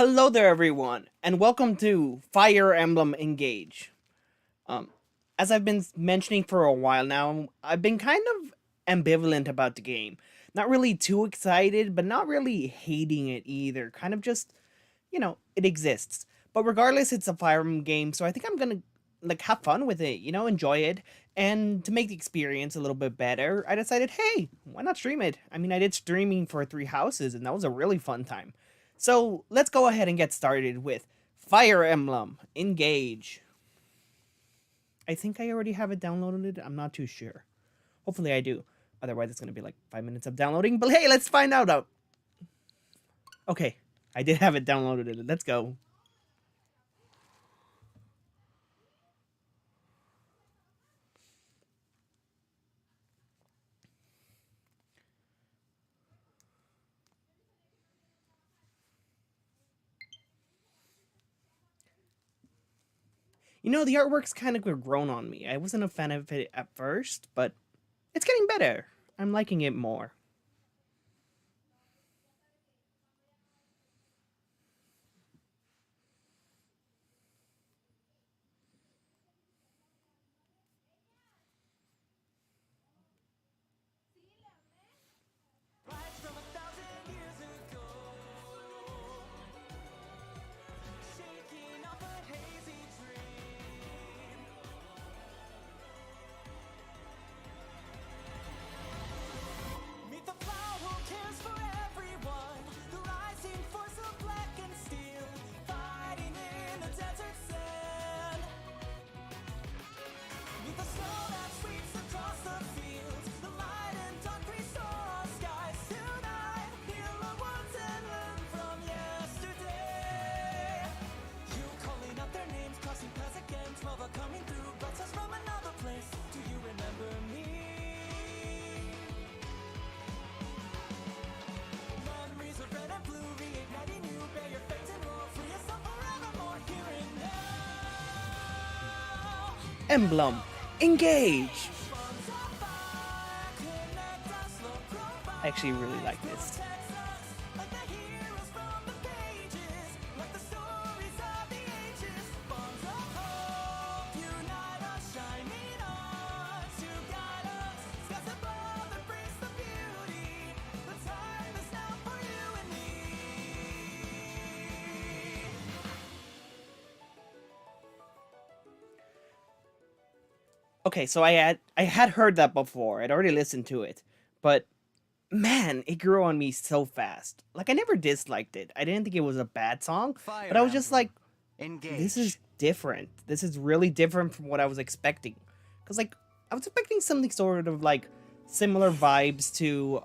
Hello there, everyone, and welcome to Fire Emblem Engage. Um, as I've been mentioning for a while now, I've been kind of ambivalent about the game. Not really too excited, but not really hating it either. Kind of just, it exists. But regardless, it's a Fire Emblem game, so I think I'm gonna have fun with it. Enjoy it. And to make the experience a little bit better, I decided, hey, why not stream it? I mean, I did streaming for Three Houses, and that was a really fun time. So let's go ahead and get started with Fire Emblem Engage. I think I already have it downloaded. I'm not too sure. Hopefully I do. Otherwise, it's going to be like 5 minutes of downloading. But hey, let's find out. Okay, I did have it downloaded. Let's go. The artwork's kind of grown on me. I wasn't a fan of it at first, but it's getting better. I'm liking it more. Emblem Engage. I actually really like this. Okay, so I had heard that before. I'd already listened to it, but man, it grew on me so fast. Like I never disliked it. I didn't think it was a bad song, but Fire I was just like, Engage. this is different. This is really different from what I was expecting. Cause like I was expecting something sort of like similar vibes to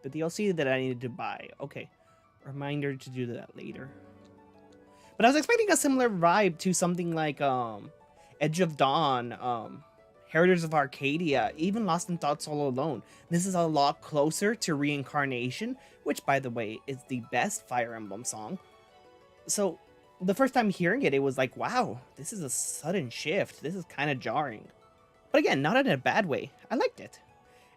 the DLC that I needed to buy. Okay, reminder to do that later. But I was expecting a similar vibe to something like Edge of Dawn, Heritage of Arcadia, even Lost in Thoughts All Alone. This is a lot closer to Reincarnation, which by the way is the best Fire Emblem song. So the first time hearing it, it was like, wow, this is a sudden shift. This is kind of jarring. But again, not in a bad way. I liked it.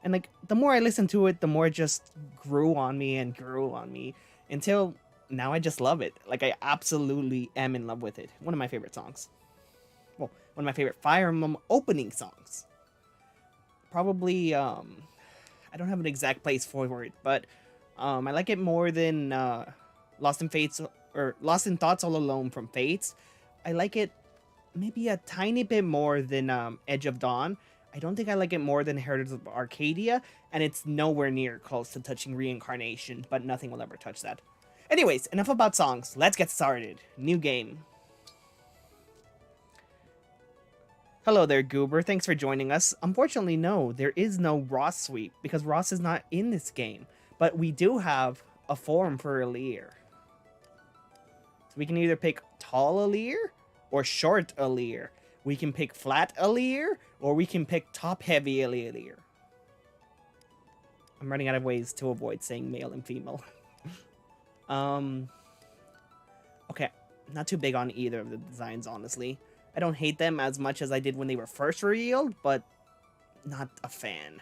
And like the more I listened to it, the more it just grew on me and grew on me until now I just love it. Like I absolutely am in love with it. One of my favorite songs. Well, one of my favorite Fire Emblem opening songs. Probably I don't have an exact place for it, but I like it more than Lost in Fates or Lost in Thoughts All Alone from Fates. I like it maybe a tiny bit more than Edge of Dawn. I don't think I like it more than Heritage of Arcadia, and it's nowhere near close to touching Reincarnation, but nothing will ever touch that. Anyways, enough about songs. Let's get started. New game. Hello there, Goober. Thanks for joining us. Unfortunately, no, there is no Ross sweep because Ross is not in this game, but we do have a form for Alir. So we can either pick tall Alir or short Alir. We can pick flat Alir or we can pick top heavy Alir. I'm running out of ways to avoid saying male and female. Okay, not too big on either of the designs, honestly. I don't hate them as much as I did when they were first revealed, but not a fan.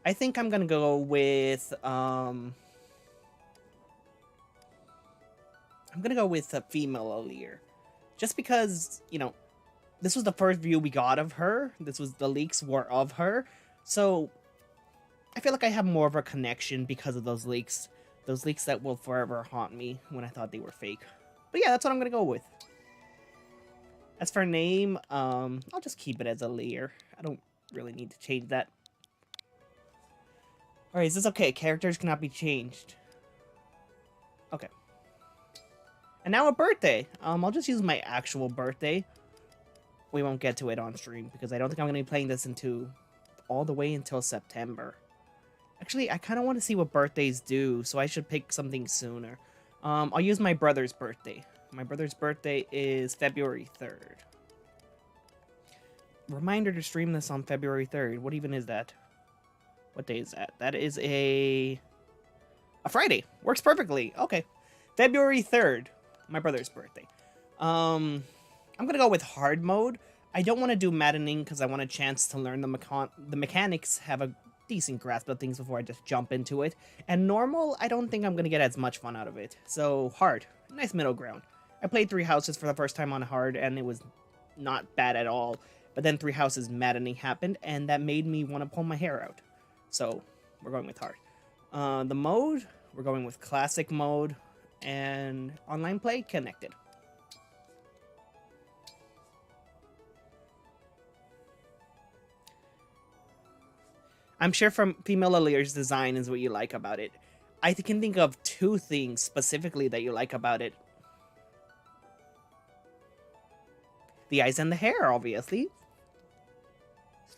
I think I'm gonna go with I'm gonna go with a female Aleer. Just because, you know, this was the first view we got of her. The leaks were of her. So I feel like I have more of a connection because of those leaks. Those leaks that will forever haunt me when I thought they were fake. But yeah, that's what I'm gonna go with. As for name, I'll just keep it as Aleer. I don't really need to change that. Alright, is this okay? Characters cannot be changed. Okay. And now a birthday. I'll just use my actual birthday. We won't get to it on stream because I don't think I'm going to be playing this all the way until September. Actually, I kind of want to see what birthdays do, so I should pick something sooner. I'll use my brother's birthday. My brother's birthday is February 3rd. Reminder to stream this on February 3rd. What even is that? What day is that? That is a Friday. Works perfectly. Okay. February 3rd. My brother's birthday. I'm gonna go with hard mode. I don't want to do maddening because I want a chance to learn the mechanics, have a decent grasp of things before I just jump into it. And normal, I don't think I'm gonna get as much fun out of it. So hard. Nice middle ground. I played 3 Houses for the first time on hard and it was not bad at all. But then 3 Houses maddening happened and that made me want to pull my hair out. So we're going with hard. The mode, we're going with classic mode. And online play, connected. I'm sure from female Aleer's design is what you like about it. I can think of 2 things specifically that you like about it. The eyes and the hair, obviously.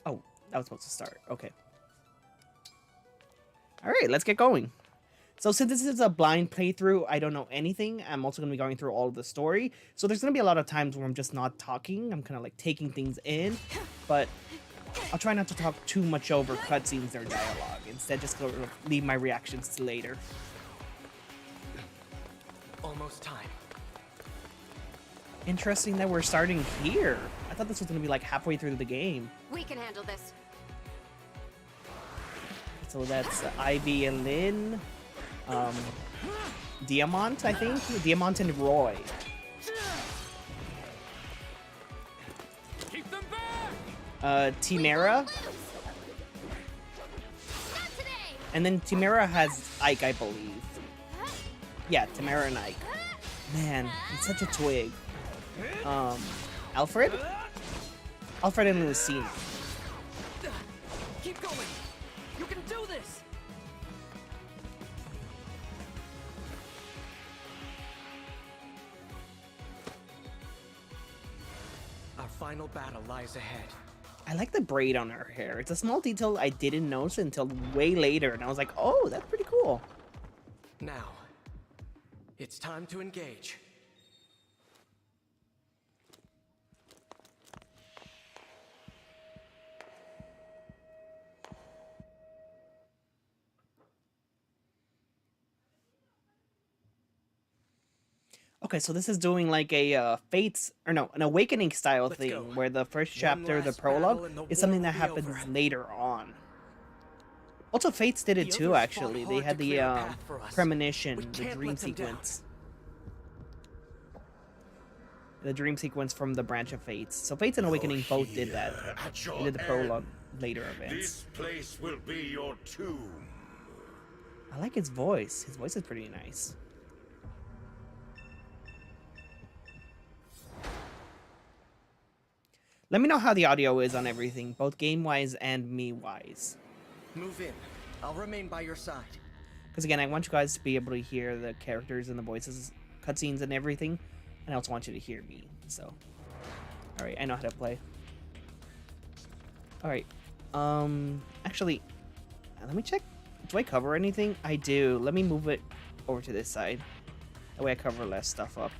Oh, that was supposed to start. Okay. Alright, let's get going. So since this is a blind playthrough, I don't know anything. I'm also going to be going through all of the story. So there's going to be a lot of times where I'm just not talking. I'm kind of like taking things in. But I'll try not to talk too much over cutscenes or dialogue. Instead, just go leave my reactions to later. Almost time. Interesting that we're starting here. I thought this was going to be like halfway through the game. We can handle this. So that's Ivy and Lynn. Diamant, I think? Diamant and Roy. Keep them back! Timera. And then Timera has Ike, I believe. Yeah, Timera and Ike. Man, he's such a twig. Alfred? Alfred and Lucina. Keep going! You can do this! Our final battle lies ahead. I like the braid on her hair. It's a small detail I didn't notice until way later, and I was like, oh, that's pretty cool. Now, it's time to engage. Okay, so this is doing like a Fates, or no, an Awakening style Let's thing, go. where the first chapter, the last prologue, battle and the is something war that will be happens over. later on. Also, Fates did it The too, others actually. fought They hard had to the clear a path for us. premonition, We the can't dream let them down. sequence. The dream sequence from the Branch of Fates. So Fates and Awakening both did that. They did the prologue later events. This place will be your tomb. I like his voice. His voice is pretty nice. Let me know how the audio is on everything, both game-wise and me-wise. Move in. I'll remain by your side. Because again, I want you guys to be able to hear the characters and the voices, cutscenes and everything. And I also want you to hear me, so. Alright, I know how to play. Alright, actually, let me check. Do I cover anything? I do. Let me move it over to this side. That way I cover less stuff up.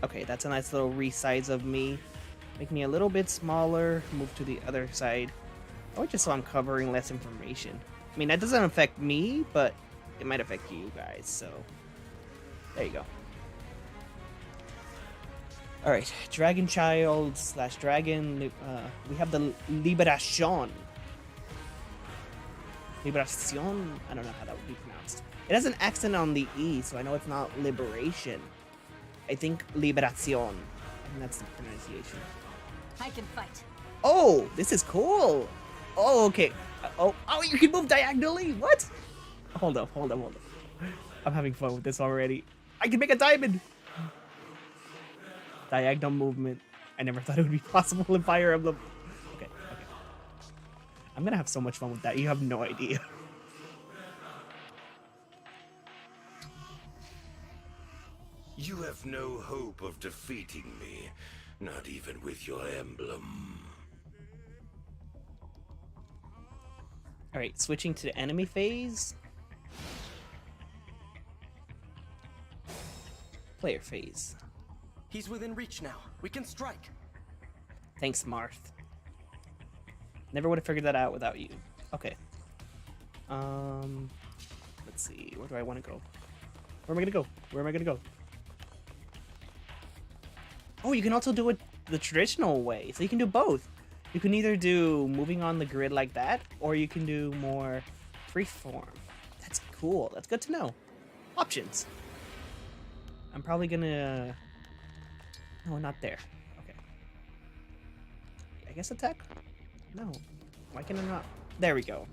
Okay, that's a nice little resize of me. Make me a little bit smaller, move to the other side. Oh, just so I'm covering less information. I mean, that doesn't affect me, but it might affect you guys, so there you go. All right, Dragon Child slash Dragon. We have the Liberacion. Liberacion. I don't know how that would be pronounced. It has an accent on the E, so I know it's not liberation. I think Liberacion. I think that's the pronunciation. I can fight. Oh, this is cool. Oh, okay. Oh, you can move diagonally. What? Hold up. I'm having fun with this already. I can make a diamond. Diagonal movement. I never thought it would be possible in Fire Emblem. Okay. I'm gonna have so much fun with that. You have no idea. You have no hope of defeating me, not even with your emblem. All right, switching to the enemy phase. Player phase. He's within reach now. We can strike. Thanks, Marth. Never would have figured that out without you. Okay. Let's see. Where do I want to go? Where am I gonna go? Oh, you can also do it the traditional way. So you can do both. You can either do moving on the grid like that, or you can do more freeform. That's cool. That's good to know. Options. I'm probably gonna... No, not there. Okay. I guess attack? No. Why can I not? There we go.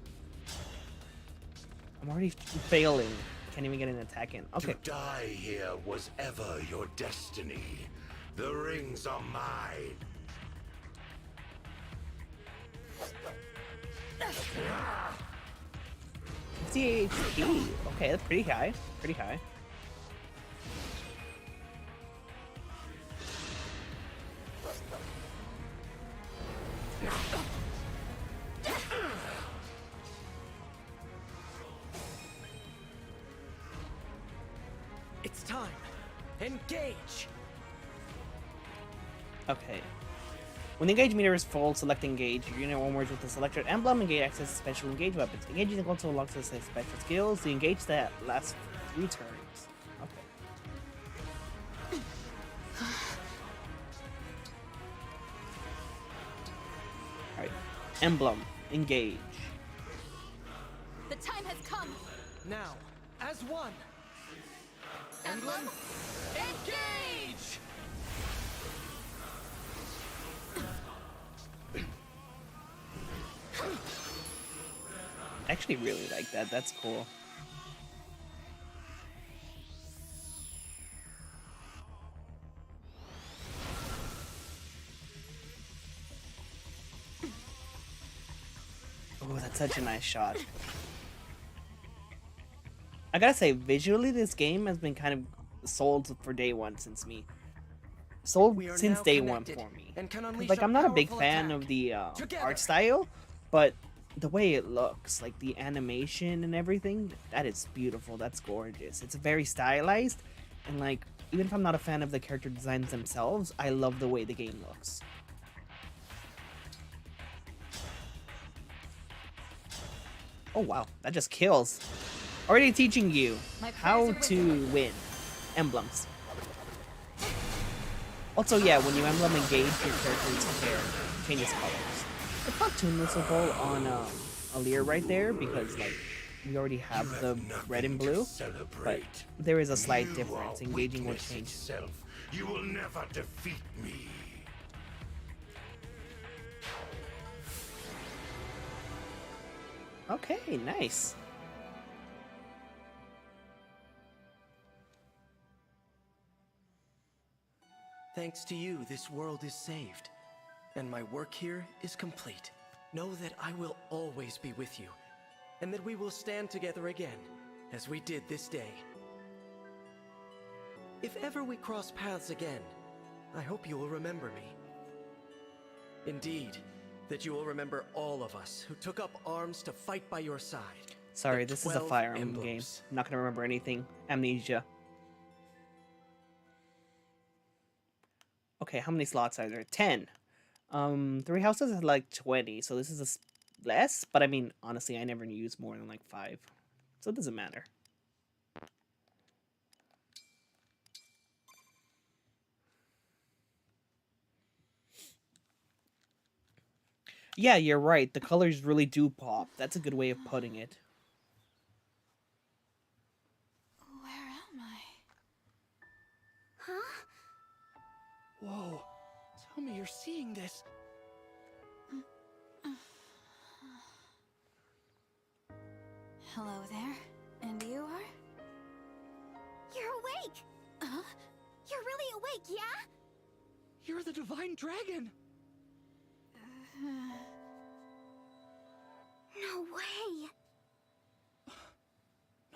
I'm already failing. Can't even get an attack in. Okay. To die here was ever your destiny. The rings are mine. HP. Okay, that's pretty high. Pretty high. It's time. Engage. Okay. When the engage meter is full, select engage. Your unit onwards with the selected emblem. Engage access to special engage weapons. Engage is equal to unlocks the special skills. The engage that lasts 3 turns. Okay. Alright. Emblem. Engage. The time has come. Now, as one. Emblem Engage! I actually really like that. That's cool. Oh, that's such a nice shot. I gotta say, visually, this game has been kind of sold for day one since me. Sold We are since now day one connected for me. and can 'Cause, unleash like, a I'm not a big powerful fan attack. of the Together. art style, but the way it looks, like the animation and everything, that is beautiful. That's gorgeous. It's very stylized, and like, even if I'm not a fan of the character designs themselves, I love the way the game looks. Oh wow, that just kills. Already teaching you My prayers how are with to you. win emblems. Also, yeah, when you emblem engage, your character's hair changes colors. It's not too noticeable on Alear right there because like we already have You the nothing red and to blue, but celebrate. there is a slight You difference. are Engaging will weakness change. itself. You will never defeat me. Okay, nice. Thanks to you, this world is saved. And my work here is complete. Know that I will always be with you. And that we will stand together again, as we did this day. If ever we cross paths again, I hope you will remember me. Indeed, that you will remember all of us who took up arms to fight by your side. Sorry, The this is a 12 Fire Emblem game. emblems. I'm not gonna remember anything. Amnesia. Okay, how many slots are there? 10. 3 houses have like 20, so this is less, but I mean, honestly, I never use more than like 5. So it doesn't matter. Yeah, you're right. The colors really do pop. That's a good way of putting it. Where am I? Huh? Whoa. Tell me you're seeing this. Hello there. And you are? You're awake! Huh? You're really awake, yeah? You're the Divine Dragon. No way!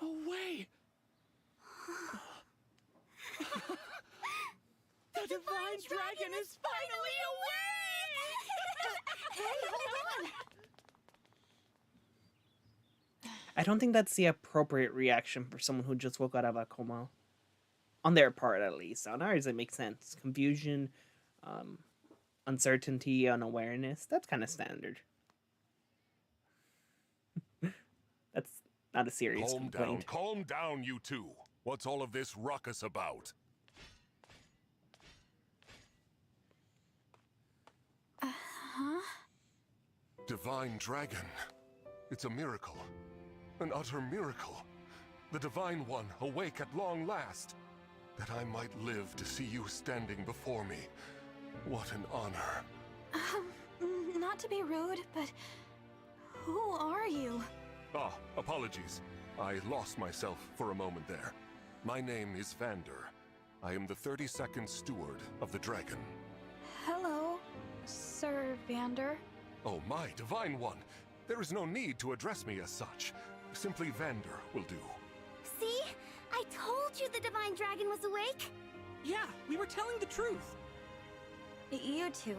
No way. The Divine Dragon is finally awake! Hey, hold on! I don't think that's the appropriate reaction for someone who just woke out of a coma. On their part, at least. On ours, it makes sense. Confusion, uncertainty, unawareness. That's kind of standard. That's not a serious complaint. Calm down, you two. What's all of this ruckus about? Huh? Divine Dragon. It's a miracle. An utter miracle. The Divine One awake at long last. That I might live to see you standing before me. What an honor. Not to be rude, but who are you? Ah, apologies. I lost myself for a moment there. My name is Vander. I am the 32nd Steward of the Dragon. Hello, Sir Vander. Oh, my Divine One. There is no need to address me as such. Simply Vander will do. See? I told you the Divine Dragon was awake! Yeah, we were telling the truth. You two.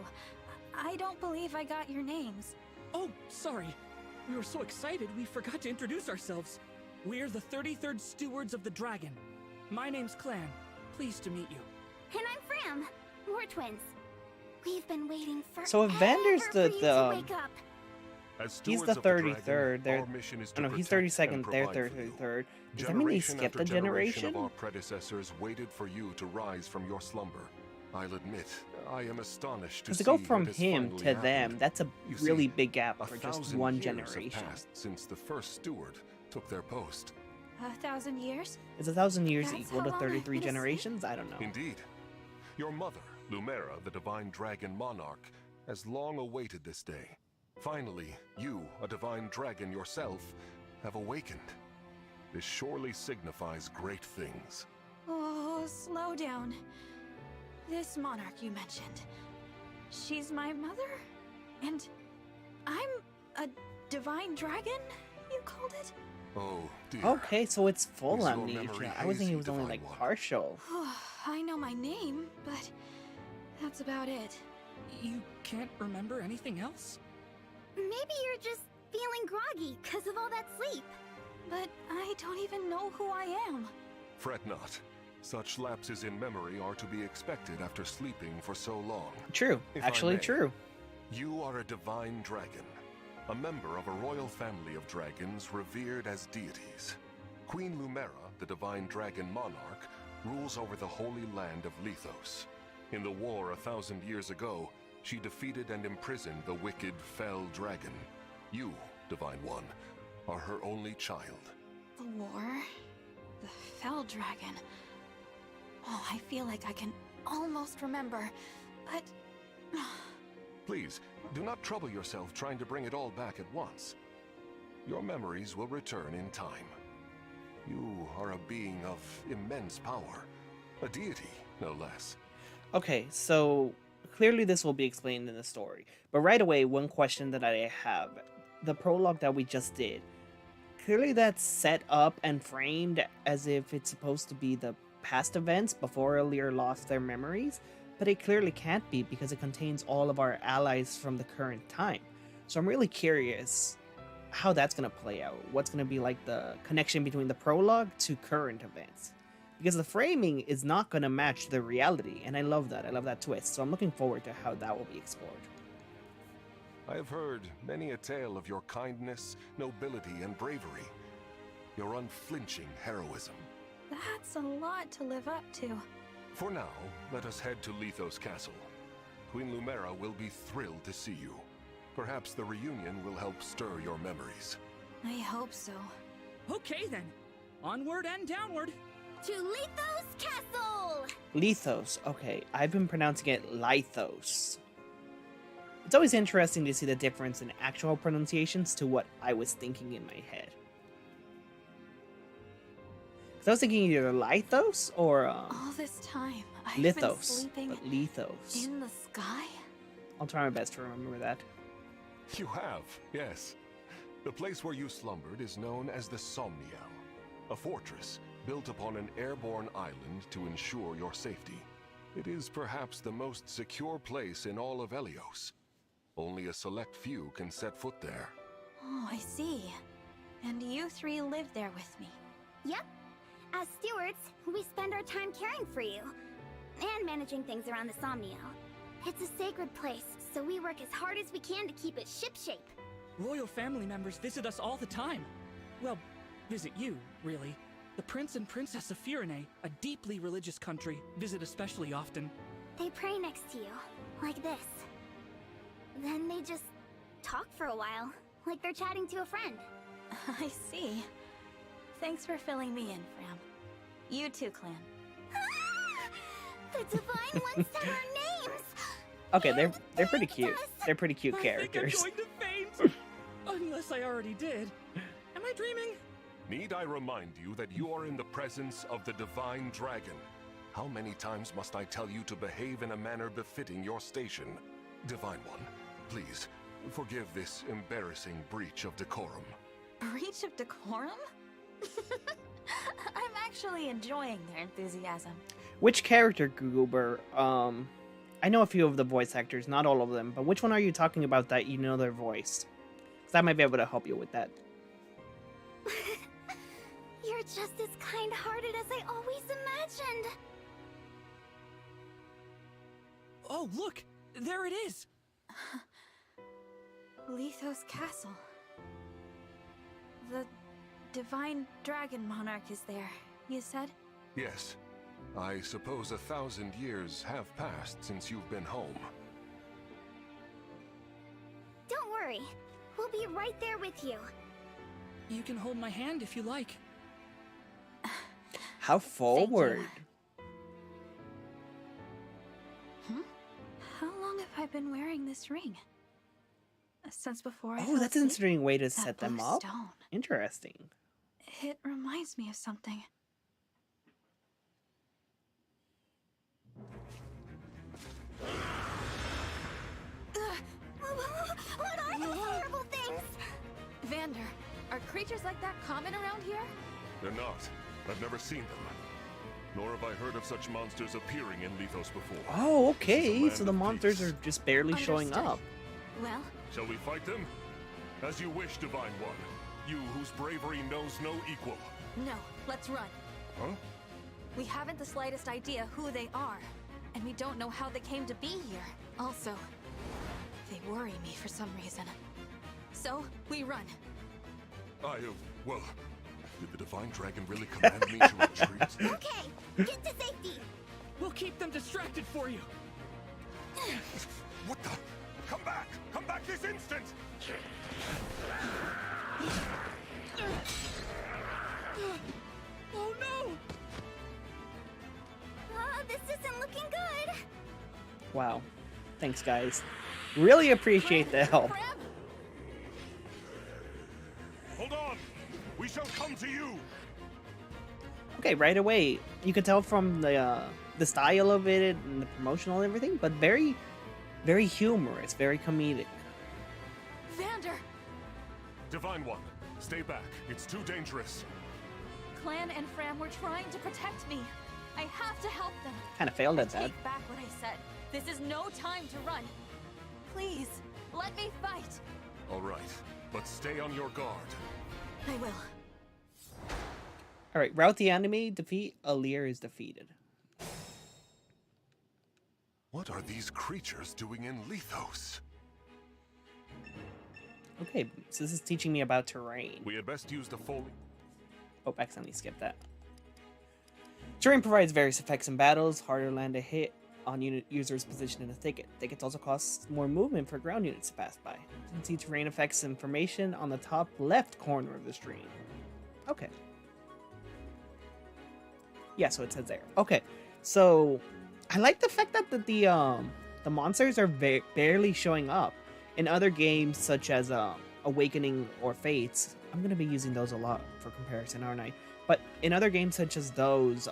I don't believe I got your names. Oh, sorry. We were so excited we forgot to introduce ourselves. We're the 33rd Stewards of the Dragon. My name's Clan. Pleased to meet you. And I'm Fram. We're twins. We've been waiting for So if Vander's for you to the wake up. As he's stewards the of the 33rd. Dragon, They're our mission is oh, to no, he's protect 32nd. and They're provide for you. 33rd. Does that mean they Generation skipped after a generation? of our predecessors waited for you to rise from your slumber. I'll admit, I am astonished to Because see to go from it has him finally to them, happened. that's a You really see, big gap for just 1,000 one years generation. have passed since the first steward took their post. 1,000 years? Is 1,000 years That's equal how to long 33 I've been asleep? generations? I don't know. Indeed. Your mother, Lumera, the Divine Dragon Monarch, has long awaited this day. Finally, you, a Divine Dragon yourself, have awakened. This surely signifies great things. Oh, slow down. This monarch you mentioned. She's my mother? And I'm a divine dragon, you called it? Oh, dear. Okay, so it's full Is your memory amnesia. I was thinking it was hazy, only Divine like One? partial. I know my name, but that's about it. You can't remember anything else? Maybe you're just feeling groggy because of all that sleep. But I don't even know who I am. Fret not. Such lapses in memory are to be expected after sleeping for so long. True. If I Actually, may. true. You are a divine dragon, a member of a royal family of dragons revered as deities. Queen Lumera, the divine dragon monarch, rules over the holy land of Lethos. In the war 1,000 years ago, she defeated and imprisoned the wicked, fell dragon. You, Divine One, are her only child. The war? The fell dragon? Oh, I feel like I can almost remember, but... Please, do not trouble yourself trying to bring it all back at once. Your memories will return in time. You are a being of immense power. A deity, no less. Okay, so clearly this will be explained in the story. But right away, one question that I have. The prologue that we just did, clearly that's set up and framed as if it's supposed to be the past events before Earlier lost their memories, but it clearly can't be because it contains all of our allies from the current time. So I'm really curious how that's going to play out. What's going to be like the connection between the prologue to current events. Because the framing is not going to match the reality, and I love that. I love that twist. So I'm looking forward to how that will be explored. I have heard many a tale of your kindness, nobility, and bravery. Your unflinching heroism. That's a lot to live up to. For now, let us head to Lethos Castle. Queen Lumera will be thrilled to see you. Perhaps the reunion will help stir your memories. I hope so. Okay then. Onward and downward. To Lithos Castle! Lithos. Okay, I've been pronouncing it Lithos. It's always interesting to see the difference in actual pronunciations to what I was thinking in my head. 'Cause I was thinking either Lithos or All this time, I've been Lithos, sleeping but Lithos. in the sky? I'll try my best to remember that. You have, yes. The place where you slumbered is known as the Somniel, a fortress built upon an airborne island to ensure your safety. It is perhaps the most secure place in all of Helios. Only a select few can set foot there. Oh, I see. And you three live there with me. Yep. As stewards, we spend our time caring for you. And managing things around the Somniel. It's a sacred place, so we work as hard as we can to keep it shipshape. Royal family members visit us all the time. Well, visit you, really. The Prince and Princess of Firene, a deeply religious country, visit especially often. They pray next to you, like this. Then they just talk for a while, like they're chatting to a friend. I see. Thanks for filling me in, Fram. You too, Clan. The Divine One said our names! Okay, they're pretty cute. They're pretty cute I characters. think I'm going to faint! Unless I already did. Am I dreaming? Need I remind you that you are in the presence of the Divine Dragon? How many times must I tell you to behave in a manner befitting your station? Divine One, please, forgive this embarrassing breach of decorum. Breach of decorum? I'm actually enjoying their enthusiasm. Which character, Goober? I know a few of the voice actors, not all of them, but which one are you talking about that you know their voice? Because I might be able to help you with that. You're just as kind-hearted as I always imagined. Oh, look! There it is! Lithos Castle. The Divine Dragon Monarch is there, you said? Yes. I suppose 1,000 years have passed since you've been home. Don't worry. We'll be right there with you. You can hold my hand if you like. How forward? How long have I been wearing this ring? Since before I Oh, fell that's an asleep? interesting way to That set them blue up. stone. Interesting. It reminds me of something. What are those horrible things? Vander, are creatures like that common around here? They're not. I've never seen them. Nor have I heard of such monsters appearing in Lithos before. Oh, This okay. is a So land the of monsters peace. are just barely showing Understood. up. Well, Shall we fight them? As you wish, Divine One. You whose bravery knows no equal. no, let's run. Huh? We haven't the slightest idea who they are, and we don't know how they came to be here. Also, they worry me for some reason. So, we run. Well, did the Divine Dragon really command me to retreat? Okay, get to safety. We'll keep them distracted for you. What the? Come back! Come back this instant! Oh no! This isn't looking good. Wow. Thanks, guys. Really appreciate the help. Fram? Hold on! We shall come to you! Okay, right away. You could tell from the style of it and the promotional and everything, but very, very humorous, very comedic. Vander! Divine One, stay back. It's too dangerous. Clan and Fram were trying to protect me. I have to help them. Kind of failed at that. Take back what I said. This is no time to run. Please, let me fight. All right, but stay on your guard. I will. All right, route the enemy, defeat Alir is defeated. What are these creatures doing in Lithos? Okay, so this is teaching me about terrain. We had best use the full... Oh, accidentally skipped that. Terrain provides various effects in battles, harder land to hit, on unit users positioned in a thicket. Thickets also cost more movement for ground units to pass by. You can see terrain effects information on the top left corner of the screen. Okay. Yeah, so it says there. Okay, so I like the fact that the monsters are barely showing up. In other games such as Awakening or Fates, I'm gonna be using those a lot for comparison, aren't I? But in other games such as those,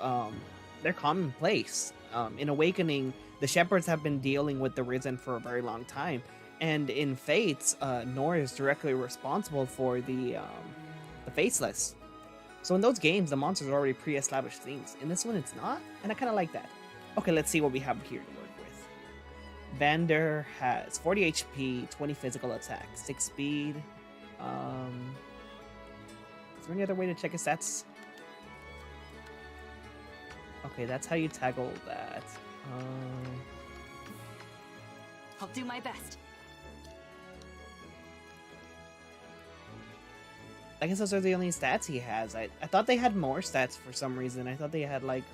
they're commonplace. In Awakening, the shepherds have been dealing with the Risen for a very long time, and in Fates, Nora is directly responsible for the Faceless. So in those games, the monsters are already pre-established things. In this one, it's not, and I kind of like that. Okay, let's see what we have here to work with. Vander has 40 HP, 20 physical attack, 6 speed. Is there any other way to check his stats? Okay, that's how you tackle that. I'll do my best. I guess those are the only stats he has. I thought they had more stats for some reason. I thought they had like...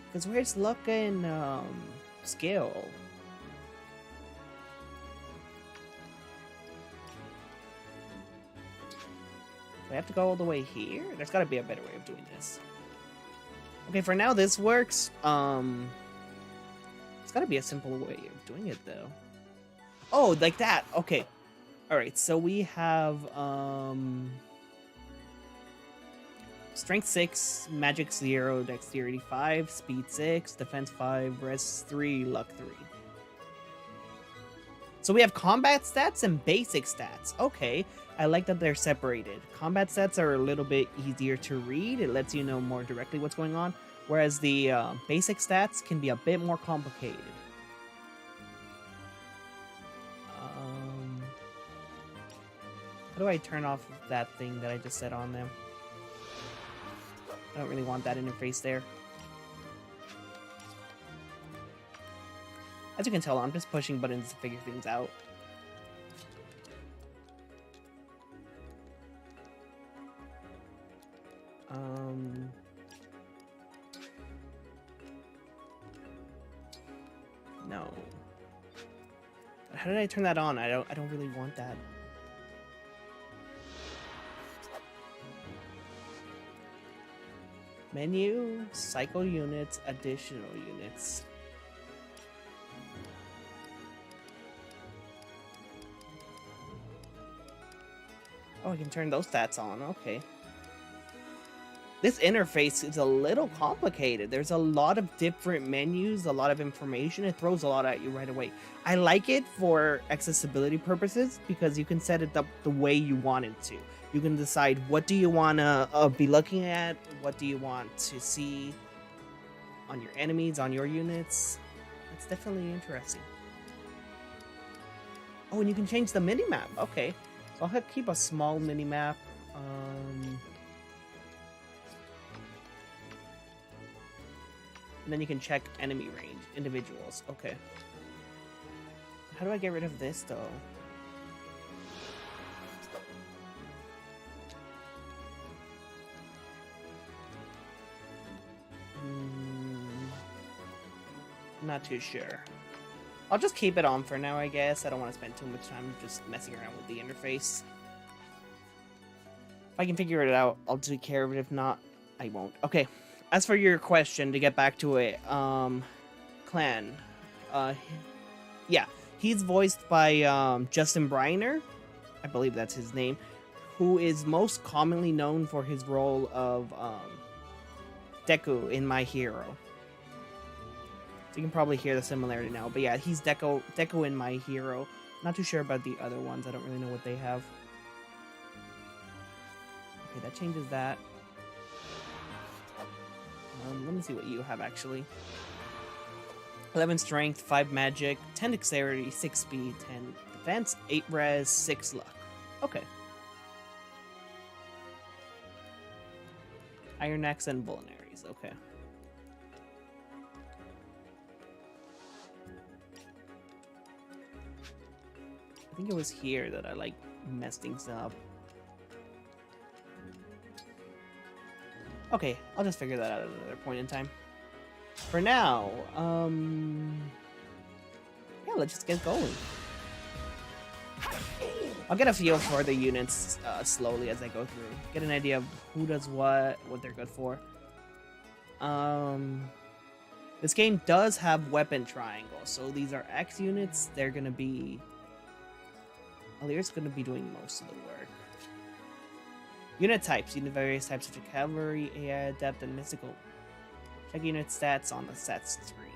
Because where's luck and skill? Do I have to go all the way here? There's got to be a better way of doing this. Okay, for now this works. It's got to be a simple way of doing it though. Oh, like that. Okay. All right. So we have Strength 6, Magic 0, Dexterity 5, Speed 6, Defense 5, Res 3, Luck 3. So we have combat stats and basic stats. Okay, I like that they're separated. Combat stats are a little bit easier to read. It lets you know more directly what's going on. Whereas the basic stats can be a bit more complicated. How do I turn off that thing that I just set on them? I don't really want that interface there. As you can tell, I'm just pushing buttons to figure things out. No. How did I turn that on? I don't really want that. Menu, cycle units, additional units. Oh, I can turn those stats on. Okay. This interface is a little complicated. There's a lot of different menus, a lot of information. It throws a lot at you right away. I like it for accessibility purposes because you can set it up the way you want it to. You can decide what do you want to be looking at, what do you want to see on your enemies, on your units. That's definitely interesting. Oh, and you can change the minimap. Okay. So I'll keep a small minimap. And then you can check enemy range, individuals. Okay. How do I get rid of this, though? Not too sure. I'll just keep it on for now, I guess. I don't want to spend too much time just messing around with the interface. If I can figure it out, I'll take care of it. If not, I won't. Okay. As for your question, to get back to it, Clan, yeah, he's voiced by Justin Briner, I believe that's his name, who is most commonly known for his role of Deku in My Hero. So you can probably hear the similarity now, but yeah, he's Deku in My Hero. Not too sure about the other ones. I don't really know what they have. Okay, that changes that. Let me see what you have, actually. 11 strength, 5 magic, 10 dexterity, 6 speed, 10 defense, 8 res, 6 luck. Okay. Iron Axe and Vulneraries, okay. I think it was here that I, like, messed things up. Okay, I'll just figure that out at another point in time. for now, yeah, let's just get going. I'll get a feel for the units slowly as I go through. Get an idea of who does what they're good for. This game does have weapon triangles, so these are X units. They're gonna be... Alir's gonna be doing most of the work. Unit types. Unit various types of cavalry, AI, adept, and mystical. Check unit stats on the stats screen.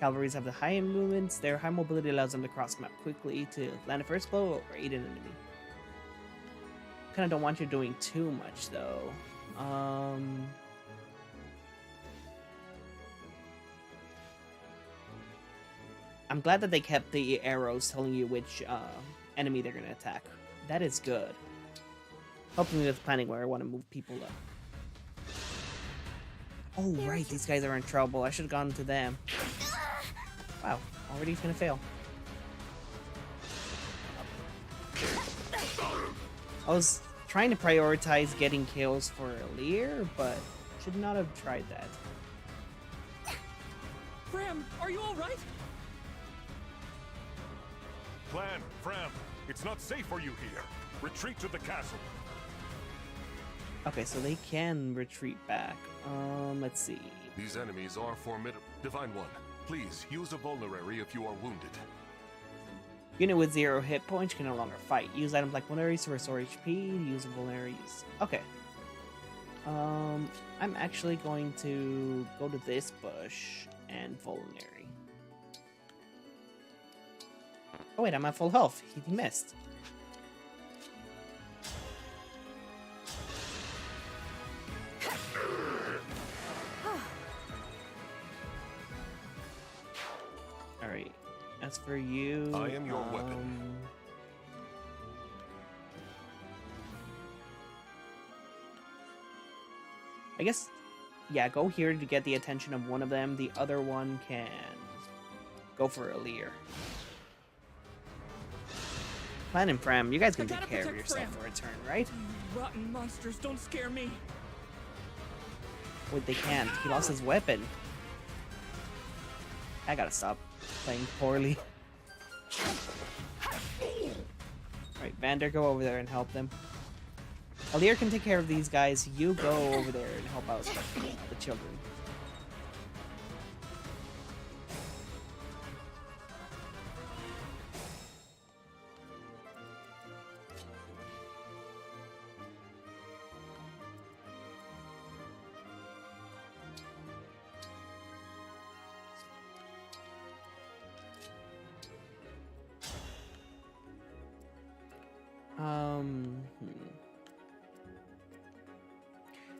Cavalries have the high movements. Their high mobility allows them to cross the map quickly to land a first blow or aid an enemy. Kind of don't want you doing too much though. I'm glad that they kept the arrows telling you which enemy they're gonna attack. That is good. Helping me with planning where I want to move people up. Oh right, these guys are in trouble. I should have gone to them. Wow, already he's gonna fail. I was trying to prioritize getting kills for Alir, but should not have tried that. Fram, are you alright? Clan, Fram, it's not safe for you here. Retreat to the castle. Okay, so they can retreat back. Let's see. These enemies are formidable. Divine One, please use a vulnerary if you are wounded. Unit with 0 hit points can no longer fight. Use items like vulneraries to restore HP. Use vulneraries. Okay. I'm actually going to go to this bush and vulnerary. Oh wait, I'm at full health. He missed. Alright. As for you... I am your weapon. I guess... Yeah, go here to get the attention of one of them. The other one can... go for Alir. Plan and Fram, you guys can take care of yourself for a turn, right? Rotten monsters, don't scare me. Wait, they can't. He lost his weapon. I gotta stop playing poorly. Alright, Vander, go over there and help them. Alir can take care of these guys. You go over there and help out the children.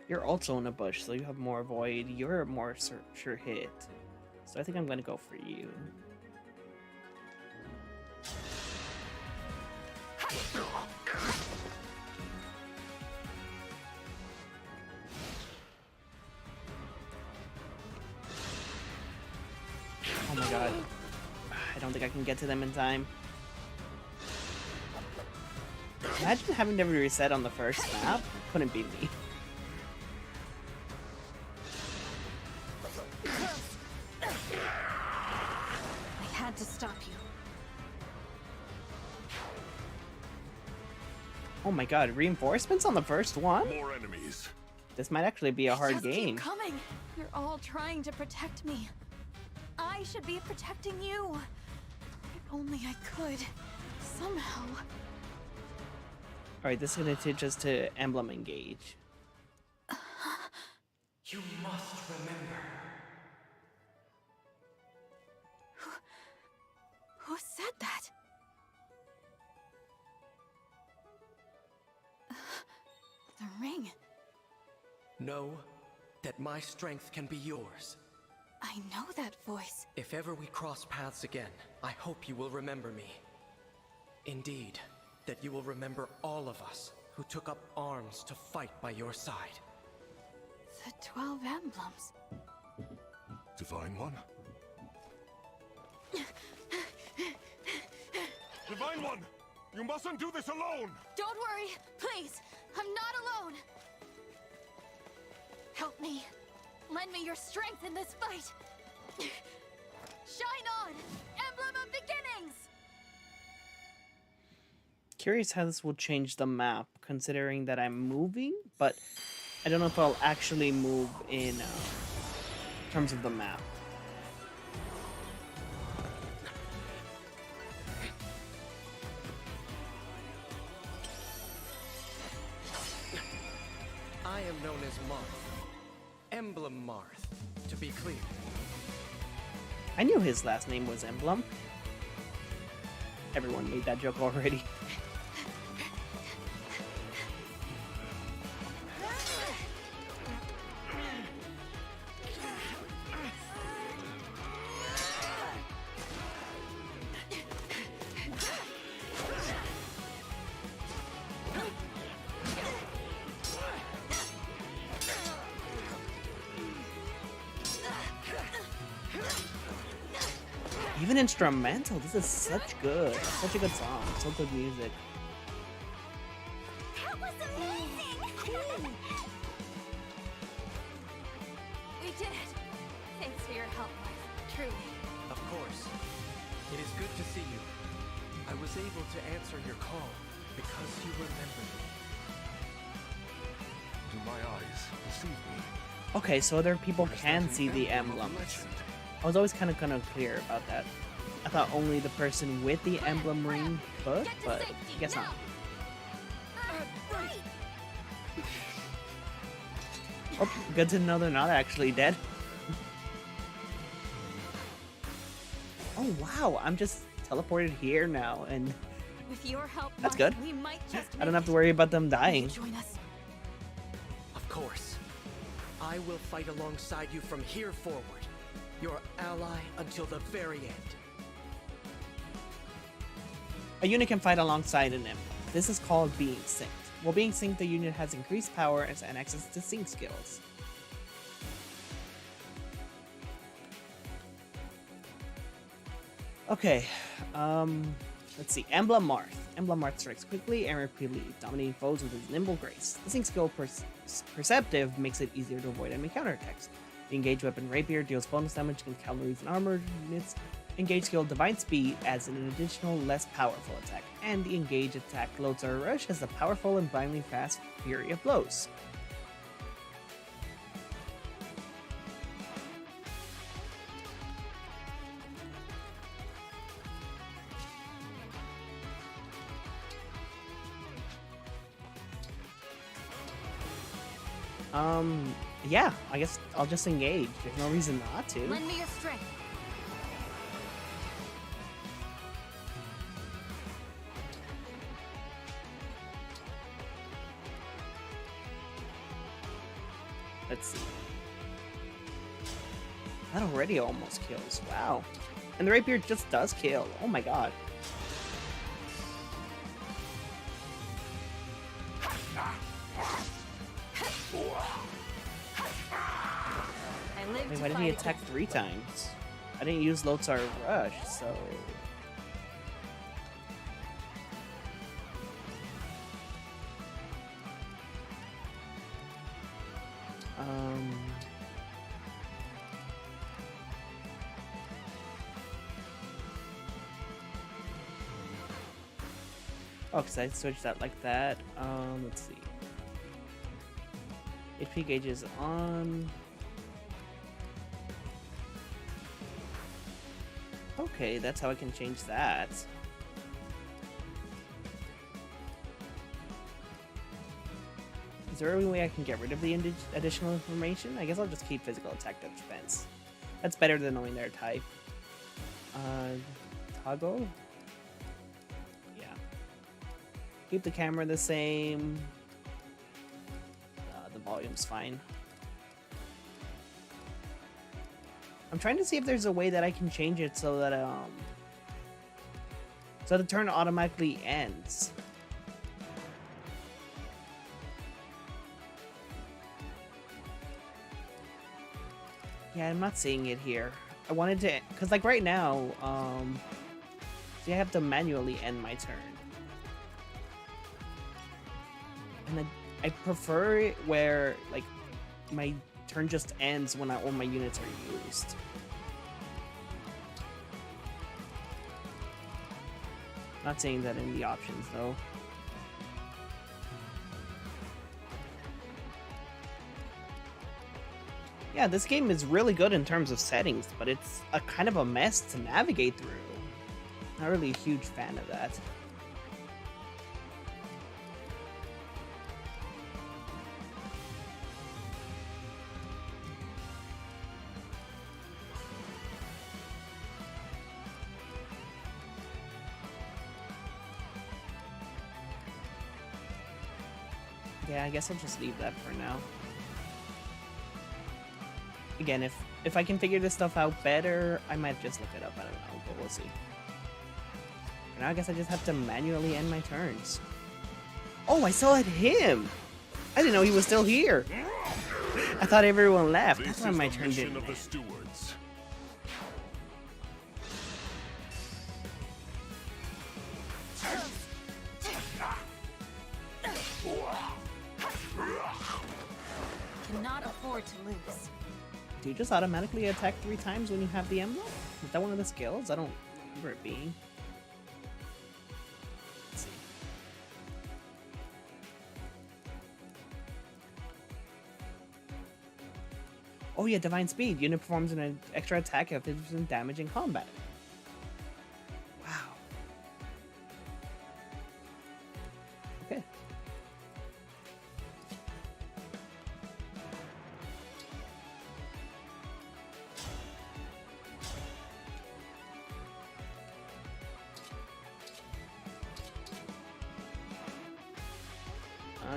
You're also in a bush, so you have more avoid. You're a more sure hit. So I think I'm gonna go for you. Oh my god. I don't think I can get to them in time. Imagine having to reset on the first map. Couldn't be me. I had to stop you. Oh my god, reinforcements on the first one? More enemies. This might actually be a hard Just game. keep coming. You're all trying to protect me. I should be protecting you. If only I could. Somehow. Alright, this is gonna teach us to Emblem Engage. You must remember. Who said that? The ring. Know that my strength can be yours. I know that voice. If ever we cross paths again, I hope you will remember me. Indeed, that you will remember all of us who took up arms to fight by your side. The 12 emblems. Divine One? Divine One! You mustn't do this alone! Don't worry, please. I'm not alone. Help me. Lend me your strength in this fight. Shine on, Emblem of Beginnings! Curious how this will change the map, considering that I'm moving, but I don't know if I'll actually move in terms of the map. I am known as Marth. Emblem Marth, to be clear. I knew his last name was Emblem. Everyone made that joke already. Even instrumental, this is such a good song, so good music. That was amazing! We did it! Thanks for your help, Marth. Truly. Of course. It is good to see you. I was able to answer your call because you remembered me. Do my eyes deceive me? Okay, so other people Or is can that an see the emblem of emblems. legend? I was always kind of unclear about that. I thought only the person with the emblem ring could, Get to but safety, I guess not. Right! Oh, good to know they're not actually dead. Oh wow, I'm just teleported here now, and With your help, That's Marth, good. we might just I don't make have to it. worry about them Will you dying. join us? Of course. I will fight alongside you from here forward. Your ally until the very end. A unit can fight alongside an emblem. This is called being synced. While being synced, the unit has increased power and access to sync skills. Okay, let's see. Emblem Marth. Emblem Marth strikes quickly and repeatedly, dominating foes with his nimble grace. The sync skill Perceptive makes it easier to avoid enemy counterattacks. The Engage weapon Rapier deals bonus damage against cavalries and armored units. Engage skill Divine Speed adds an additional, less powerful attack. And the Engage attack Lodestar Rush has a powerful and blindingly fast fury of blows. Yeah, I guess I'll just engage. There's no reason not to. Lend me your strength. Let's see. That already almost kills. Wow. And the rapier just does kill. Oh my god. I live Wait, to why did fight he attack against 3 times? I didn't use Lodestar Rush, so... Oh, because I switched that like that. Let's see. HP gauge is on. Okay, that's how I can change that. Is there any way I can get rid of the additional information? I guess I'll just keep physical attack defense. That's better than knowing their type. Toggle? Yeah. Keep the camera the same. The volume's fine. I'm trying to see if there's a way that I can change it so that so the turn automatically ends. Yeah, I'm not seeing it here. I wanted to, cause like right now, see, I have to manually end my turn, and I prefer it where like my turn just ends when all my units are used. Not saying that in the options though. Yeah, this game is really good in terms of settings, but it's a kind of a mess to navigate through. Not really a huge fan of that. Yeah, I guess I'll just leave that for now. Again, if I can figure this stuff out better, I might just look it up. I don't know, but we'll see. For now, I guess I just have to manually end my turns. Oh, I saw him! I didn't know he was still here. I thought everyone left. That's why my turn didn't end. Cannot afford to lose. Do you just automatically attack 3 times when you have the emblem? Is that one of the skills? I don't remember it being. Let's see. Oh yeah, Divine Speed. Unit performs an extra attack if it's damage in combat. Wow. Okay.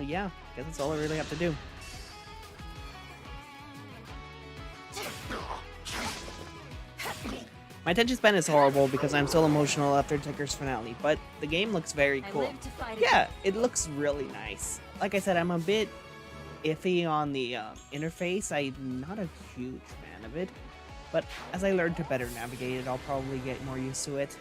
Yeah, guess that's all I really have to do. My attention span is horrible because I'm still emotional after Ticker's finale, but the game looks very cool. Yeah, it looks really nice. Like I said, I'm a bit iffy on the interface. I'm not a huge fan of it, but as I learn to better navigate it, I'll probably get more used to it.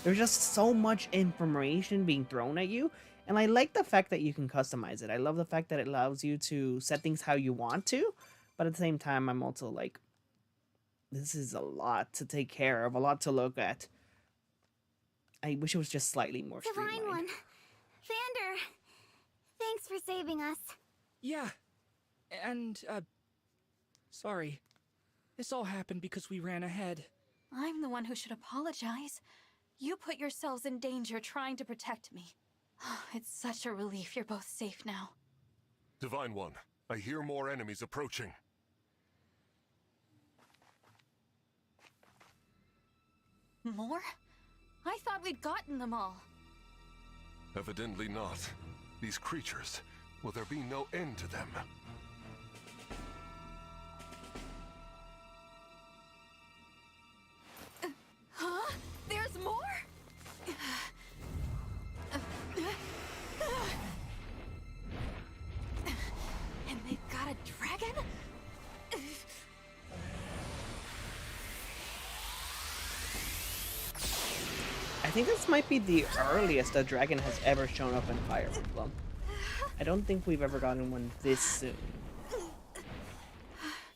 There's just so much information being thrown at you, and I like the fact that you can customize it. I love the fact that it allows you to set things how you want to, but at the same time, I'm also like, this is a lot to take care of, a lot to look at. I wish it was just slightly more streamlined. Divine One, Vander, thanks for saving us. Yeah, and, sorry. This all happened because we ran ahead. I'm the one who should apologize. You put yourselves in danger trying to protect me. It's such a relief you're both safe now. Divine One, I hear more enemies approaching. More? I thought we'd gotten them all. Evidently not. These creatures, will there be no end to them? Huh? There's more? And they've got a dragon? I think this might be the earliest a dragon has ever shown up in Fire Emblem. I don't think we've ever gotten one this soon.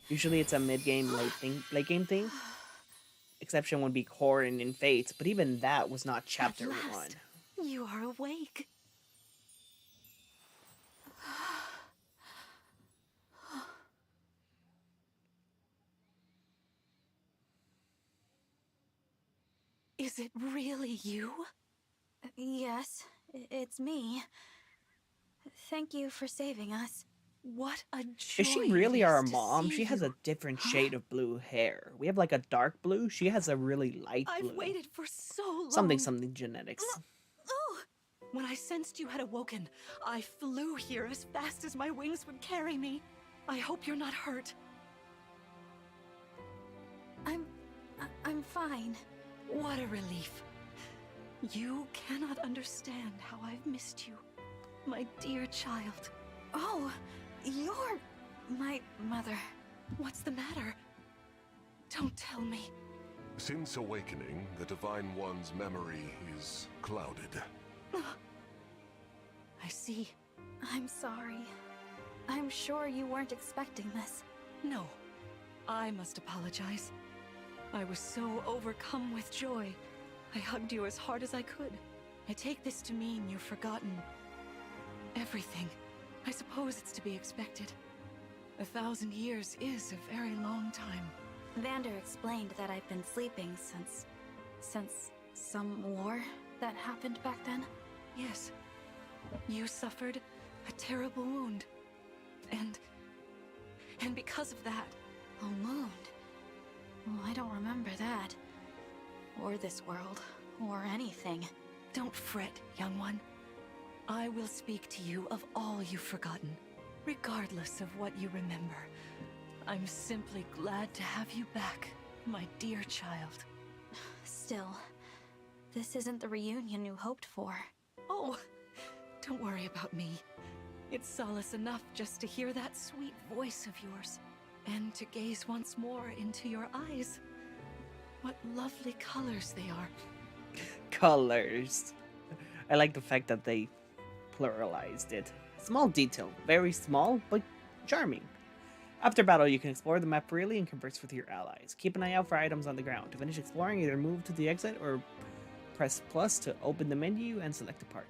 Usually it's a mid-game, late game thing. Exception would be Corrin in Fates, but even that was not Chapter 1. You are awake. Is it really you? Yes, it's me. Thank you for saving us. What a joy. Is she really our mom? She has a different shade of blue hair. We have like a dark blue. She has a really light blue. I've waited for so long. Something genetics. Oh! When I sensed you had awoken, I flew here as fast as my wings would carry me. I hope you're not hurt. I'm fine. What a relief. You cannot understand how I've missed you, my dear child. Oh, you're my mother. What's the matter? Don't tell me. Since awakening, the Divine One's memory is clouded. I see. I'm sorry. I'm sure you weren't expecting this. No, I must apologize. I was so overcome with joy. I hugged you as hard as I could. I take this to mean you've forgotten everything. I suppose it's to be expected. 1,000 years is a very long time. Vander explained that I've been sleeping since some war that happened back then. Yes. You suffered a terrible wound. And because of that... A wound? Well, I don't remember that. Or this world. Or anything. Don't fret, young one. I will speak to you of all you've forgotten, regardless of what you remember. I'm simply glad to have you back, my dear child. Still, this isn't the reunion you hoped for. Oh, don't worry about me. It's solace enough just to hear that sweet voice of yours, and to gaze once more into your eyes. What lovely colors they are. Colors. I like the fact that they pluralized it. Small detail, very small, but charming. After battle, you can explore the map freely and converse with your allies. Keep an eye out for items on the ground. To finish exploring, either move to the exit or press plus to open the menu and select a part.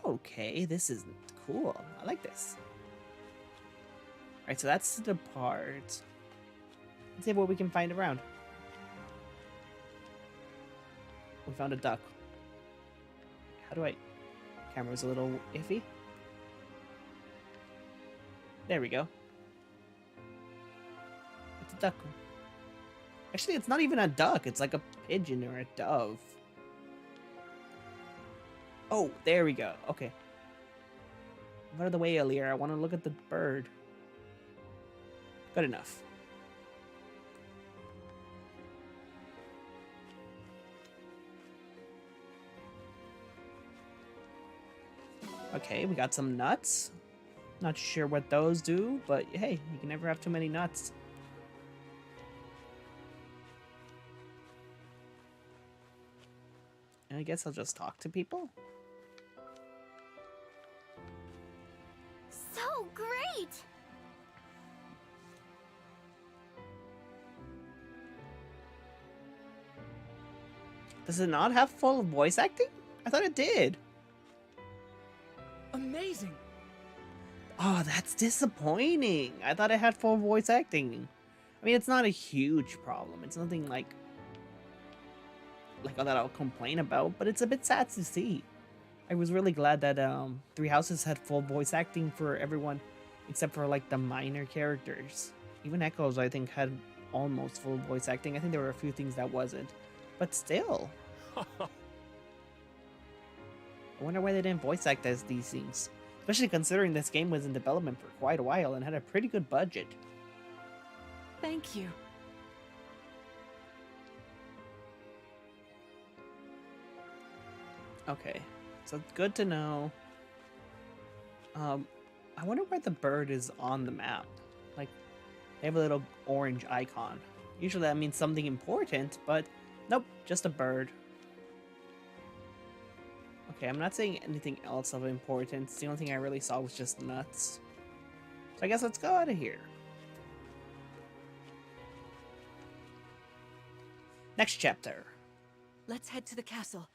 Okay, this is cool. I like this. Alright, so that's the part. Let's see what we can find around. We found a duck. How do I... Camera's a little iffy. There we go. It's a duck. Actually, it's not even a duck. It's like a pigeon or a dove. Oh, there we go. Okay. I'm out of the way, Earlier. I want to look at the bird. Good enough. Okay, we got some nuts. Not sure what those do, but hey, you can never have too many nuts. And I guess I'll just talk to people. So great! Does it not have full voice acting? I thought it did. Amazing! Oh, that's disappointing. I thought it had full voice acting. I mean, it's not a huge problem. It's nothing like that I'll complain about, but it's a bit sad to see. I was really glad that Three Houses had full voice acting for everyone, except for like the minor characters. Even Echoes, I think, had almost full voice acting. I think there were a few things that wasn't, but still. I wonder why they didn't voice act as these things. Especially considering this game was in development for quite a while and had a pretty good budget. Thank you. Okay, so good to know. I wonder why the bird is on the map. Like, they have a little orange icon. Usually that means something important, but nope, just a bird. Okay, I'm not saying anything else of importance. The only thing I really saw was just nuts. So I guess let's go out of here. Next chapter. Let's head to the castle.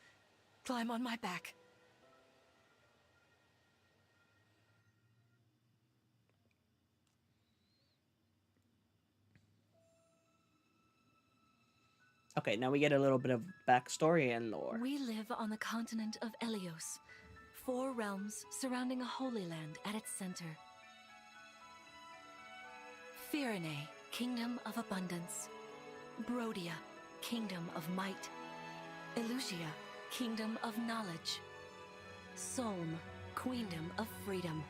Climb on my back. Okay, now we get a little bit of backstory and lore. We live on the continent of Elios, 4 realms surrounding a holy land at its center. Firene, kingdom of abundance. Brodia, kingdom of might. Elusia, kingdom of knowledge. Solm, queendom of freedom.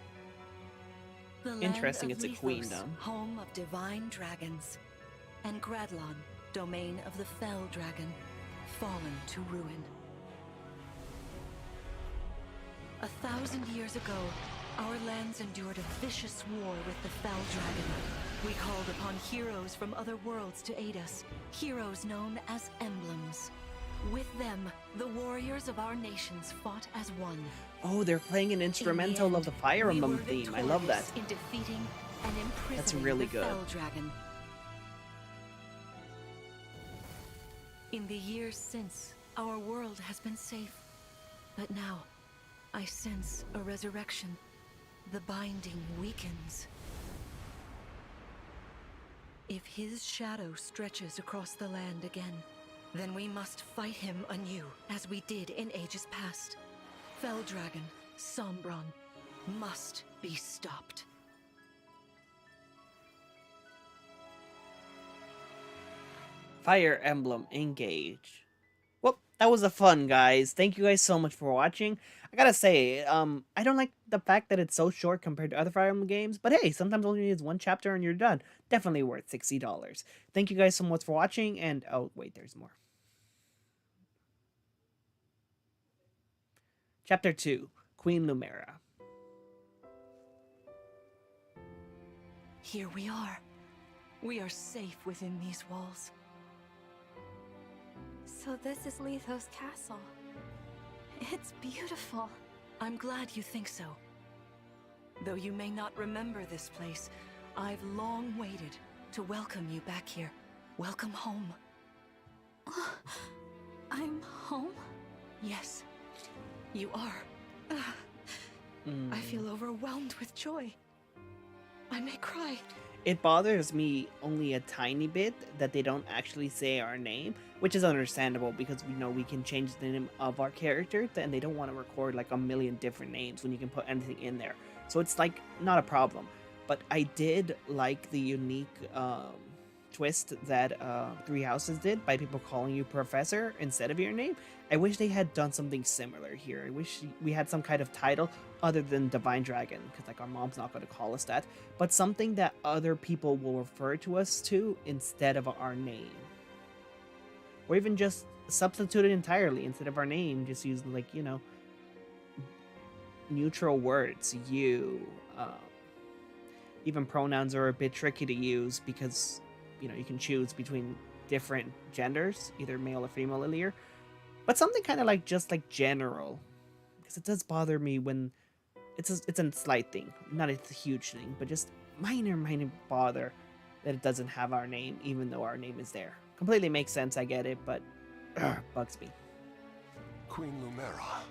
The land Interesting, of it's a Lethos, queendom. home of divine dragons. And Gradlon, domain of the fell dragon, fallen to ruin. 1,000 years ago, our lands endured a vicious war with the fell dragon. We called upon heroes from other worlds to aid us, heroes known as emblems. With them, the warriors of our nations fought as one. Oh, they're playing an instrumental of the Fire Emblem theme. I love that. In defeating and imprisoning That's really the good. Fell Dragon. In the years since, our world has been safe. But now, I sense a resurrection. The binding weakens. If his shadow stretches across the land again, then we must fight him anew, as we did in ages past. Fell Dragon, Sombron, must be stopped. Fire Emblem Engage. Well, that was a fun, guys. Thank you guys so much for watching. I gotta say, I don't like the fact that it's so short compared to other Fire Emblem games, but hey, sometimes all you need is one chapter and you're done. Definitely worth $60. Thank you guys so much for watching, and oh, wait, there's more. Chapter 2, Queen Lumera. Here we are. We are safe within these walls. So this is Lithos Castle. It's beautiful. I'm glad you think so. Though you may not remember this place, I've long waited to welcome you back here. Welcome home. I'm home? Yes, you are. I feel overwhelmed with joy. I may cry. It bothers me only a tiny bit that they don't actually say our name, which is understandable because we know we can change the name of our character, and they don't want to record like a million different names when you can put anything in there. So it's like not a problem. But I did like the unique twist that Three Houses did by people calling you Professor instead of your name. I wish they had done something similar here. I wish we had some kind of title other than Divine Dragon, because like our mom's not going to call us that, but something that other people will refer to us to instead of our name. Or even just substitute it entirely. Instead of our name, just use, like, you know, neutral words. You. Even pronouns are a bit tricky to use because, you know, you can choose between different genders, either male or female earlier. But something kind of like just like general, because it does bother me when it's a slight thing, not a huge thing, but just minor bother that it doesn't have our name, even though our name is there. Completely makes sense, I get it, but bugs me. Queen Lumera.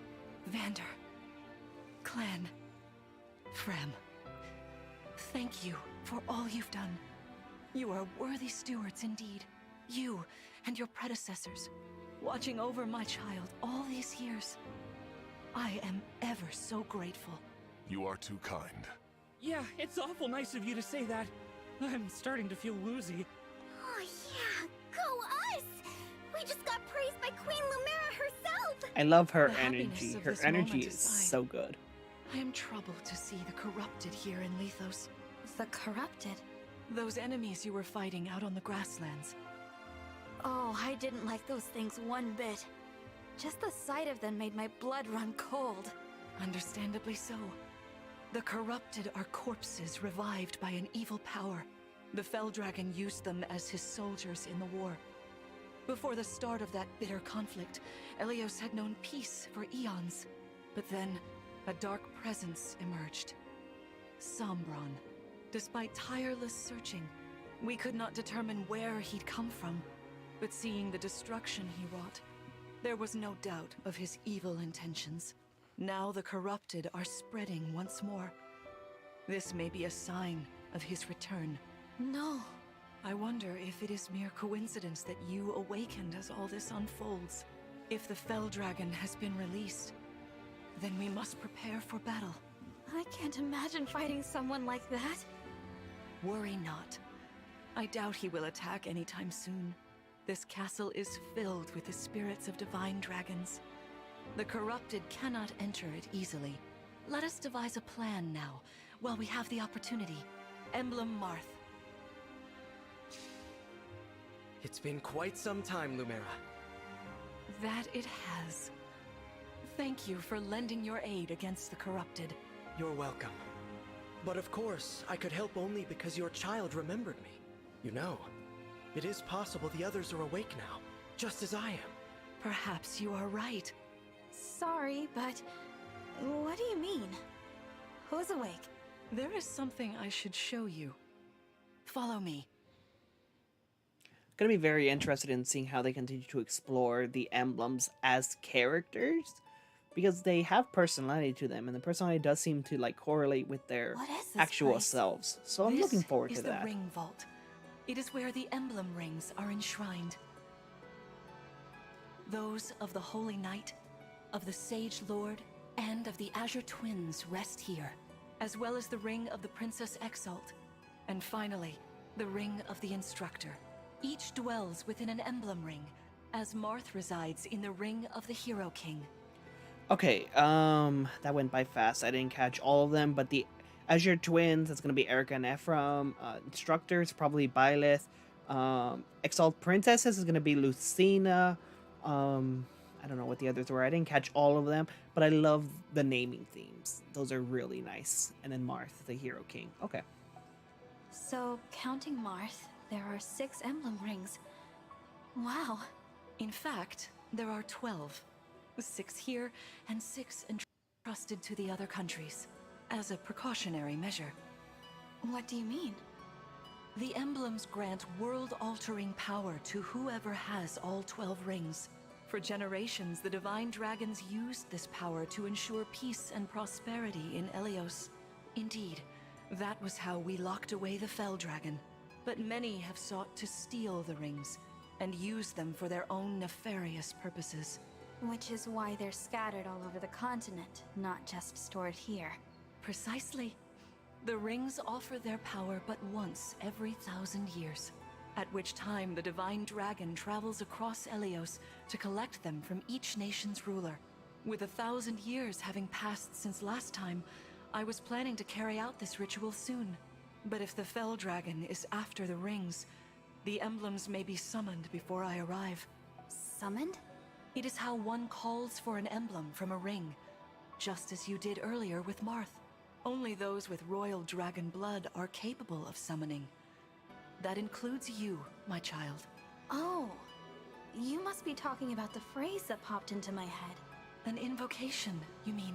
Vander. Clan. Frem. Thank you for all you've done. You are worthy stewards indeed. You and your predecessors, watching over my child all these years. I am ever so grateful. You are too kind. Yeah, it's awful nice of you to say that. I'm starting to feel woozy. Oh yeah, go us! We just got praised by Queen Lumera herself! I love her The energy. happiness of Her this energy moment is aside, so good. I am troubled to see the corrupted here in Lithos. The corrupted? Those enemies you were fighting out on the grasslands. Oh, I didn't like those things one bit. Just the sight of them made my blood run cold. Understandably so. The corrupted are corpses revived by an evil power. The Fell Dragon used them as his soldiers in the war. Before the start of that bitter conflict, Elios had known peace for eons. But then, a dark presence emerged. Sombron. Despite tireless searching, we could not determine where he'd come from. But seeing the destruction he wrought, there was no doubt of his evil intentions. Now the corrupted are spreading once more. This may be a sign of his return. No. I wonder if it is mere coincidence that you awakened as all this unfolds. If the Fell Dragon has been released, then we must prepare for battle. I can't imagine fighting someone like that. Worry not. I doubt he will attack anytime soon. This castle is filled with the spirits of divine dragons. The corrupted cannot enter it easily. Let us devise a plan now, while we have the opportunity. Emblem Marth. It's been quite some time, Lumera. That it has. Thank you for lending your aid against the corrupted. You're welcome. But of course, I could help only because your child remembered me. You know, it is possible the others are awake now, just as I am. Perhaps you are right. Sorry, but what do you mean? Who's awake? There is something I should show you. Follow me. Gonna be very interested in seeing how they continue to explore the emblems as characters, because they have personality to them, and the personality does seem to like correlate with their What is this actual place? selves. So I'm looking forward to This is that. the Ring Vault. It is where the emblem rings are enshrined. Those of the Holy Knight, of the Sage Lord, and of the Azure Twins rest here, as well as the Ring of the Princess Exalt, and finally, the Ring of the Instructor. Each dwells within an emblem ring, as Marth resides in the Ring of the Hero King. Okay, that went by fast. I didn't catch all of them, but the Azure Twins, that's gonna be Erica and Ephraim. Instructors, probably Byleth. Exalt Princesses is gonna be Lucina. I don't know what the others were. I didn't catch all of them, but I love the naming themes. Those are really nice. And then Marth, the Hero King. Okay. So, counting Marth, there are 6 emblem rings. Wow. In fact, there are 12. 6 here and 6 entrusted to the other countries, as a precautionary measure. What do you mean? The emblems grant world-altering power to whoever has all 12 rings. For generations, the Divine Dragons used this power to ensure peace and prosperity in Elios. Indeed, that was how we locked away the Fell Dragon. But many have sought to steal the rings and use them for their own nefarious purposes. Which is why they're scattered all over the continent, not just stored here. Precisely. The rings offer their power but once every 1,000 years, at which time the Divine Dragon travels across Elios to collect them from each nation's ruler. With 1,000 years having passed since last time, I was planning to carry out this ritual soon. But if the Fell Dragon is after the rings, the emblems may be summoned before I arrive. Summoned? It is how one calls for an emblem from a ring, just as you did earlier with Marth. Only those with royal dragon blood are capable of summoning. That includes you, my child. Oh, you must be talking about the phrase that popped into my head. An invocation, you mean?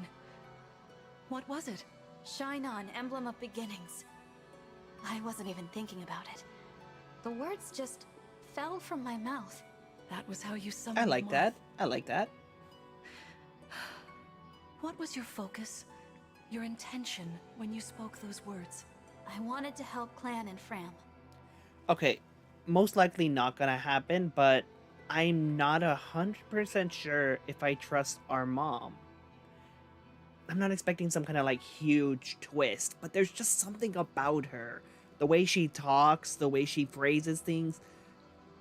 What was it? Shine on, emblem of beginnings. I wasn't even thinking about it. The words just fell from my mouth. That was how you summoned I like Marth. that. I like that. What was your focus? Your intention when you spoke those words? I wanted to help Clan and Fram. Okay, most likely not gonna happen, but I'm not 100% sure if I trust our mom. I'm not expecting some kind of like huge twist, but there's just something about her. The way she talks, the way she phrases things.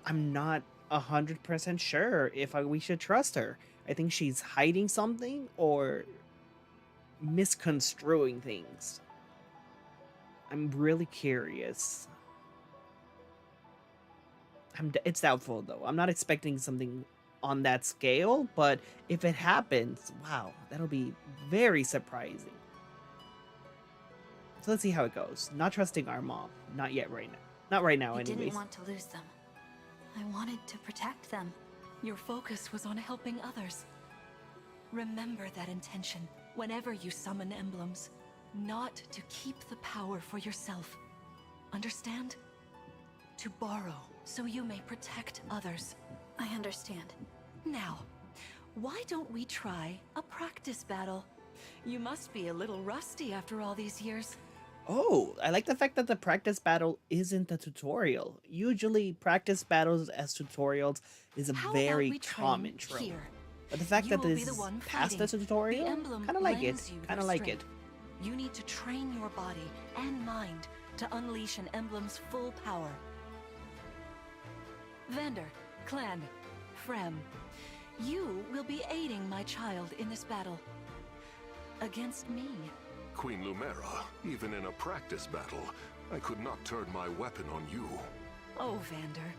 I'm not 100% sure if we should trust her. I think she's hiding something or misconstruing things. I'm really curious. It's doubtful though. I'm not expecting something on that scale, but if it happens, wow, that'll be very surprising. So let's see how it goes. Not trusting our mom. Not yet right now. Not right now I anyways. didn't want to lose them. I wanted to protect them. Your focus was on helping others. Remember that intention whenever you summon emblems. Not to keep the power for yourself. Understand? To borrow so you may protect others. I understand. Now, why don't we try a practice battle? You must be a little rusty after all these years. Oh, I like the fact that the practice battle isn't a tutorial. Usually practice battles as tutorials is a How about very we train common trope. here? But the fact You that will be this the is one past the fighting. tutorial, The emblem kind of like it. lends you Kind of their like it. strength. You need to train your body and mind to unleash an emblem's full power. Vander, Clan, Frem, you will be aiding my child in this battle. Against me. Queen Lumera, even in a practice battle, I could not turn my weapon on you. Oh, Vander,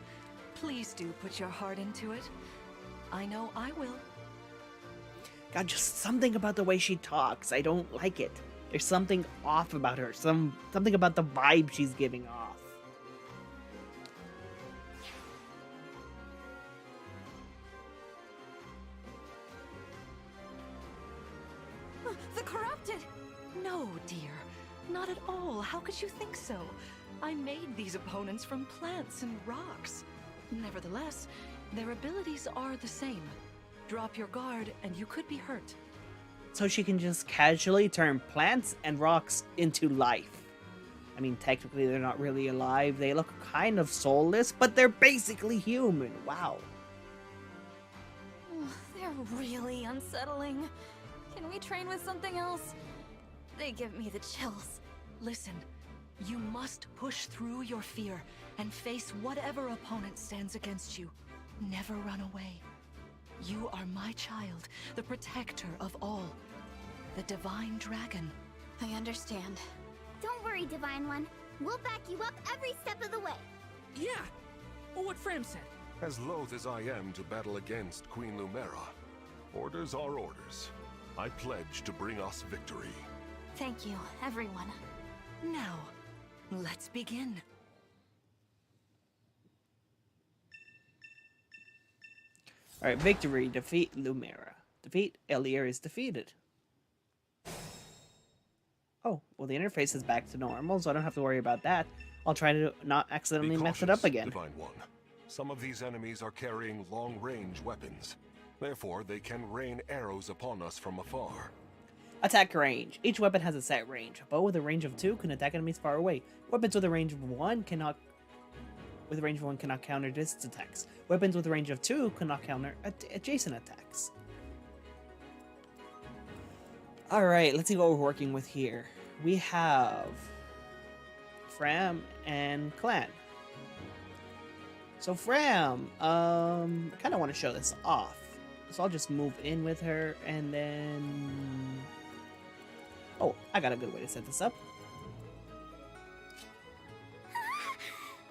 please do put your heart into it. I know I will. God, just something about the way she talks. I don't like it. There's something off about her. Something about the vibe she's giving off. the corrupted. No, dear. Not at all. How could you think so? I made these opponents from plants and rocks. Nevertheless, their abilities are the same. Drop your guard and you could be hurt. So she can just casually turn plants and rocks into life. I mean, technically they're not really alive. They look kind of soulless, but they're basically human. Wow. They're really unsettling. Can we train with something else? They give me the chills. Listen, you must push through your fear and face whatever opponent stands against you. Never run away. You are my child, the protector of all. The Divine Dragon. I understand. Don't worry, Divine One. We'll back you up every step of the way. Yeah, what Fram said. As loath as I am to battle against Queen Lumera, orders are orders. I pledge to bring us victory. Thank you, everyone. Now, let's begin. Alright, victory. Defeat Lumera. Defeat Elier is defeated. Oh, well the interface is back to normal, so I don't have to worry about that. I'll try to not accidentally mess it up again. Divine One. Some of these enemies are carrying long-range weapons. Therefore, they can rain arrows upon us from afar. Attack range. Each weapon has a set range. A bow with a range of 2 can attack enemies far away. Weapons with a range of 1 cannot counter distance attacks. Weapons with a range of 2 cannot counter adjacent attacks. Alright, let's see what we're working with here. We have Fram and Clan. So Fram, I kind of want to show this off. So I'll just move in with her and then... Oh, I got a good way to set this up.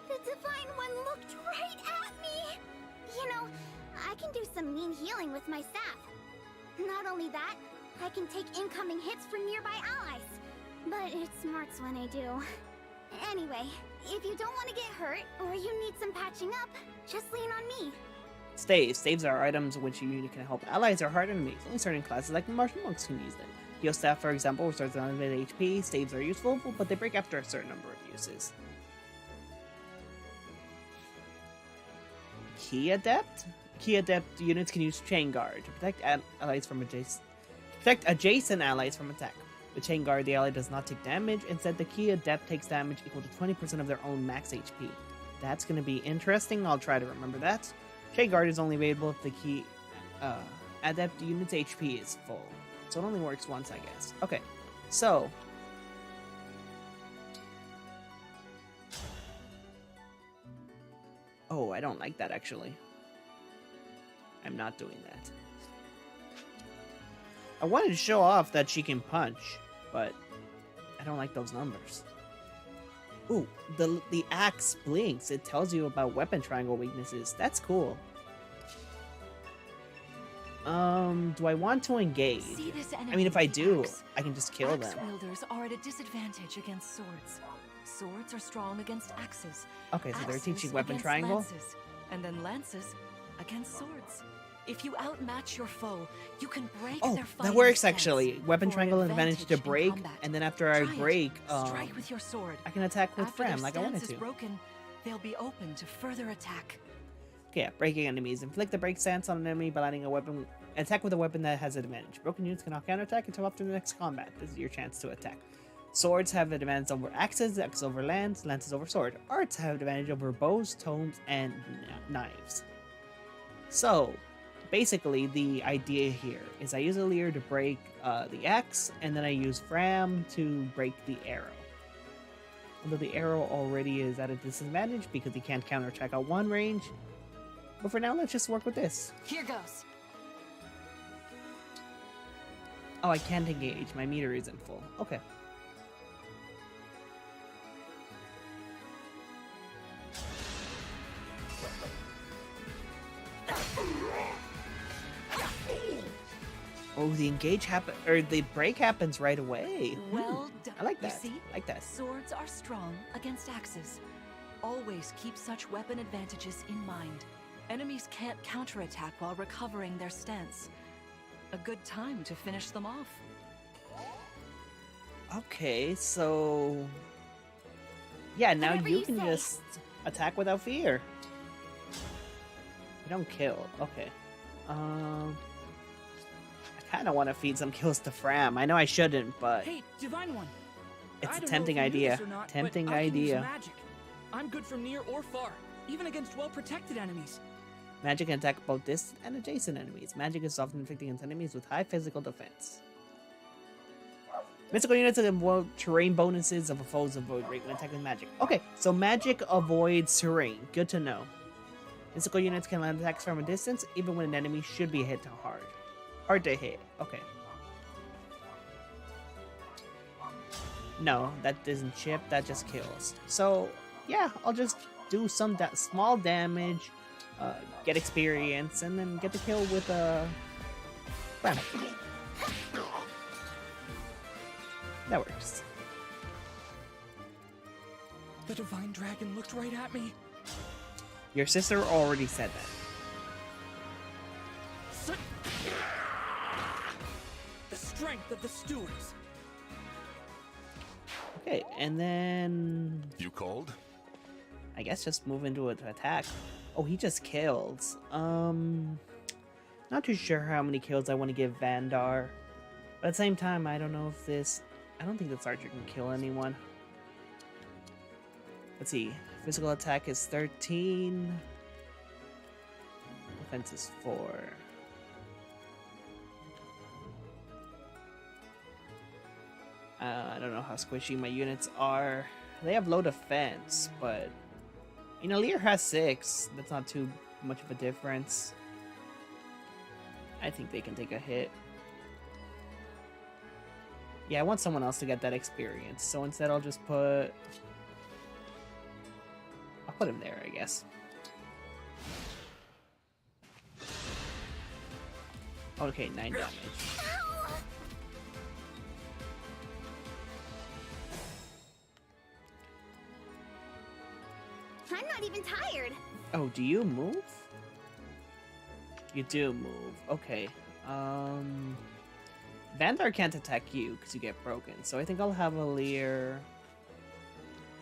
The Divine One looked right at me! You know, I can do some mean healing with my staff. Not only that, I can take incoming hits from nearby allies. But it smarts when I do. Anyway, if you don't want to get hurt, or you need some patching up, just lean on me. Staves. Staves are items which you can help allies or hard enemies. Only certain classes like martial monks can use them. Heal staff, for example, restores unlimited HP. Staves are useful, but they break after a certain number of uses. Key Adept? Key Adept units can use Chain Guard to protect allies from adjacent allies from attack. With Chain Guard, the ally does not take damage. Instead, the Key Adept takes damage equal to 20% of their own max HP. That's going to be interesting. I'll try to remember that. Chain Guard is only available if the Key Adept unit's HP is full. So it only works once, I guess. Okay, so... Oh, I don't like that, actually. I'm not doing that. I wanted to show off that she can punch, but I don't like those numbers. Ooh, the axe blinks. It tells you about weapon triangle weaknesses. That's cool. Do I want to engage? I mean, if I do, I can just kill them. Axe wielders are at a disadvantage against swords. Swords are strong against axes. Okay, so they're Axes teaching weapon against triangle? Lances, and then lances against swords. If you outmatch your foe, you can break Oh, their that fighting works stance actually. Weapon for triangle advantage to in break, combat. and then after I Try it. break, Strike with your sword. I can attack with After Fram their like I wanted stance is to. broken, they'll be open to further attack. Okay, yeah, breaking enemies. Inflict the break stance on an enemy by landing a weapon. Attack with a weapon that has advantage. Broken units cannot counterattack until after the next combat. This is your chance to attack. Swords have advantage over axes, axes over lands, lances over sword. Arts have advantage over bows, tomes, and knives. So, basically, the idea here is I use Elier to break the axe, and then I use Fram to break the arrow. Although the arrow already is at a disadvantage because he can't counterattack at one range. But for now, let's just work with this. Here goes. Oh, I can't engage. My meter isn't full. Okay. Oh, the engage happen or the break happens right away. Well done. I like that. You see? Like that. Swords are strong against axes. Always keep such weapon advantages in mind. Enemies can't counterattack while recovering their stance. A good time to finish them off. Okay, so yeah, now Whatever you you can say. just attack without fear. You don't kill. Okay. I kind of want to feed some kills to Fram. I know I shouldn't, but Hey, Divine One. it's I a don't tempting know if you knew idea. this or not, Tempting but I can use idea. magic. I'm good from near or far, even against well-protected enemies. Magic can attack both distant and adjacent enemies. Magic is often inflicting against enemies with high physical defense. Mystical units avoid terrain bonuses of a foe's avoid rate when attacking with magic. Okay, so magic avoids terrain. Good to know. Mystical units can land attacks from a distance, even when an enemy should be hit hard. Hard to hit. Okay. No, that doesn't chip. That just kills. So, yeah, I'll just do some small damage, get experience, and then get the kill with a... Bam. That works. The Divine Dragon looked right at me. Your sister already said that. The strength of the stewards. Okay, and then... You called? I guess just move into an attack. Oh, he just killed. Not too sure how many kills I want to give Vandar. But at the same time, I don't know if this... I don't think this archer can kill anyone. Let's see. Physical attack is 13. Defense is 4. I don't know how squishy my units are. They have low defense, but... You know, Lear has 6. That's not too much of a difference. I think they can take a hit. Yeah, I want someone else to get that experience. So instead I'll just put... I'll put him there, I guess. Okay, 9 damage. I'm not even tired. Oh, do you move? You do move. Okay. Vandar can't attack you because you get broken. So I think I'll have Alir.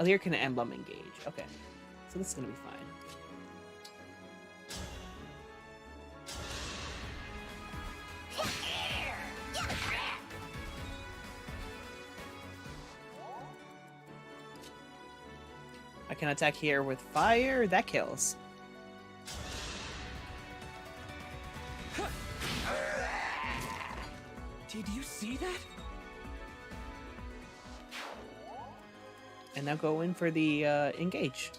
Alir can Emblem Engage. Okay. So this is going to be fine. I can attack here with fire. That kills. Did you see that? And now go in for the engage.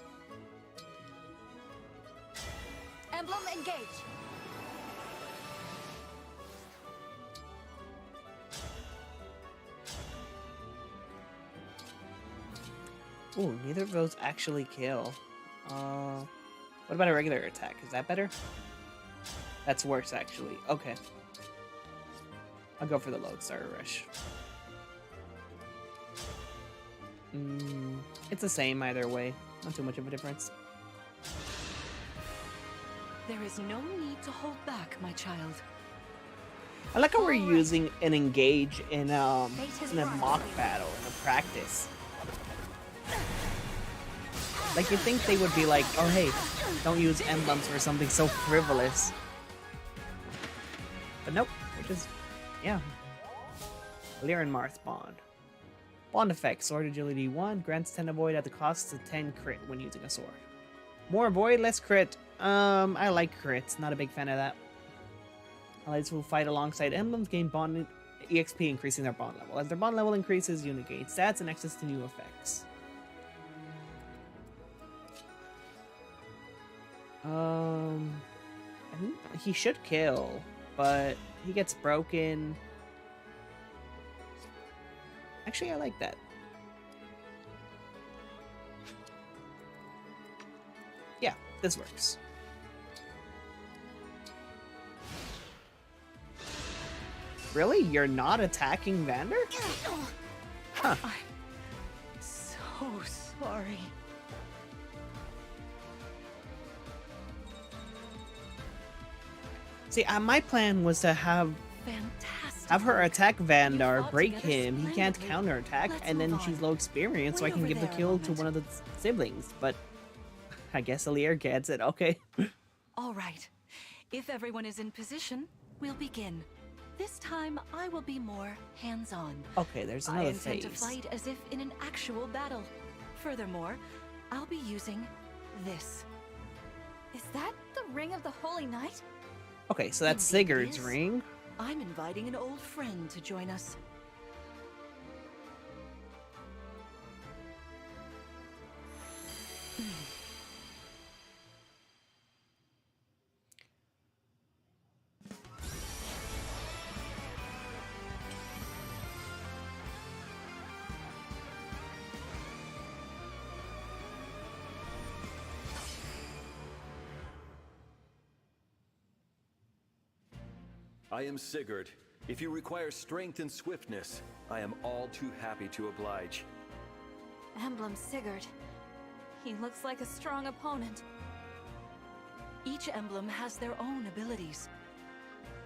Emblem Engage. Ooh, neither of those actually kill. What about a regular attack? Is that better? That's worse, actually. Okay. I'll go for the Lodestar Rush. It's the same either way. Not too much of a difference. There is no need to hold back, my child. I like how we're using an engage in a mock battle, in a practice. Like, you'd think they would be like, oh hey, don't use emblems for something so frivolous. But nope, they're just, yeah. Lear and Marth bond. Bond effect, sword agility 1, grants 10 avoid at the cost of 10 crit when using a sword. More avoid, less crit. I like crits, not a big fan of that. Allies who fight alongside emblems gain bond EXP, increasing their bond level. As their bond level increases, unit gains stats and access to new effects. I think he should kill, but he gets broken. Actually, I like that. Yeah, this works. Really? You're not attacking Vander? Huh. I'm so sorry. See, my plan was to have... Fantastic. have her attack Vandar, fought break together him, he can't splendidly. counterattack, Let's and then move she's on. low experience, so I Wait can over give the there a kill to moment. one of the siblings, but I guess Alier gets it, okay. All right. If everyone is in position, we'll begin. This time, I will be more hands-on. Okay, there's I another intend to phase. fight as if in an actual battle. Furthermore, I'll be using this. Is that the Ring of the Holy Knight? Okay, so that's Indeed it Sigurd's is. ring. I'm inviting an old friend to join us. I am Sigurd. If you require strength and swiftness, I am all too happy to oblige. Emblem Sigurd. He looks like a strong opponent. Each emblem has their own abilities.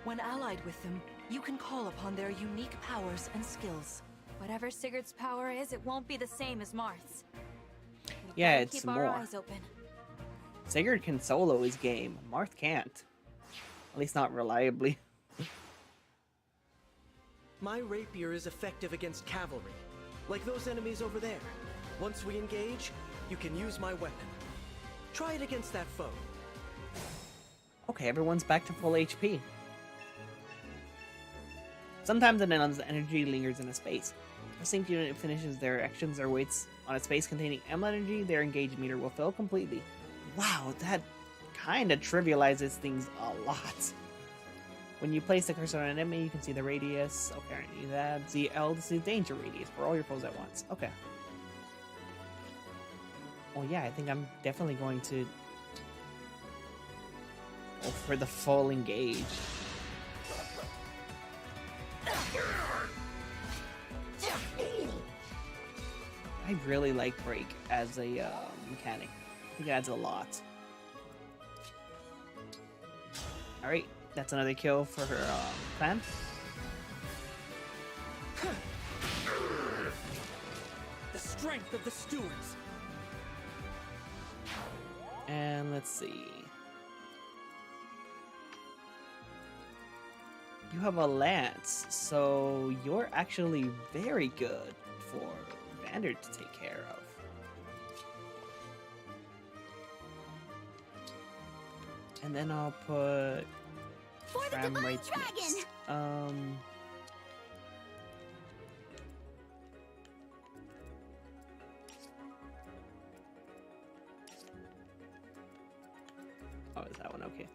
When allied with them, you can call upon their unique powers and skills. Whatever Sigurd's power is, it won't be the same as Marth's. We Yeah, gotta it's keep our more. eyes open. Sigurd can solo his game. Marth can't. At least not reliably. My rapier is effective against cavalry, like those enemies over there. Once we engage, you can use my weapon. Try it against that foe. Okay, everyone's back to full HP. Sometimes an enemy's energy lingers in a space. As the unit finishes their actions or waits on a space containing emblem energy, their engage meter will fill completely. Wow, that kind of trivializes things a lot. When you place the cursor on an enemy, you can see the radius. Okay, I need that. ZL to see the danger radius for all your foes at once. Okay. Oh yeah, I think I'm definitely going to go for the full engage. I really like break as a mechanic. I think it adds a lot. Alright, that's another kill for her clan. The strength of the stewards. And let's see. You have a lance, so you're actually very good for Vander to take care of. And then I'll put For the Ram Divine right Dragon! next. Oh, is that one okay?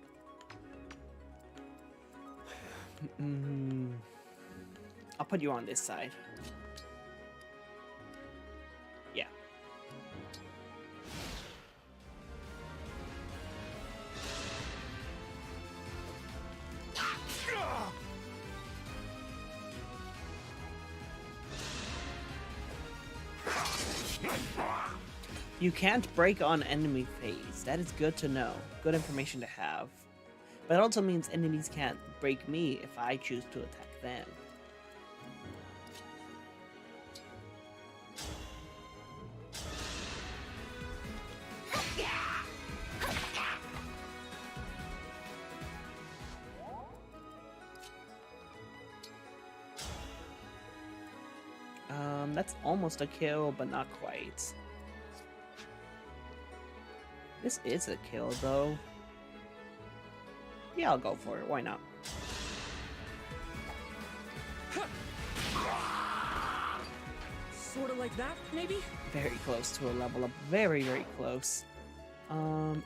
I'll put you on this side. Yeah. You can't break on enemy phase. That is good to know. Good information to have. But it also means enemies can't break me if I choose to attack them. That's almost a kill, but not quite. This is a kill, though. Yeah, I'll go for it. Why not? Sort of like that, maybe? Very close to a level up. Very, very close.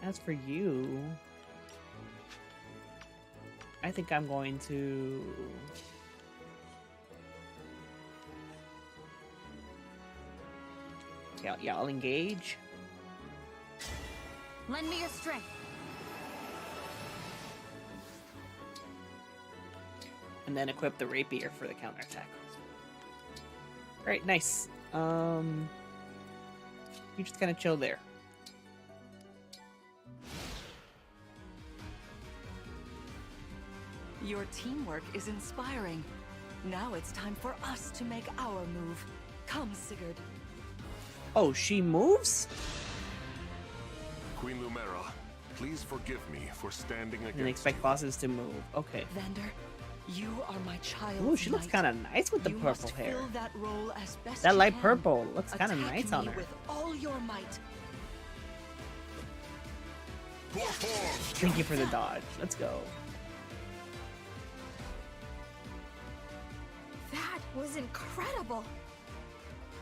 As for you... I think I'm going to... Yeah, I'll engage. Lend me your strength. And then equip the rapier for the counterattack. Alright, nice. You just kind of chill there. Your teamwork is inspiring. Now it's time for us to make our move. Come, Sigurd. Oh, she moves? Queen Lumera, please forgive me for standing against And expect you. bosses to move. Okay. Vander, you are my child. Ooh, she looks kind of nice with the you purple must hair. fill that role as best That you light can. purple looks kind of Attack nice me on her. with all your might. Thank you for the dodge. Let's go. That was incredible.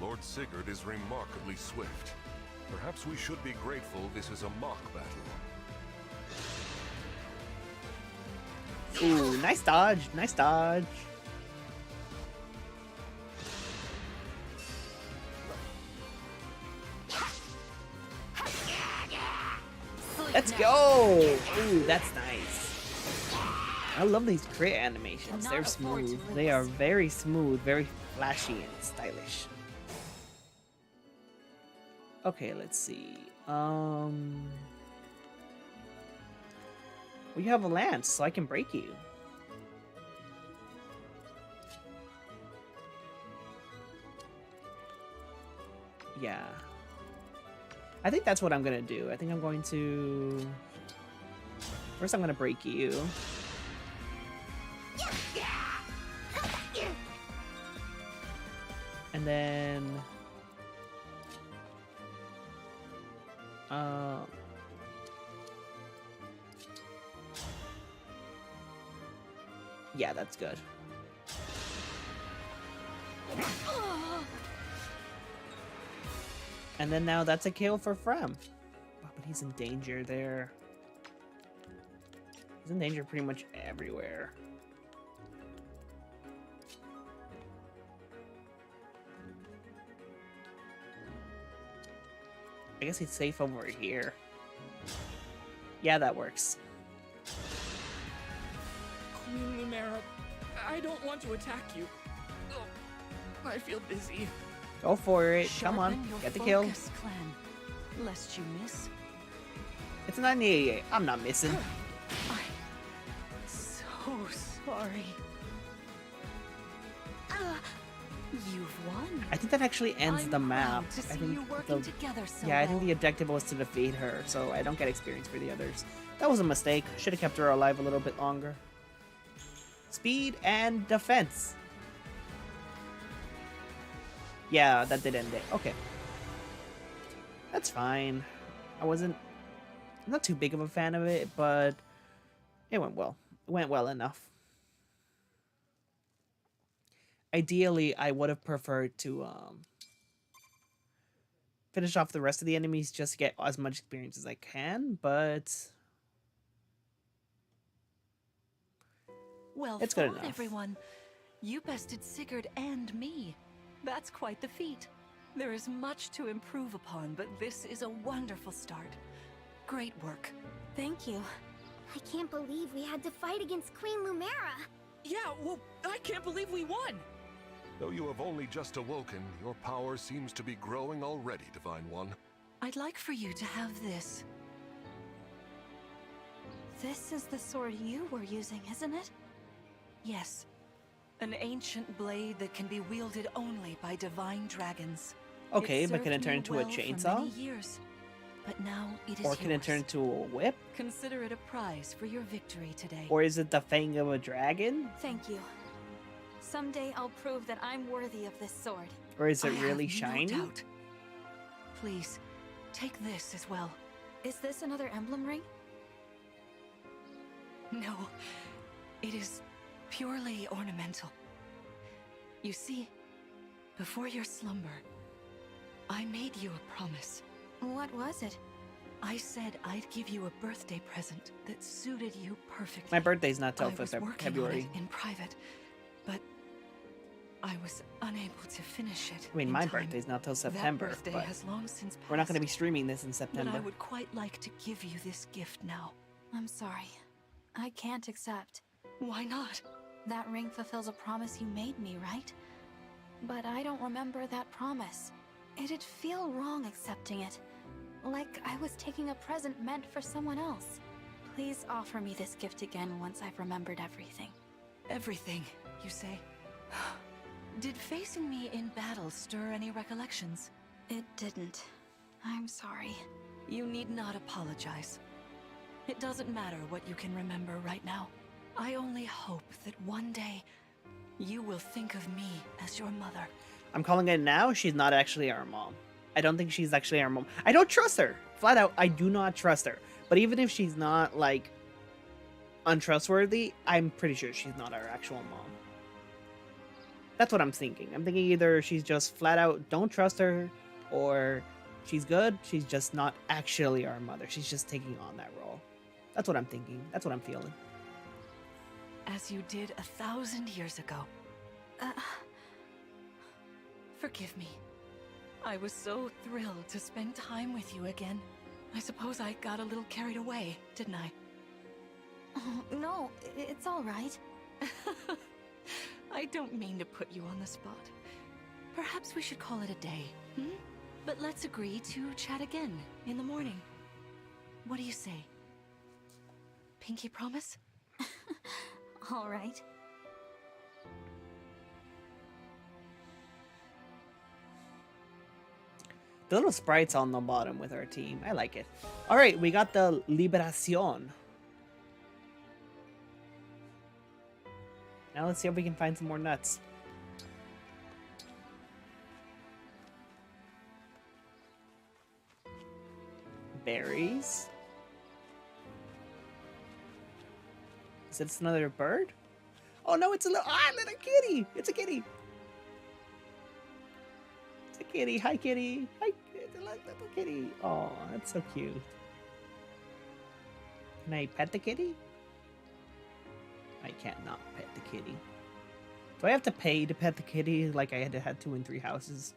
Lord Sigurd is remarkably swift. Perhaps we should be grateful this is a mock battle. Ooh, nice dodge. Nice dodge. Let's go! Ooh, that's nice. I love these crit animations. They're smooth. They are very smooth, very flashy and stylish. Okay, let's see. Well, you have a lance, so I can break you. Yeah. I think that's what I'm gonna do. I think I'm going to... First, I'm gonna break you. And then... Yeah, that's good. And then now that's a kill for Frem. Oh, but he's in danger there. He's in danger pretty much everywhere. I guess he's safe over here. Yeah, that works. Queen Lumera, I don't want to attack you. Oh, I feel dizzy. Go for it. Come on. Sharpen your Get the kill. focus, Clan, lest you miss. It's a 988. I'm not missing. I'm so sorry. You've won. I think that actually ends I'm the map. proud to see I think you working the, together so yeah, I think well. the objective was to defeat her, so I don't get experience for the others. That was a mistake. Should have kept her alive a little bit longer. Speed and defense. Yeah, that did end it. Okay. That's fine. I'm not too big of a fan of it, but it went well. It went well enough. Ideally, I would have preferred to finish off the rest of the enemies just to get as much experience as I can, but Well it's good fought, enough. everyone. You bested Sigurd and me. That's quite the feat. There is much to improve upon, but this is a wonderful start. Great work. Thank you. I can't believe we had to fight against Queen Lumera. Yeah, well, I can't believe we won. Though you have only just awoken, your power seems to be growing already, Divine One. I'd like for you to have this. This is the sword you were using, isn't it? Yes. An ancient blade that can be wielded only by divine dragons. Okay, It but can it served turn me into a well for chainsaw? many years, but now it is Or can it yours. turn into a whip? Consider it a prize for your victory today. Or is it the fang of a dragon? Thank you. Someday I'll prove that I'm worthy of this sword. Or is it I really have shiny? No doubt. Please, take this as well. Is this another emblem ring? No, it is purely ornamental. You see, before your slumber, I made you a promise. What was it? I said I'd give you a birthday present that suited you perfectly. My birthday's not till I was working February. on it in private, but I was unable to finish it. I mean, in my time. birthday's not till September, That birthday but has long since passed. we're not going to be streaming this in But September. I would quite like to give you this gift now. I'm sorry. I can't accept. Why not? That ring fulfills a promise you made me, right? But I don't remember that promise. It'd feel wrong accepting it. Like I was taking a present meant for someone else. Please offer me this gift again once I've remembered everything. Everything, you say? Did facing me in battle stir any recollections? It didn't. I'm sorry. You need not apologize. It doesn't matter what you can remember right now. I only hope that one day you will think of me as your mother. I'm calling it now. She's not actually our mom. I don't think she's actually our mom. I don't trust her. Flat out, I do not trust her. But even if she's not, like, untrustworthy, I'm pretty sure she's not our actual mom. That's what I'm thinking. I'm thinking either she's just flat out don't trust her, or she's good, she's just not actually our mother. She's just taking on that role. That's what I'm thinking. That's what I'm feeling. As you did 1,000 years ago. Forgive me. I was so thrilled to spend time with you again. I suppose I got a little carried away, didn't I? Oh, no, it's all right. I don't mean to put you on the spot. Perhaps we should call it a day, hmm? But let's agree to chat again in the morning. What do you say? Pinky promise? All right. The little sprites on the bottom with our team. I like it. All right, we got the Liberación. Now let's see if we can find some more nuts. Berries. Is it another bird? Oh no, it's a little kitty. It's a kitty. It's a kitty. Hi, kitty. Hi, it's a little kitty. Oh, that's so cute. Can I pet the kitty? I can't not pet the kitty. Do I have to pay to pet the kitty like I had to in 3 houses?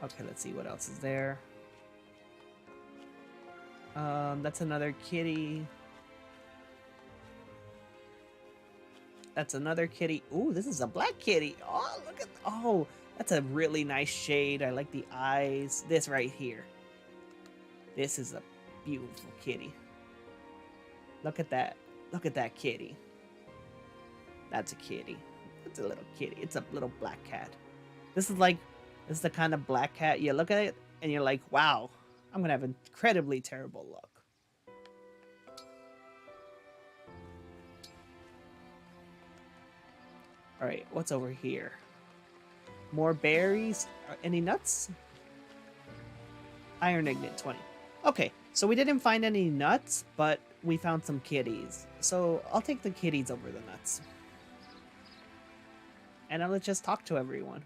Okay, let's see what else is there. That's another kitty. That's another kitty. Ooh, this is a black kitty. Oh, look at... Oh, that's a really nice shade. I like the eyes. This right here. This is a beautiful kitty. Look at that. Look at that kitty. That's a kitty. It's a little kitty. It's a little black cat. This is the kind of black cat you look at it and you're like, wow, I'm gonna have an incredibly terrible luck. All right, what's over here? More berries? Any nuts? Iron Ignite 20. Okay, so we didn't find any nuts, but we found some kitties. So I'll take the kitties over the nuts. And now let's just talk to everyone.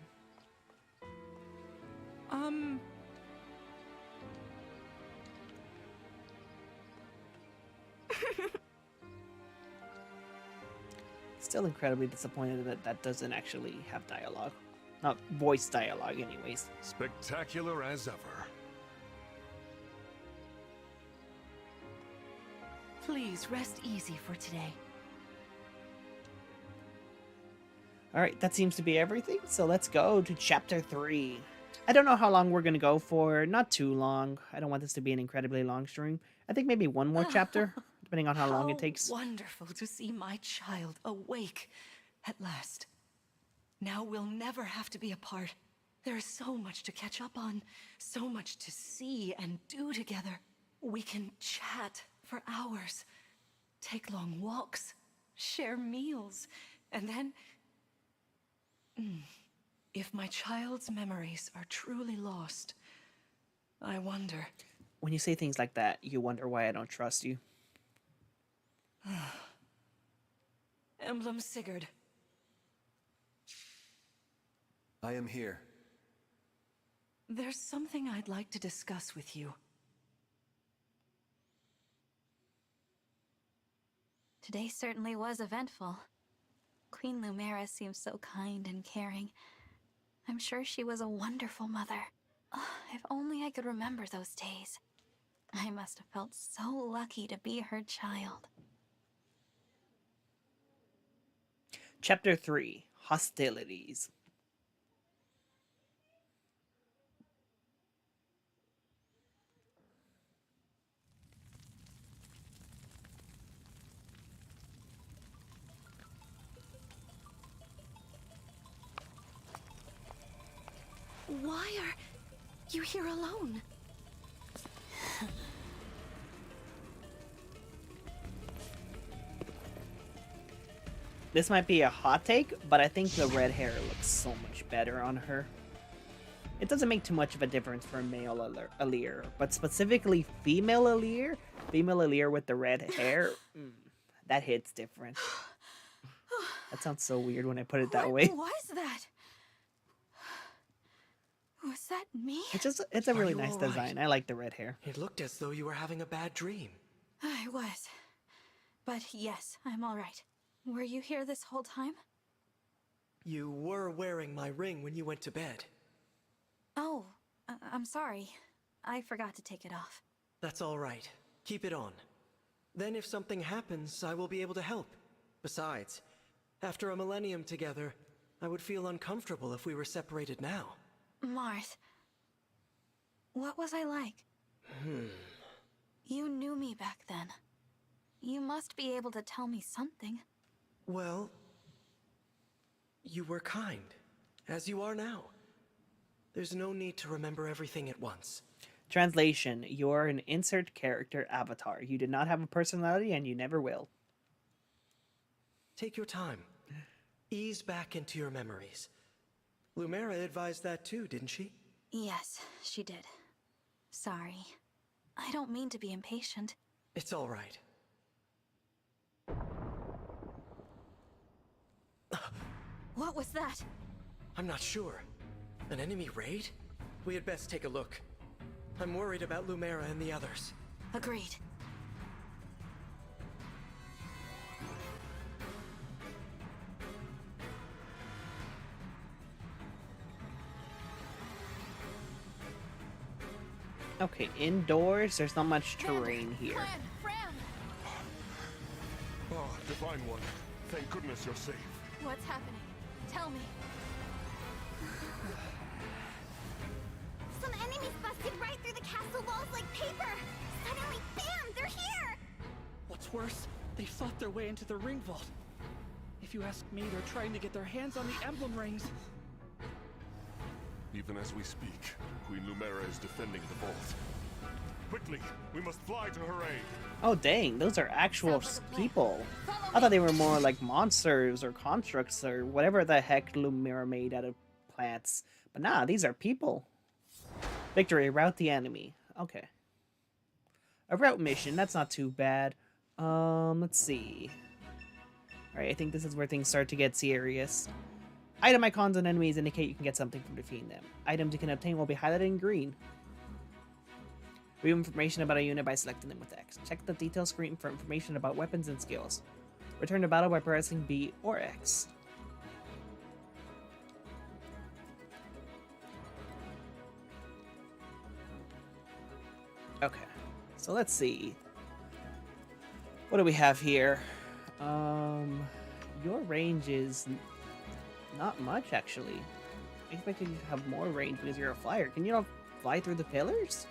Still incredibly disappointed that that doesn't actually have dialogue. Not voice dialogue anyways. Spectacular as ever. Please rest easy for today. Alright, that seems to be everything, so let's go to Chapter 3. I don't know how long we're going to go for, not too long. I don't want this to be an incredibly long stream. I think maybe one more chapter, depending on how long it takes. Wonderful to see my child awake at last. Now we'll never have to be apart. There is so much to catch up on, so much to see and do together. We can chat for hours, take long walks, share meals, and then... If my child's memories are truly lost, I wonder... When you say things like that, you wonder why I don't trust you. Emblem Sigurd. I am here. There's something I'd like to discuss with you. Today certainly was eventful. Queen Lumera seems so kind and caring. I'm sure she was a wonderful mother. If only I could remember those days. I must have felt so lucky to be her child. Chapter 3, Hostilities. Why are you here alone? This might be a hot take, but I think the red hair looks so much better on her. It doesn't make too much of a difference for male Alear, but specifically female Alear with the red hair, that hits different. That sounds so weird when I put it that way. What was that? Was that me? It's a really nice design. I like the red hair. It looked as though you were having a bad dream. I was. But yes, I'm all right. Were you here this whole time? You were wearing my ring when you went to bed. Oh, I'm sorry. I forgot to take it off. That's all right. Keep it on. Then if something happens, I will be able to help. Besides, after a millennium together, I would feel uncomfortable if we were separated now. Marth, what was I like? You knew me back then. You must be able to tell me something. Well, you were kind, as you are now. There's no need to remember everything at once. Translation: you're an insert character avatar. You did not have a personality and you never will. Take your time. Ease back into your memories. Lumera advised that too, didn't she? Yes, she did. Sorry. I don't mean to be impatient. It's all right. What was that? I'm not sure. An enemy raid? We had best take a look. I'm worried about Lumera and the others. Agreed. Okay, indoors, there's not much terrain here. Oh, Divine One. Thank goodness you're safe. What's happening? Tell me. Some enemies busted right through the castle walls like paper. Suddenly, bam, they're here! What's worse, they fought their way into the ring vault. If you ask me, they're trying to get their hands on the emblem rings. Even as we speak, Queen Lumera is defending the vault. Quickly, we must fly to her aid. Oh dang, those are actual people. I thought they were more like monsters or constructs or whatever the heck Lumera made out of plants. But nah, these are people. Victory, rout the enemy. Okay. A route mission, that's not too bad. Let's see. Alright, I think this is where things start to get serious. Item icons on enemies indicate you can get something from defeating them. Items you can obtain will be highlighted in green. View information about a unit by selecting them with X. Check the detail screen for information about weapons and skills. Return to battle by pressing B or X. Okay, so let's see. What do we have here? Your range is not much, actually. I expected you to have more range because you're a flyer. Can you not fly through the pillars?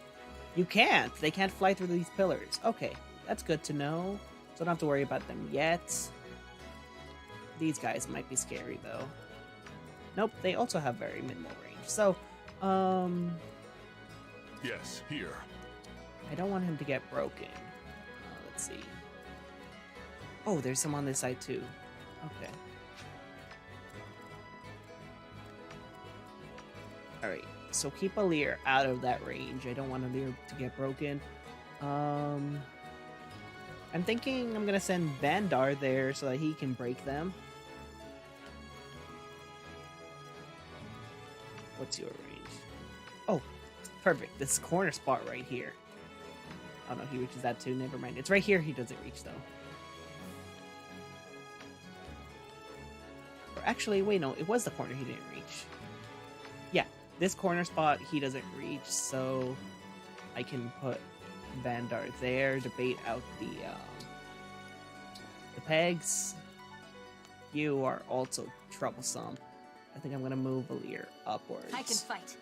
You can't. They can't fly through these pillars. Okay, that's good to know. So I don't have to worry about them yet. These guys might be scary, though. Nope, they also have very minimal range. So, Yes, here. I don't want him to get broken. Let's see. Oh, there's some on this side, too. Okay. Alright, so keep Alear out of that range. I don't want Alear to get broken. I'm thinking I'm gonna send Vandar there so that he can break them. What's your range? Oh, perfect. This corner spot right here. Oh no, he reaches that too. Never mind. It's right here he doesn't reach though. Or actually, wait, no, it was the corner he didn't reach. Yeah, this corner spot he doesn't reach, so I can put Vandar there to bait out the pegs. You are also troublesome. I think I'm gonna move Alear upwards. I can fight.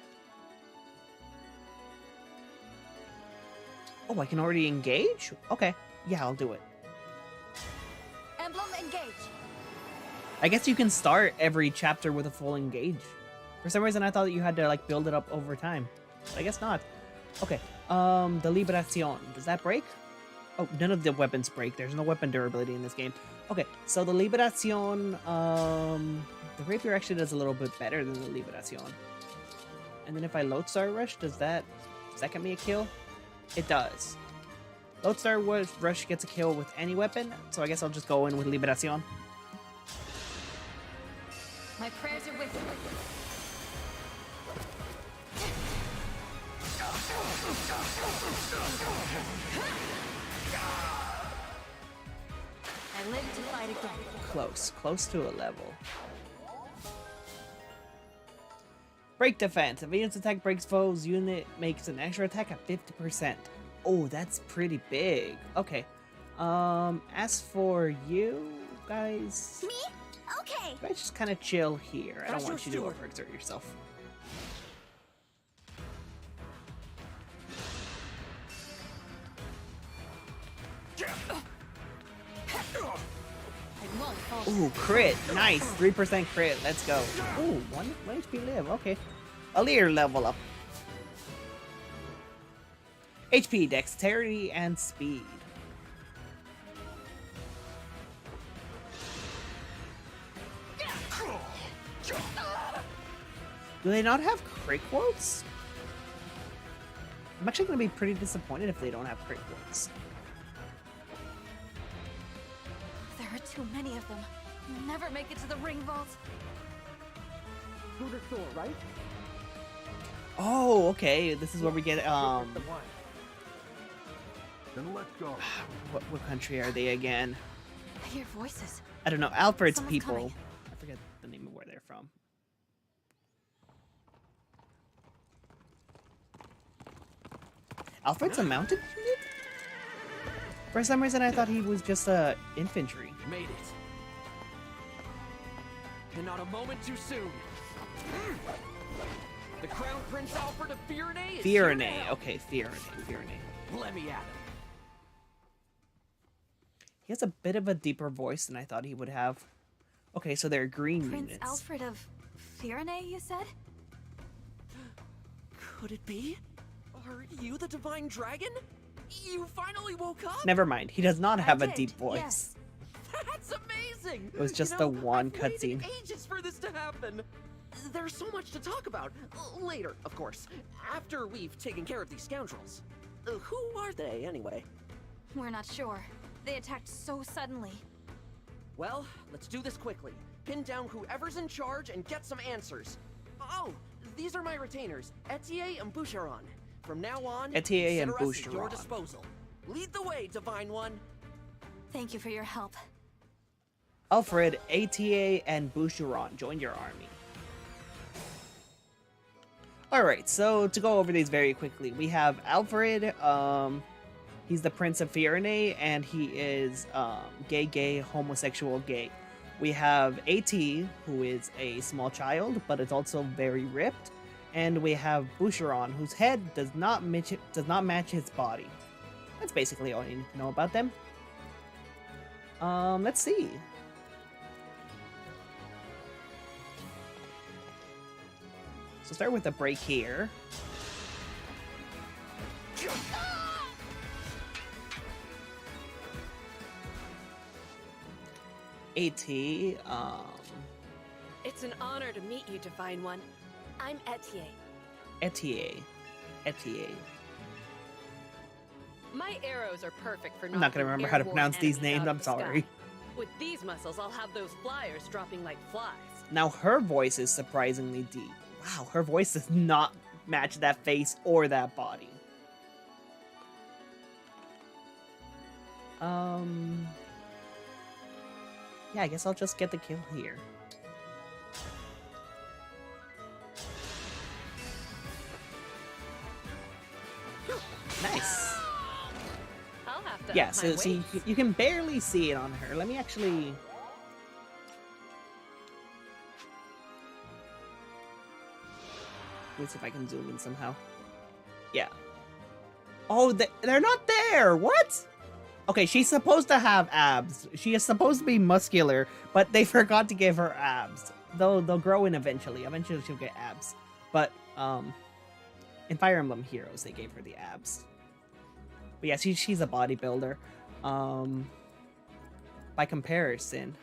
Oh, I can already engage? Okay, yeah, I'll do it. Emblem Engage. I guess you can start every chapter with a full engage. For some reason, I thought that you had to like build it up over time. But I guess not. Okay. The Liberacion. Does that break? Oh, none of the weapons break. There's no weapon durability in this game. Okay, so the Liberacion, the Rapier actually does a little bit better than the Liberacion. And then if I Lodestar Rush, does that get me a kill? It does. Lodestar Rush gets a kill with any weapon, so I guess I'll just go in with Liberacion. My prayers are with you. I live to fight again. Close to a level. Break defense. If Venus attack breaks foes, unit makes an extra attack at 50%. Oh, that's pretty big. Okay. As for you guys, Me? Okay. you guys just kind of chill here. I don't How's want you your to sword? overexert yourself. I won't fall. Ooh, crit. Nice. 3% crit. Let's go. Ooh, 1 HP live. Okay. A leer level up. HP, dexterity, and speed. Do they not have crit quotes? I'm actually going to be pretty disappointed if they don't have crit quotes. There are too many of them. You'll never make it to the ring vault. right? Oh, okay. This is where we get, Then let's go. what country are they again? I hear voices. I don't know. Alfred's Someone's people. coming. I forget the name of where they're from. Alfred's a mounted unit? For some reason, I thought he was just infantry. Made it. And not a moment too soon. The Crown Prince Alfred of Firenze is here Firenze. now. Okay, Firenze. Let me at him. He has a bit of a deeper voice than I thought he would have. Okay, so they're green Prince units. Alfred of Firenze, you said? Could it be? Are you the Divine Dragon? You finally woke up? Never mind. He does not have a did, deep voice. yes. That's amazing! It was just You the know, one I've waited cutscene. ages for this to happen. There's so much to talk about. Later, of course. After we've taken care of these scoundrels. Who are they, anyway? We're not sure. They attacked so suddenly. Well, let's do this quickly. Pin down whoever's in charge and get some answers. Oh, these are my retainers, Etier and Boucheron. From now on, Etier and consider us at your Boucheron. disposal. Lead the way, Divine One. Thank you for your help. Alfred, ATA, and Boucheron, join your army. Alright, so to go over these very quickly, we have Alfred, he's the Prince of Firenze, and he is gay, homosexual, gay. We have AT, who is a small child, but is also very ripped. And we have Boucheron, whose head does not match his body. That's basically all you need to know about them. Let's see. So start with a break here. AT, It's an honor to meet you, Divine One. I'm Etier. Etier. My arrows are perfect for I'm not gonna remember how to pronounce these names, I'm sorry. With these muscles, I'll have those flyers dropping like flies. Now her voice is surprisingly deep. Wow, her voice does not match that face or that body. Yeah, I guess I'll just get the kill here. Nice. I'll have to Yeah, up my so weights. you can barely see it on her. Let me actually... Let's see if I can zoom in somehow. Yeah. Oh, they're not there! What? Okay, she's supposed to have abs. She is supposed to be muscular, but they forgot to give her abs. they'll grow in eventually. Eventually she'll get abs. But in Fire Emblem Heroes they gave her the abs. But yeah, she's a bodybuilder. By comparison,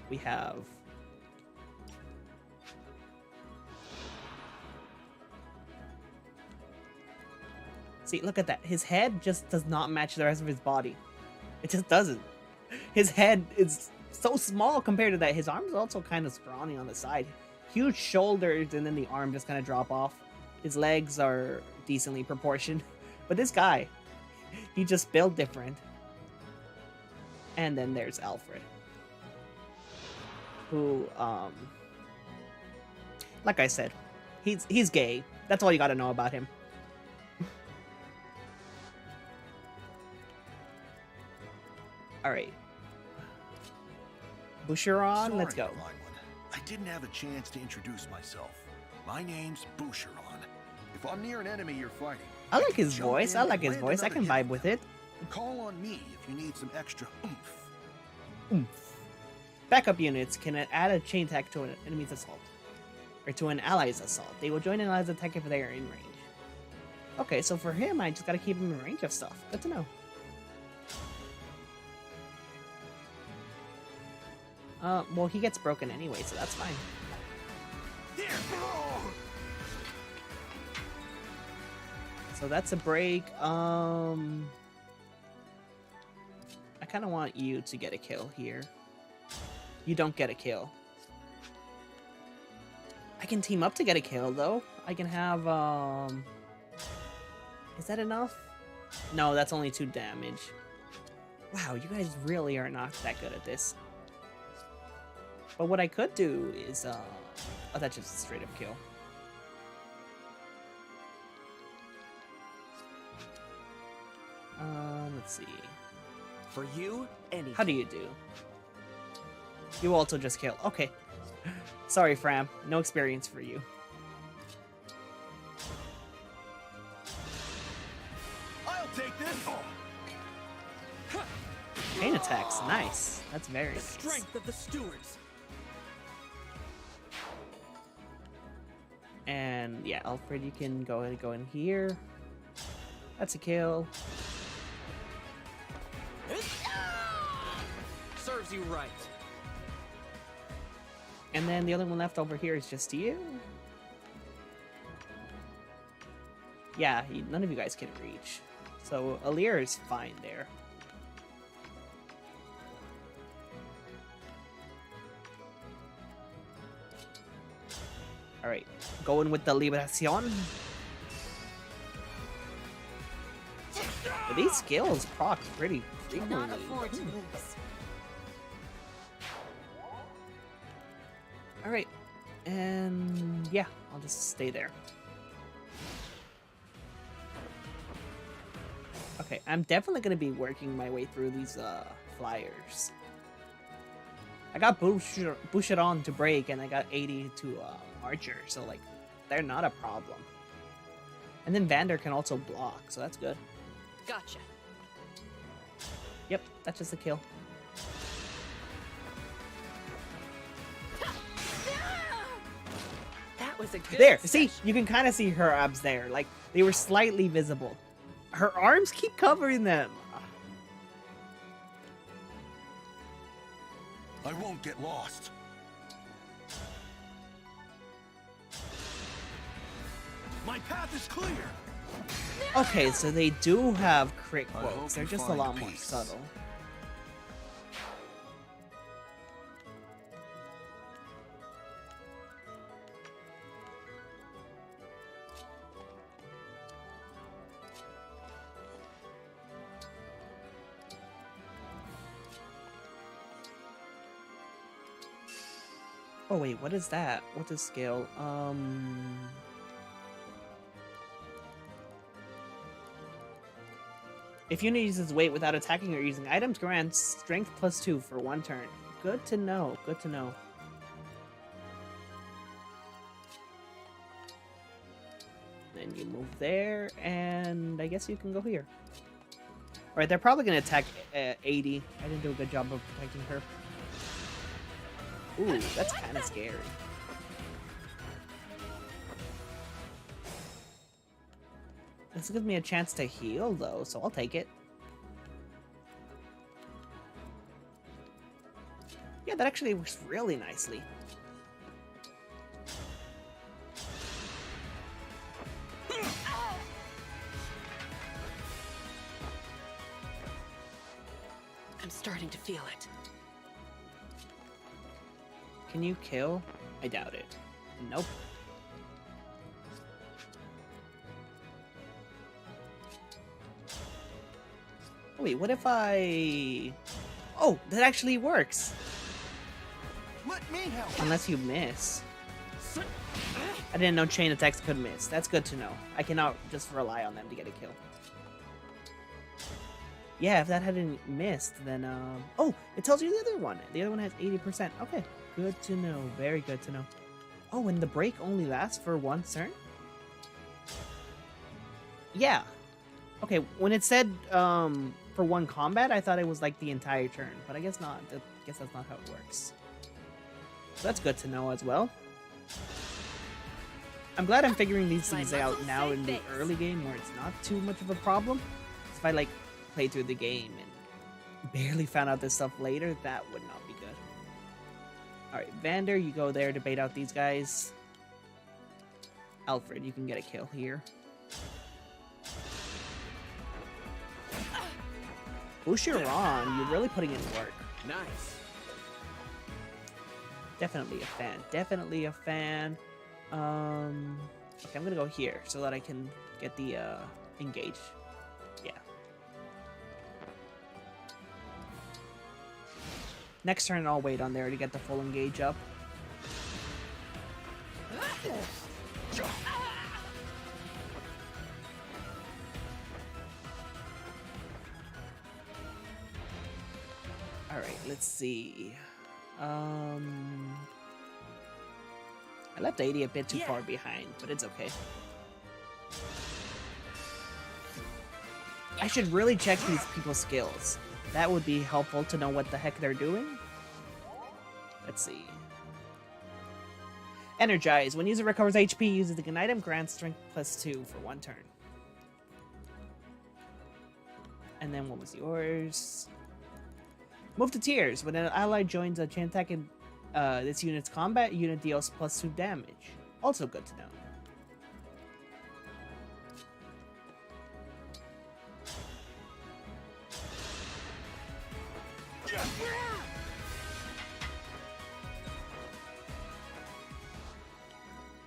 we have see, look at that. His head just does not match the rest of his body. It just doesn't. His head is so small compared to that. His arms are also kind of scrawny on the side. Huge shoulders, and then the arm just kind of drop off. His legs are decently proportioned. But this guy, he just built different. And then there's Alfred, who, like I said, he's gay. That's all you gotta know about him. Alright. Boucheron, let's go. I didn't have a chance to introduce myself. My name's Boucheron. If I'm near an enemy you're fighting, I like his voice. I like his voice. I can vibe with it. Call on me if you need some extra oomph. Oomph. Backup units can add a chain attack to an enemy's assault. Or to an ally's assault. They will join an ally's attack if they are in range. Okay, so for him, I just gotta keep him in range of stuff. Good to know. Well, he gets broken anyway, so that's fine. So that's a break. I kind of want you to get a kill here. You don't get a kill. I can team up to get a kill, though. I can have, is that enough? No, that's only 2 damage. Wow, you guys really are not that good at this. But what I could do is, oh, that's just a straight up kill. Let's see. For you, anything. How do you do? You also just kill. Okay. Sorry, Fram. No experience for you. I'll take this. Chain attacks. Nice. That's very nice. Strength of the stewards. And yeah, Alfred, you can go ahead and go in here. That's a kill. Serves you right. And then the other one left over here is just you. Yeah, none of you guys can reach. So Alir is fine there. Alright, going with the Liberacion. These skills proc pretty frequently. Alright, and yeah, I'll just stay there. Okay, I'm definitely going to be working my way through these flyers. I got Boucheron to break, and I got 80 to Archer, so like, they're not a problem. And then Vander can also block, so that's good. Gotcha. Yep, that's just a kill. That was a good There, session. see, you can kind of see her abs there. Like, they were slightly visible. Her arms keep covering them. I won't get lost. My path is clear. Okay, so they do have crit I hope quotes. They're you just a find lot more peace. subtle. Oh wait, what is that? What's the scale? If unit uses weight without attacking or using items, grants strength +2 for 1 turn. Good to know. Good to know. Then you move there, and I guess you can go here. Alright, they're probably going to attack 80. I didn't do a good job of protecting her. Ooh, that's kind of scary. This gives me a chance to heal, though, so I'll take it. Yeah, that actually works really nicely. I'm starting to feel it. Can you kill? I doubt it. Nope. Wait, what if I... Oh, that actually works! Let me help. Unless you miss. I didn't know chain attacks could miss. That's good to know. I cannot just rely on them to get a kill. Yeah, if that hadn't missed, then, oh, it tells you the other one. The other one has 80%. Okay, good to know. Very good to know. Oh, and the break only lasts for one turn? Yeah. Okay, when it said, for one combat, I thought it was, like, the entire turn. But I guess not. I guess that's not how it works. So that's good to know as well. I'm glad I'm figuring these things out now in the early game where it's not too much of a problem. If I, like, played through the game and barely found out this stuff later, that would not be good. Alright, Vander, you go there to bait out these guys. Alfred, you can get a kill here. Boucheron, you're really putting in work. Nice. Definitely a fan. Definitely a fan. Okay, I'm gonna go here so that I can get the engage. Yeah. Next turn I'll wait on there to get the full engage up. Alright, let's see. I left 80 a bit too far behind, but it's okay. I should really check these people's skills. That would be helpful to know what the heck they're doing. Let's see. Energize. When user recovers HP, uses the item grants strength +2 for one turn. And then what was yours? Move to Tears. When an ally joins a chain attack in this unit's combat, unit deals +2 damage. Also good to know.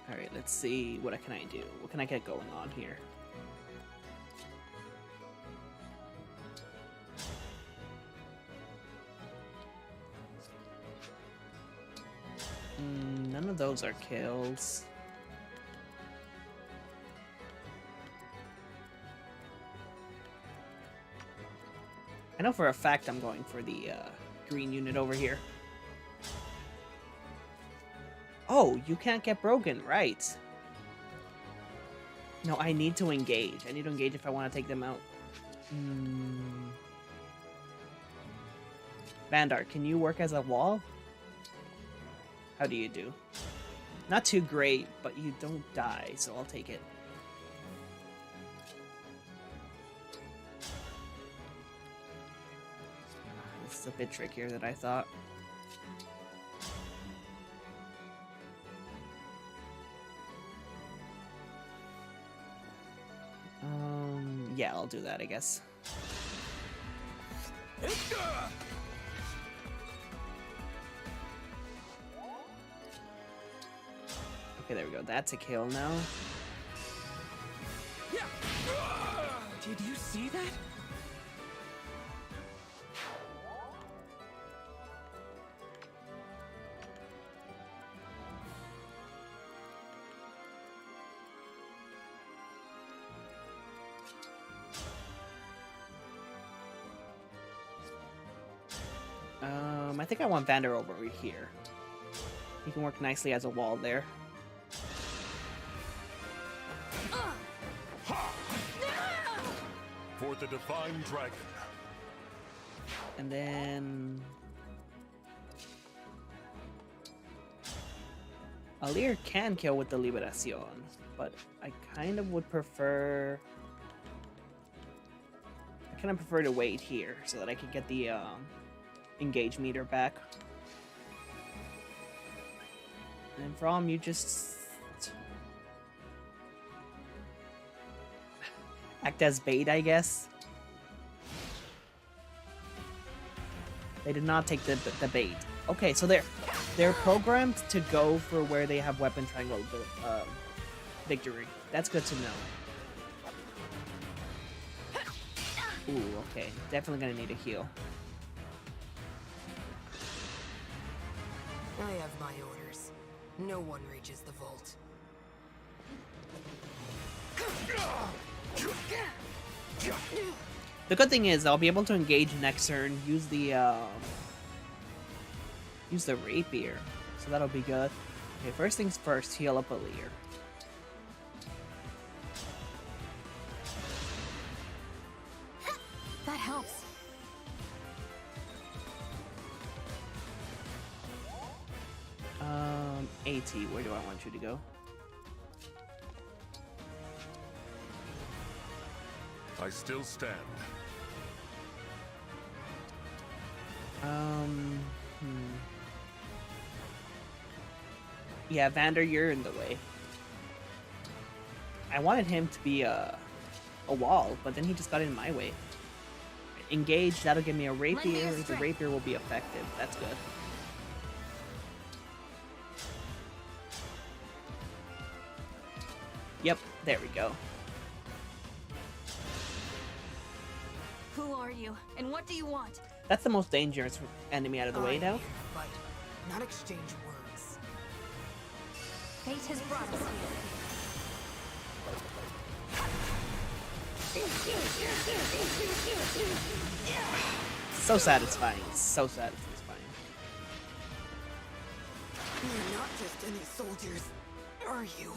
Alright, let's see. What can I do? What can I get going on here? None of those are kills. I know for a fact I'm going for the green unit over here. Oh, you can't get broken, right. No, I need to engage. I need to engage if I want to take them out. Vandar, can you work as a wall? How do you do? Not too great, but you don't die, so I'll take it. This is a bit trickier than I thought. Yeah, I'll do that, I guess. Okay, there we go. That's a kill now. Did you see that? I think I want Vander over here. He can work nicely as a wall there. For the Divine Dragon. And then... Alir can kill with the Liberacion, but I kind of would prefer kind of prefer to wait here so that I can get the engage meter back. And from you just act as bait, I guess. They did not take the bait. Okay, so they're programmed to go for where they have weapon triangle victory. That's good to know. Ooh, okay. Definitely gonna need a heal. I have my orders. No one reaches the vault. The good thing is I'll be able to engage next turn, use the rapier. So that'll be good. Okay, first things first, heal up a Lear. That helps. AT, where do I want you to go? I still stand. Yeah, Vander, you're in the way. I wanted him to be a wall, but then he just got in my way. Engage, that'll give me a rapier. The rapier will be effective. That's good. Yep, there we go. Who are you, and what do you want? That's the most dangerous enemy out of the way now. Fight, not exchange words. Fate has brought us here. So satisfying. So satisfying. You're not just any soldiers, are you?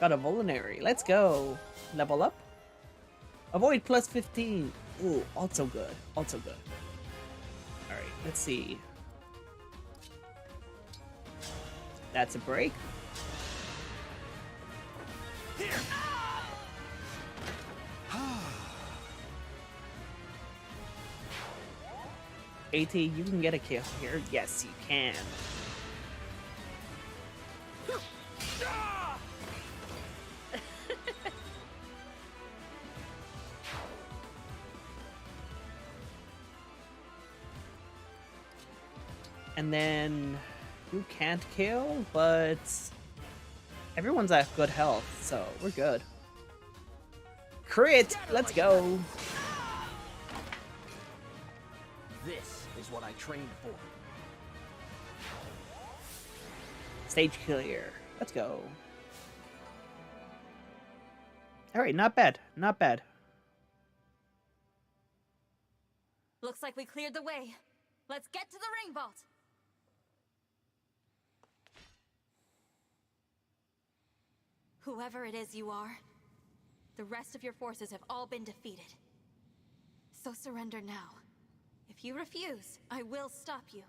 Got a Vulnerary. Let's go. Level up. Avoid plus 15. Ooh, also good. Also good. Alright, let's see. That's a break. Here. AT, you can get a kill here. Yes, you can. And then you can't kill, but everyone's at good health, so we're good. Crit! Let's go! This is what I trained for. Stage clear. Let's go. Alright, not bad. Not bad. Looks like we cleared the way. Let's get to the ring vault. Whoever it is you are, the rest of your forces have all been defeated. So surrender now. If you refuse, I will stop you.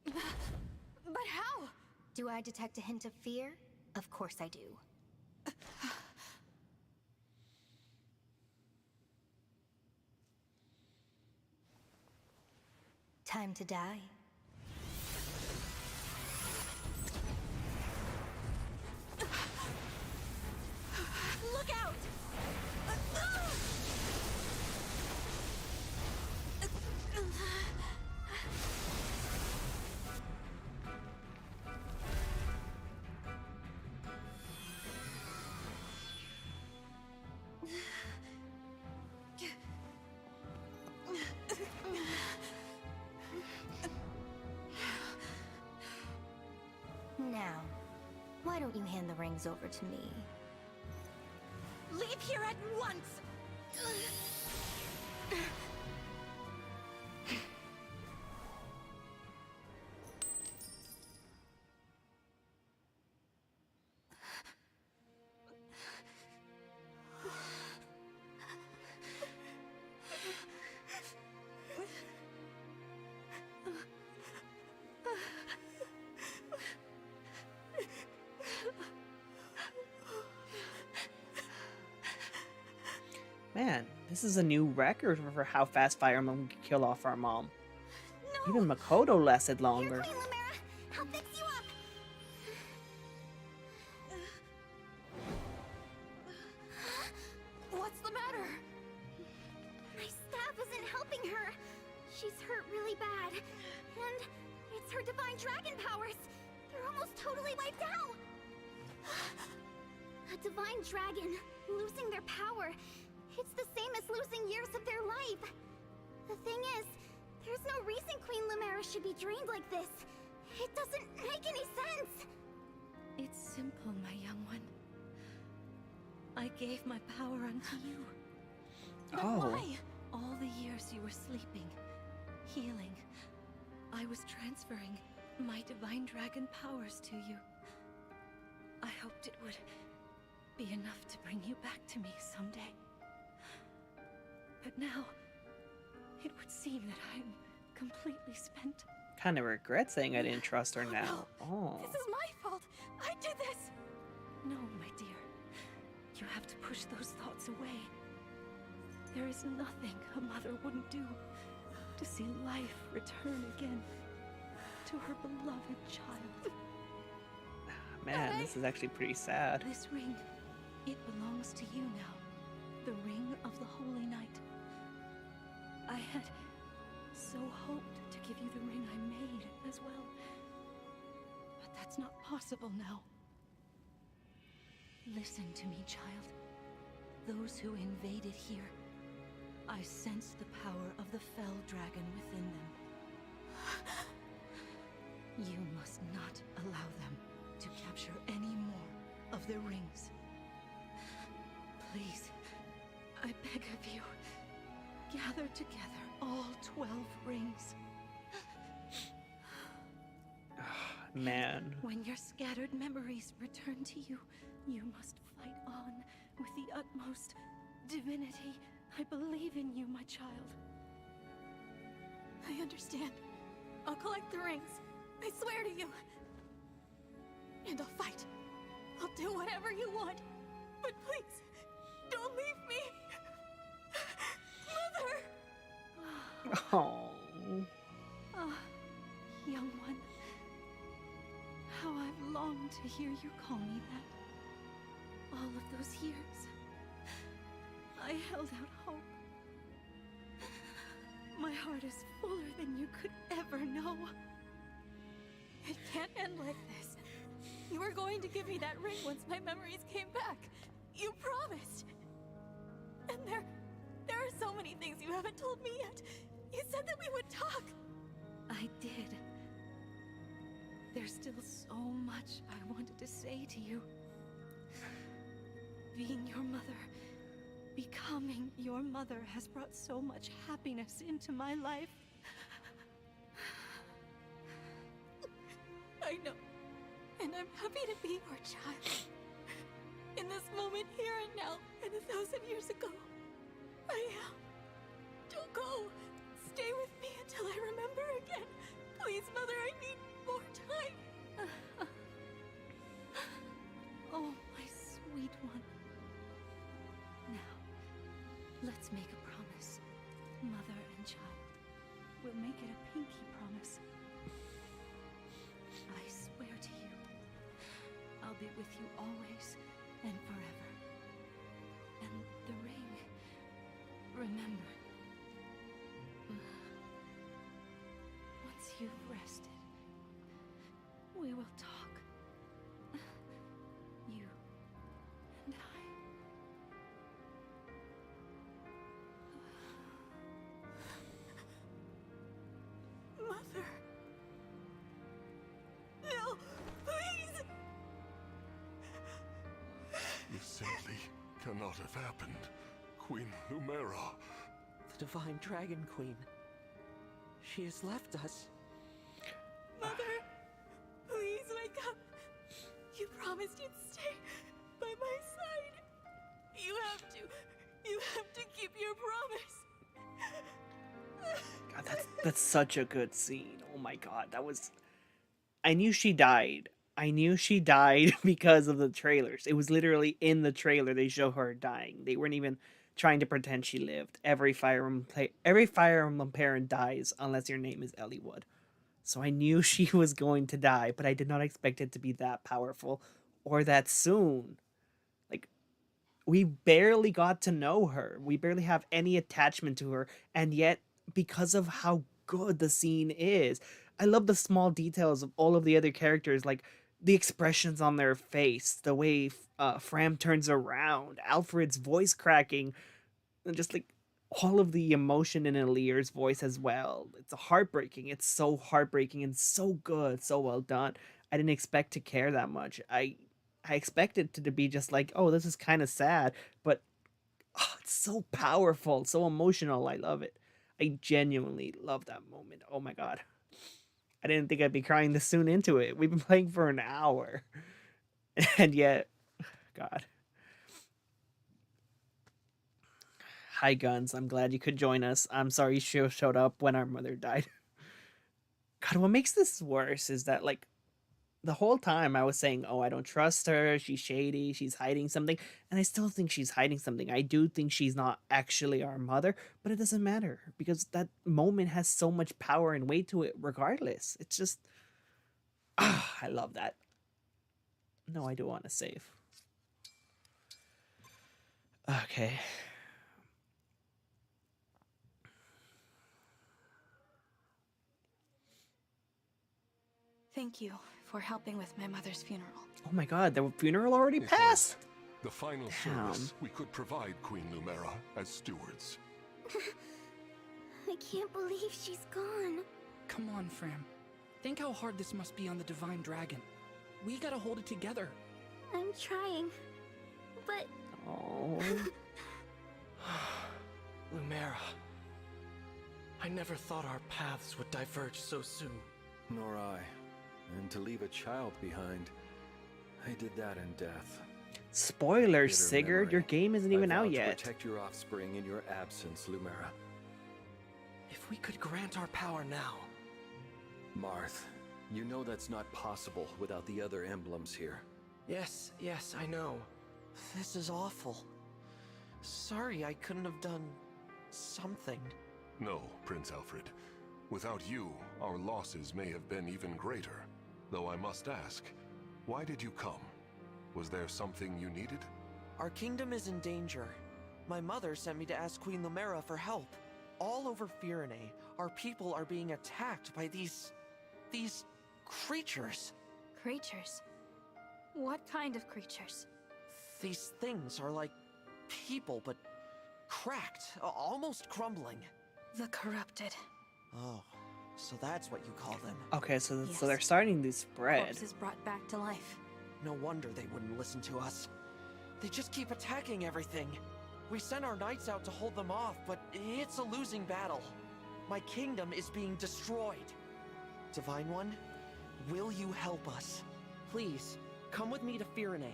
But how? Do I detect a hint of fear? Of course I do. Time to die. Look out! Now, why don't you hand the rings over to me? Leave here at once! Man, this is a new record for how fast Fire Emblem can kill off our mom. No. Even Makoto lasted Here, longer. Queen Lumera. I'll fix you up. What's the matter? My staff isn't helping her. She's hurt really bad. And it's her divine dragon powers. They're almost totally wiped out. A divine dragon, losing their power. It's the same as losing years of their life. The thing is, there's no reason Queen Lumera should be drained like this. It doesn't make any sense. It's simple, my young one. I gave my power unto you. But Oh. why? All the years you were sleeping, healing, I was transferring my divine dragon powers to you. I hoped it would be enough to bring you back to me someday. But now, it would seem that I'm completely spent. Kind of regret saying I didn't trust her now. Oh. This is my fault. I did this. No, my dear. You have to push those thoughts away. There is nothing a mother wouldn't do to see life return again to her beloved child. Man, this is actually pretty sad. This ring, it belongs to you now. The ring of the Holy Night. I had so hoped to give you the ring I made as well. But that's not possible now. Listen to me, child. Those who invaded here, I sensed the power of the fell dragon within them. You must not allow them to capture any more of the rings. Please, I beg of you, gather together all 12 rings. Man. When your scattered memories return to you, you must fight on with the utmost divinity. I believe in you, my child. I understand. I'll collect the rings. I swear to you. And I'll fight. I'll do whatever you want. But please, don't leave me. Mother! Oh. Ah, young one. How I've longed to hear you call me that. All of those years, I held out hope. My heart is fuller than you could ever know. It can't end like this. You were going to give me that ring once my memories came back. You promised. And there are so many things you haven't told me yet. You said that we would talk. I did. There's still so much I wanted to say to you. Being your mother, becoming your mother has brought so much happiness into my life. I know. And I'm happy to be your child. In this moment, here and now, and 1,000 years ago, I am. Don't go. Stay with me until I remember again. Please, Mother, I need more time. Oh, my sweet one. Now, let's make a promise. Mother and child. We'll make it a pinky promise. I swear to you, I'll be with you always and forever. And the ring, remember. Once you've rested, we will talk. You and I. Mother. No, please. This simply cannot have happened. Queen Lumera. The Divine Dragon Queen. She has left us. Mother, please wake up. You promised you'd stay by my side. You have to keep your promise. God, that's such a good scene. Oh my god, that was... I knew she died. I knew she died because of the trailers. It was literally in the trailer they show her dying. They weren't even trying to pretend she lived. Every Fire Emblem parent dies unless your name is Elliewood. So I knew she was going to die, but I did not expect it to be that powerful or that soon. Like, we barely got to know her. We barely have any attachment to her, and yet because of how good the scene is, I love the small details of all of the other characters, like the expressions on their face, the way Fram turns around, Alfred's voice cracking, and just like all of the emotion in Alir's voice as well. It's heartbreaking. It's so heartbreaking and so good, so well done. I didn't expect to care that much. I expected it to be just like, oh, this is kind of sad, but oh, it's so powerful, so emotional. I love it. I genuinely love that moment. Oh my god. I didn't think I'd be crying this soon into it. We've been playing for an hour. And yet, god. Hi, Guns. I'm glad you could join us. I'm sorry you showed up when our mother died. God, what makes this worse is that, like, the whole time I was saying, oh, I don't trust her, she's shady, she's hiding something, and I still think she's hiding something. I do think she's not actually our mother, but it doesn't matter, because that moment has so much power and weight to it regardless. It's just, I love that. No, I do want to save. Okay. Thank you for helping with my mother's funeral. Oh my god, the funeral already passed? The final service we could provide Queen Lumera as stewards. I can't believe she's gone. Come on, Fram. Think how hard this must be on the Divine Dragon. We gotta hold it together. I'm trying, but... Oh. Lumera. I never thought our paths would diverge so soon. Nor I. And to leave a child behind, I did that in death. Spoilers, Sigurd. Your game isn't even out yet. Protect your offspring in your absence, Lumera. If we could grant our power now. Marth, you know that's not possible without the other emblems here. Yes, I know. This is awful. Sorry I couldn't have done something. No, Prince Alfred. Without you, our losses may have been even greater. Though I must ask, why did you come? Was there something you needed? Our kingdom is in danger. My mother sent me to ask Queen Lumera for help. All over Firene, our people are being attacked by these creatures. Creatures? What kind of creatures? These things are like people, but cracked, almost crumbling. The corrupted. Oh, so that's what you call them. Okay, so Yes. they're starting to spread. Corpses brought back to life. No wonder they wouldn't listen to us. They just keep attacking everything. We sent our knights out to hold them off, but it's a losing battle. My kingdom is being destroyed. Divine One, will you help us? Please, come with me to Firene.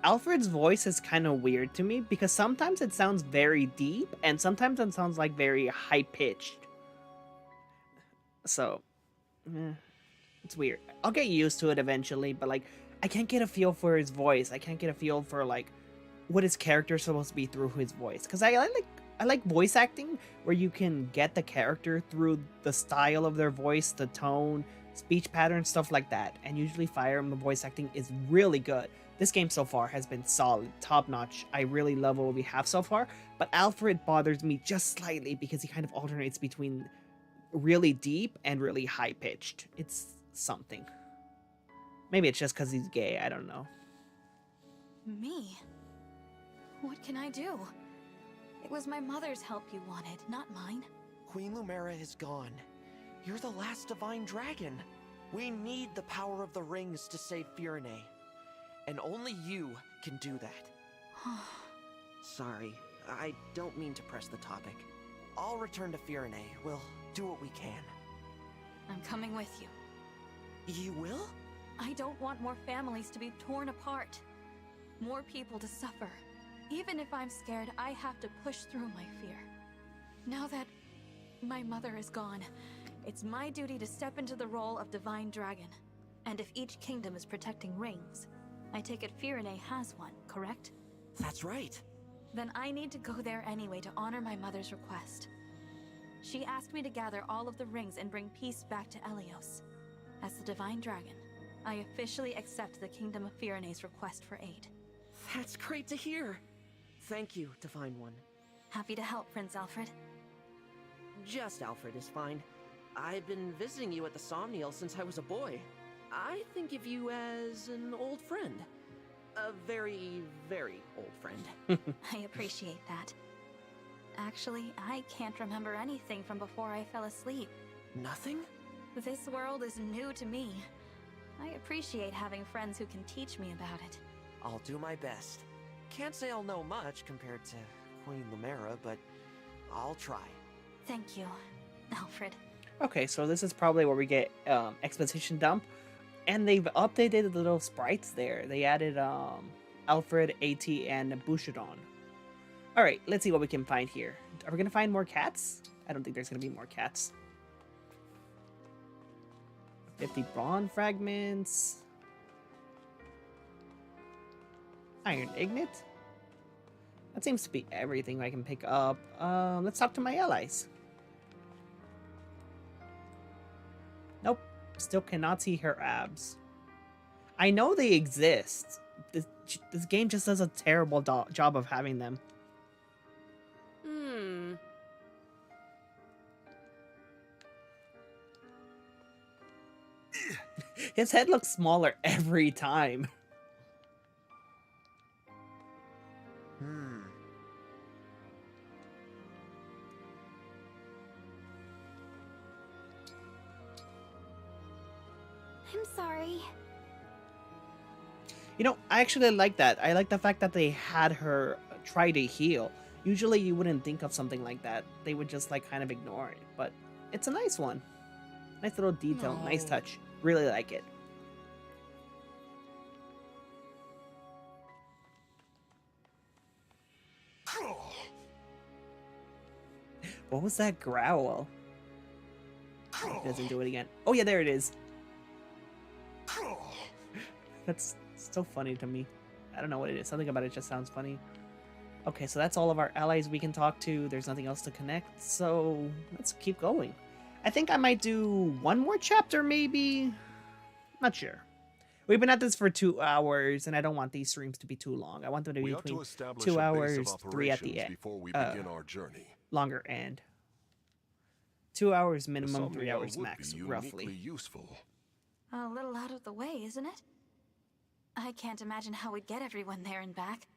Alfred's voice is kind of weird to me because sometimes it sounds very deep and sometimes it sounds like very high-pitched. So, it's weird. I'll get used to it eventually, but like, I can't get a feel for his voice. I can't get a feel for like what his character is supposed to be through his voice. Because I like voice acting where you can get the character through the style of their voice, the tone, speech patterns, stuff like that. And usually Fire Emblem voice acting is really good. This game so far has been solid, top-notch. I really love what we have so far. But Alfred bothers me just slightly because he kind of alternates between really deep and really high-pitched. It's something. Maybe it's just because he's gay, I don't know. Me? What can I do? It was my mother's help you wanted, not mine. Queen Lumera is gone. You're the last Divine Dragon. We need the power of the rings to save Firene. And only you can do that. Sorry, I don't mean to press the topic. I'll return to Firene. We'll do what we can. I'm coming with you. You will? I don't want more families to be torn apart. More people to suffer. Even if I'm scared, I have to push through my fear. Now that my mother is gone, it's my duty to step into the role of Divine Dragon. And if each kingdom is protecting rings, I take it Firene has one, correct? That's right. Then I need to go there anyway to honor my mother's request. She asked me to gather all of the rings and bring peace back to Elios. As the Divine Dragon, I officially accept the Kingdom of Firene's request for aid. That's great to hear. Thank you, Divine One. Happy to help, Prince Alfred. Just Alfred is fine. I've been visiting you at the Somniel since I was a boy. I think of you as an old friend. A very, very old friend. I appreciate that. Actually, I can't remember anything from before I fell asleep. Nothing? This world is new to me. I appreciate having friends who can teach me about it. I'll do my best. Can't say I'll know much compared to Queen Lumera, but I'll try. Thank you, Alfred. Okay, so this is probably where we get exposition dump. And they've updated the little sprites there. They added Alfred, AT, and Bouchardon. Alright, let's see what we can find here. Are we going to find more cats? I don't think there's going to be more cats. 50 bronze fragments. Iron Ignet. That seems to be everything I can pick up. Let's talk to my allies. Nope. Still cannot see her abs. I know they exist. This game just does a terrible job of having them. His head looks smaller every time. I'm sorry. You know, I actually like that. I like the fact that they had her try to heal. Usually you wouldn't think of something like that. They would just like kind of ignore it. But it's a nice one. Nice little detail. Nice touch. Really like it. What was that growl? It doesn't do it again. Oh yeah, there it is. That's so funny to me. I don't know what it is. Something about it just sounds funny. Okay, so that's all of our allies we can talk to. There's nothing else to connect, so let's keep going. I think I might do one more chapter, maybe? Not sure. We've been at this for 2 hours, and I don't want these streams to be too long. I want them to be between 2 hours, 3 at the end. Before we begin our journey. Longer end. 2 hours minimum, 3 hours max, roughly. Useful. A little out of the way, isn't it? I can't imagine how we'd get everyone there and back.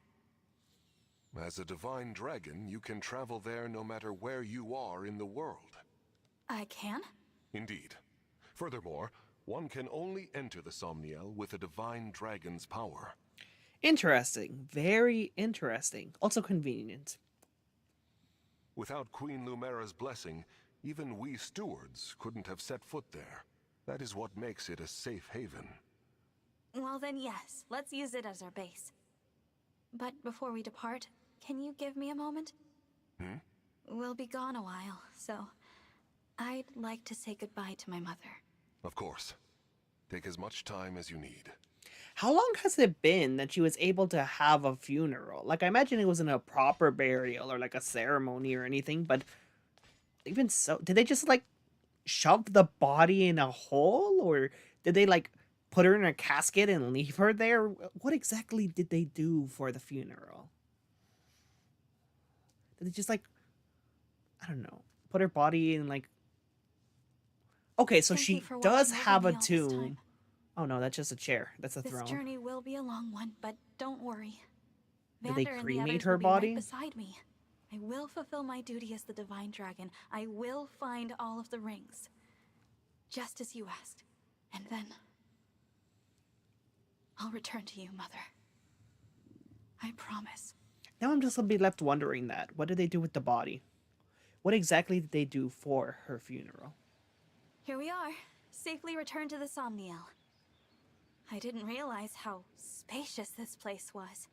As a divine dragon, you can travel there no matter where you are in the world. I can? Indeed. Furthermore, one can only enter the Somniel with a divine dragon's power. Interesting. Very interesting. Also convenient. Without Queen Lumera's blessing, even we stewards couldn't have set foot there. That is what makes it a safe haven. Well then, yes. Let's use it as our base. But before we depart, can you give me a moment? We'll be gone a while, so I'd like to say goodbye to my mother. Of course. Take as much time as you need. How long has it been that she was able to have a funeral? Like, I imagine it wasn't a proper burial or like a ceremony or anything, but even so, did they just like shove the body in a hole, or did they like put her in a casket and leave her there? What exactly did they do for the funeral? Did they just like, I don't know, put her body in like... Okay, so she does have a tomb. Oh no, that's just a chair. That's a throne. This journey will be a long one, but don't worry. Did they Vander cremate and the others her will be body? right beside me. I will fulfill my duty as the Divine Dragon. I will find all of the rings. Just as you asked. And then... I'll return to you, Mother. I promise. Now I'm just gonna be left wondering that. What did they do with the body? What exactly did they do for her funeral? Here we are, safely returned to the Somniel. I didn't realize how spacious this place was.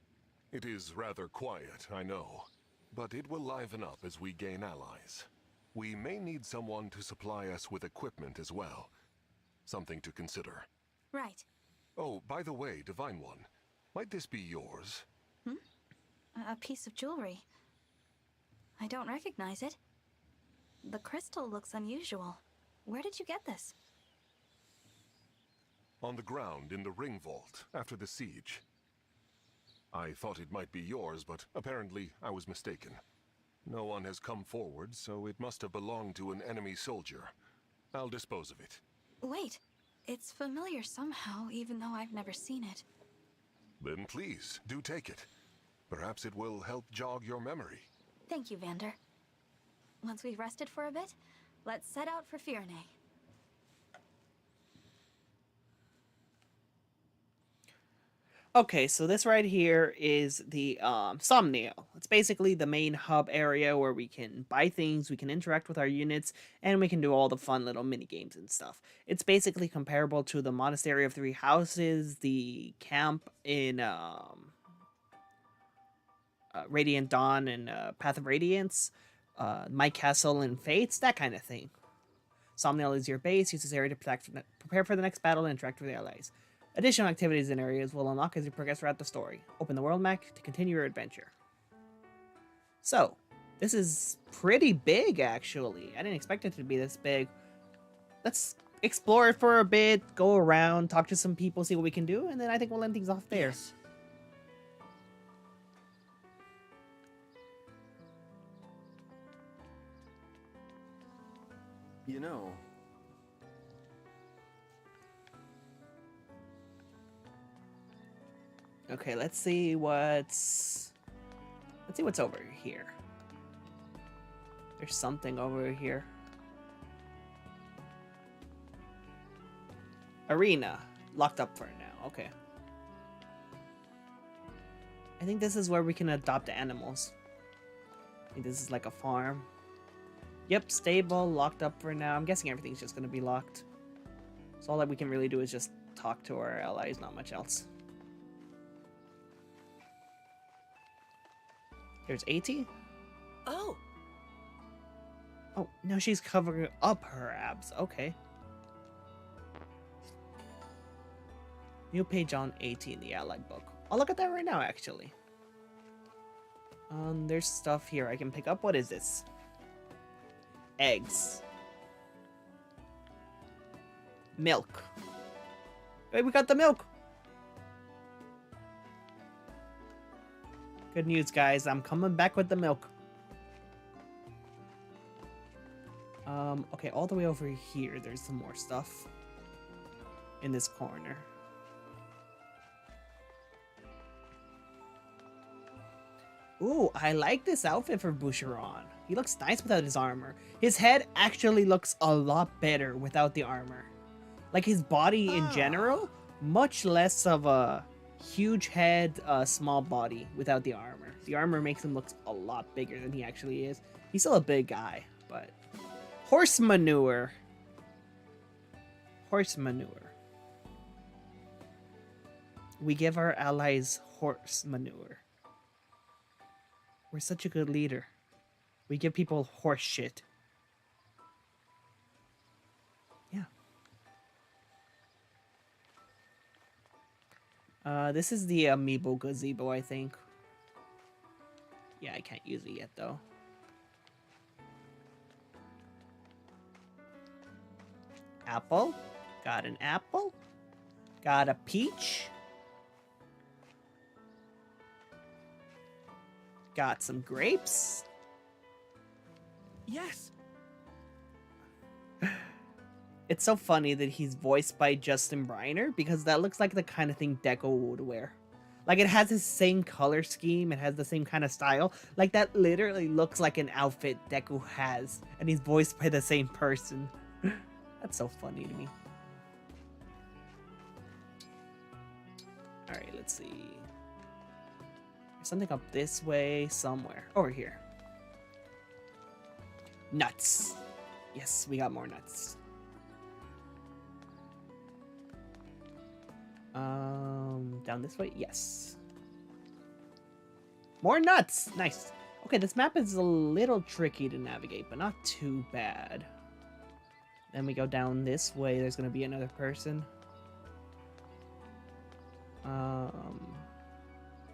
It is rather quiet, I know. But it will liven up as we gain allies. We may need someone to supply us with equipment as well. Something to consider. Right. Oh, by the way, Divine One, might this be yours? A piece of jewelry. I don't recognize it. The crystal looks unusual. Where did you get this? On the ground in the ring vault after the siege. I thought it might be yours, but apparently I was mistaken. No one has come forward, so it must have belonged to an enemy soldier. I'll dispose of it. Wait, it's familiar somehow, even though I've never seen it. Then please, do take it. Perhaps it will help jog your memory. Thank you, Vander. Once we've rested for a bit, let's set out for Fierne. Okay, so this right here is the Somniel. It's basically the main hub area where we can buy things, we can interact with our units, and we can do all the fun little mini games and stuff. It's basically comparable to the Monastery of Three Houses, the camp in Radiant Dawn and Path of Radiance, My Castle and Fates, that kind of thing. Somniel is your base. Use this area to prepare for the next battle and interact with the allies. Additional activities and areas will unlock as you progress throughout the story. Open the world map to continue your adventure. So, this is pretty big, actually. I didn't expect it to be this big. Let's explore it for a bit, go around, talk to some people, see what we can do, and then I think we'll end things off there. Yes. You know, Okay, let's see what's over here. There's something over here. Arena. Locked up for now. Okay. I think this is where we can adopt animals. I think this is like a farm. Yep, stable, locked up for now. I'm guessing everything's just gonna be locked. So all that we can really do is just talk to our allies, not much else. Here's AT. Oh! Oh, no, she's covering up her abs. Okay. New page on AT in the Allied book. I'll look at that right now, actually. There's stuff here I can pick up. What is this? Eggs. Milk. Hey, we got the milk! Good news, guys. I'm coming back with the milk. Okay, all the way over here, there's some more stuff. In this corner. Ooh, I like this outfit for Boucheron. He looks nice without his armor. His head actually looks a lot better without the armor. Like his body in general, much less of a huge head, small body without the armor. The armor makes him look a lot bigger than he actually is. He's still a big guy, but... Horse manure. Horse manure. We give our allies horse manure. We're such a good leader. We give people horse shit. Yeah. This is the amiibo gazebo, I think. Yeah, I can't use it yet, though. Apple. Got an apple. Got a peach. Got some grapes. Yes. It's so funny that he's voiced by Justin Briner because that looks like the kind of thing Deco would wear. Like, it has the same color scheme, it has the same kind of style. Like, that literally looks like an outfit Deco has, and he's voiced by the same person. That's so funny to me. Alright, let's see. There's something up this way somewhere. Over here. Nuts. Yes, we got more nuts. Down this way? Yes. More nuts! Nice. Okay, this map is a little tricky to navigate, but not too bad. Then we go down this way. There's going to be another person.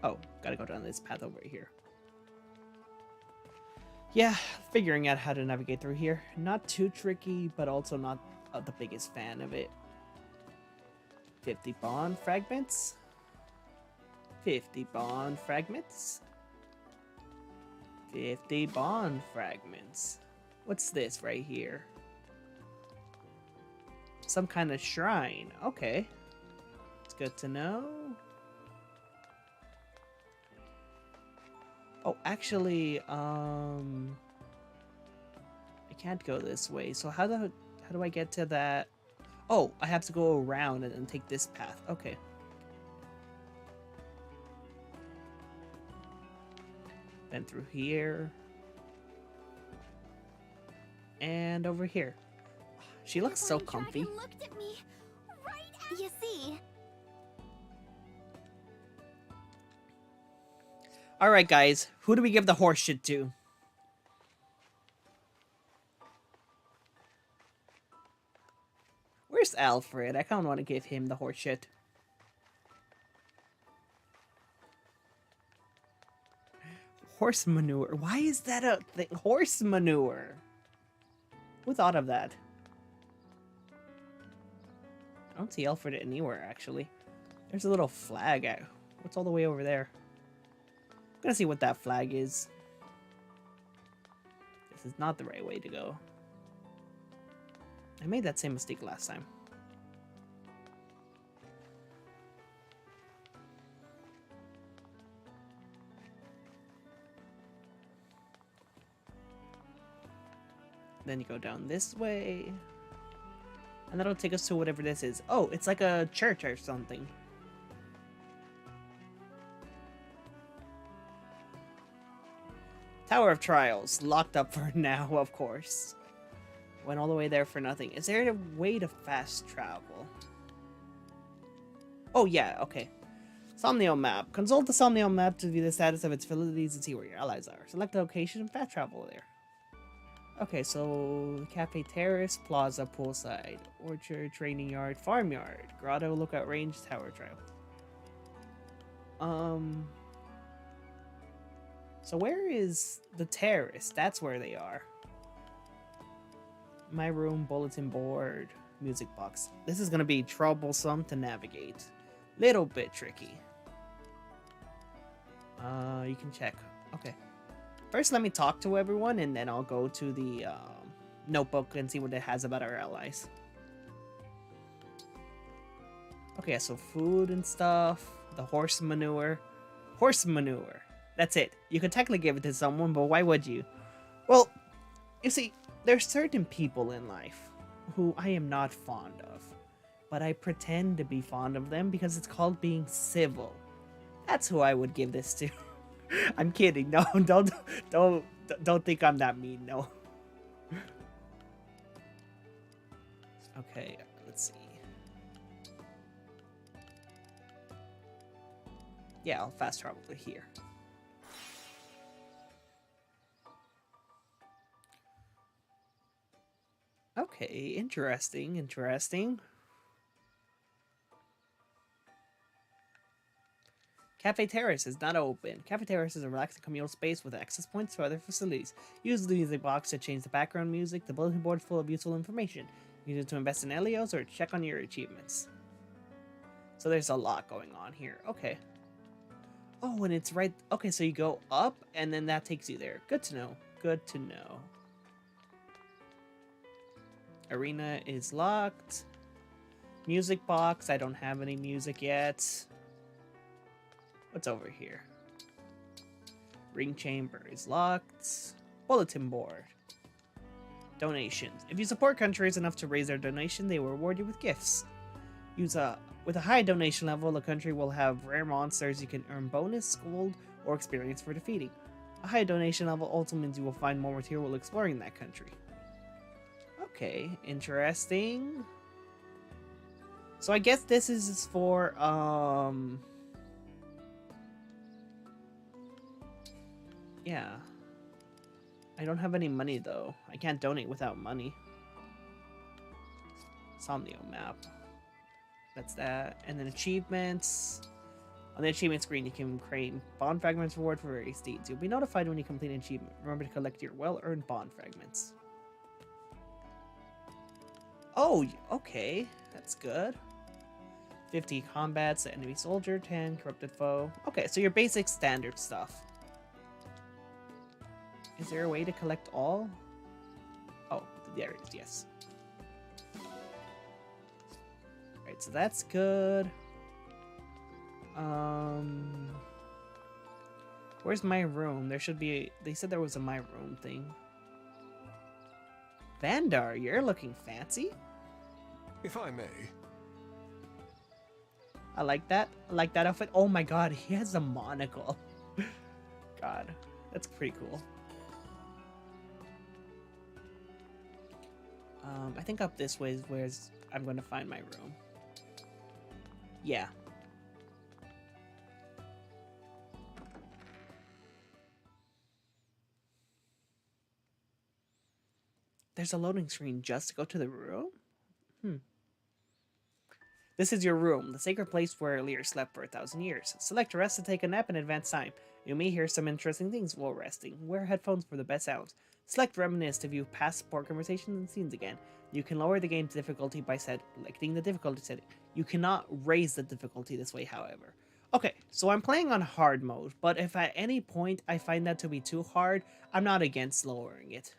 Oh, gotta go down this path over here. Yeah, figuring out how to navigate through here. Not too tricky, but also not the biggest fan of it. 50 bond fragments. 50 bond fragments. 50 bond fragments. What's this right here? Some kind of shrine. Okay. It's good to know. Oh, actually, I can't go this way. So how do I get to that? Oh, I have to go around and then take this path. Okay. Then through here. And over here. She looks so comfy. Looked at me right at you see. Alright guys, who do we give the horse shit to? Where's Alfred? I kind of want to give him the horse shit. Horse manure. Why is that a thing? Horse manure. Who thought of that? I don't see Alfred anywhere, actually. There's a little flag. What's all the way over there? I'm gonna see what that flag is. This is not the right way to go. I made that same mistake last time. Then you go down this way. And that'll take us to whatever this is. Oh, it's like a church or something. Tower of Trials. Locked up for now, of course. Went all the way there for nothing. Is there a way to fast travel? Oh, yeah, okay. Somnium map. Consult the Somnium map to view the status of its facilities and see where your allies are. Select the location and fast travel there. Okay, so Cafe Terrace, Plaza, Poolside, Orchard, Training Yard, Farmyard, Grotto, Lookout Range, Tower Trail. So where is the terrace? That's where they are. My room, bulletin board, music box. This is gonna be troublesome to navigate. Little bit tricky. You can check. Okay. First, let me talk to everyone, and then I'll go to the notebook and see what it has about our allies. Okay, so food and stuff. The horse manure. Horse manure. That's it. You could technically give it to someone, but why would you? Well, you see, there's certain people in life who I am not fond of, but I pretend to be fond of them because it's called being civil. That's who I would give this to. I'm kidding. No, don't think I'm that mean. No. Okay, let's see. Yeah, I'll fast travel to here. Okay, interesting, interesting. Cafe Terrace is not open. Cafe Terrace is a relaxing communal space with access points to other facilities. Use the music box to change the background music. The bulletin board is full of useful information. Use it to invest in Elios or check on your achievements. So there's a lot going on here. Okay. Oh, and it's right... Okay, so you go up, and then that takes you there. Good to know. Good to know. Arena is locked. Music box. I don't have any music yet. What's over here? Ring chamber is locked. Bulletin board. Donations. If you support countries enough to raise their donation, they will reward you with gifts. With a high donation level, a country will have rare monsters you can earn bonus, gold, or experience for defeating. A high donation level also means you will find more material while exploring that country. Okay, interesting. So I guess this is for, yeah. I don't have any money, though. I can't donate without money. Somnio map. That's that. And then achievements. On the achievement screen, you can claim bond fragments reward for various deeds. You'll be notified when you complete an achievement. Remember to collect your well-earned bond fragments. Oh, okay. That's good. 50 combats, enemy soldier, 10 corrupted foe. Okay, so your basic standard stuff. Is there a way to collect all? Oh, there it is, yes. Alright, so that's good. Where's my room? There should be... They said there was a my room thing. Vandar, you're looking fancy. If I may. I like that. I like that outfit. Oh my god, he has a monocle. God, that's pretty cool. I think up this way is where I'm going to find my room. Yeah. There's a loading screen just to go to the room? This is your room, the sacred place where Lear slept for 1,000 years. Select rest to take a nap in advance time. You may hear some interesting things while resting. Wear headphones for the best sounds. Select reminisce to view past support conversations and scenes again. You can lower the game's difficulty by selecting the difficulty setting. You cannot raise the difficulty this way, however. Okay, so I'm playing on hard mode, but if at any point I find that to be too hard, I'm not against lowering it.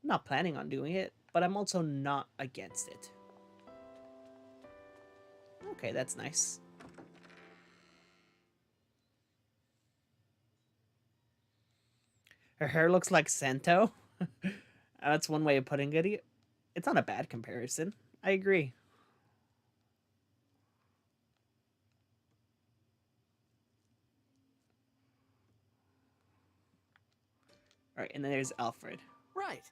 I'm not planning on doing it, but I'm also not against it. Okay, that's nice. Her hair looks like Sento. That's one way of putting it. It's not a bad comparison. I agree. Alright, and then there's Alfred. Right.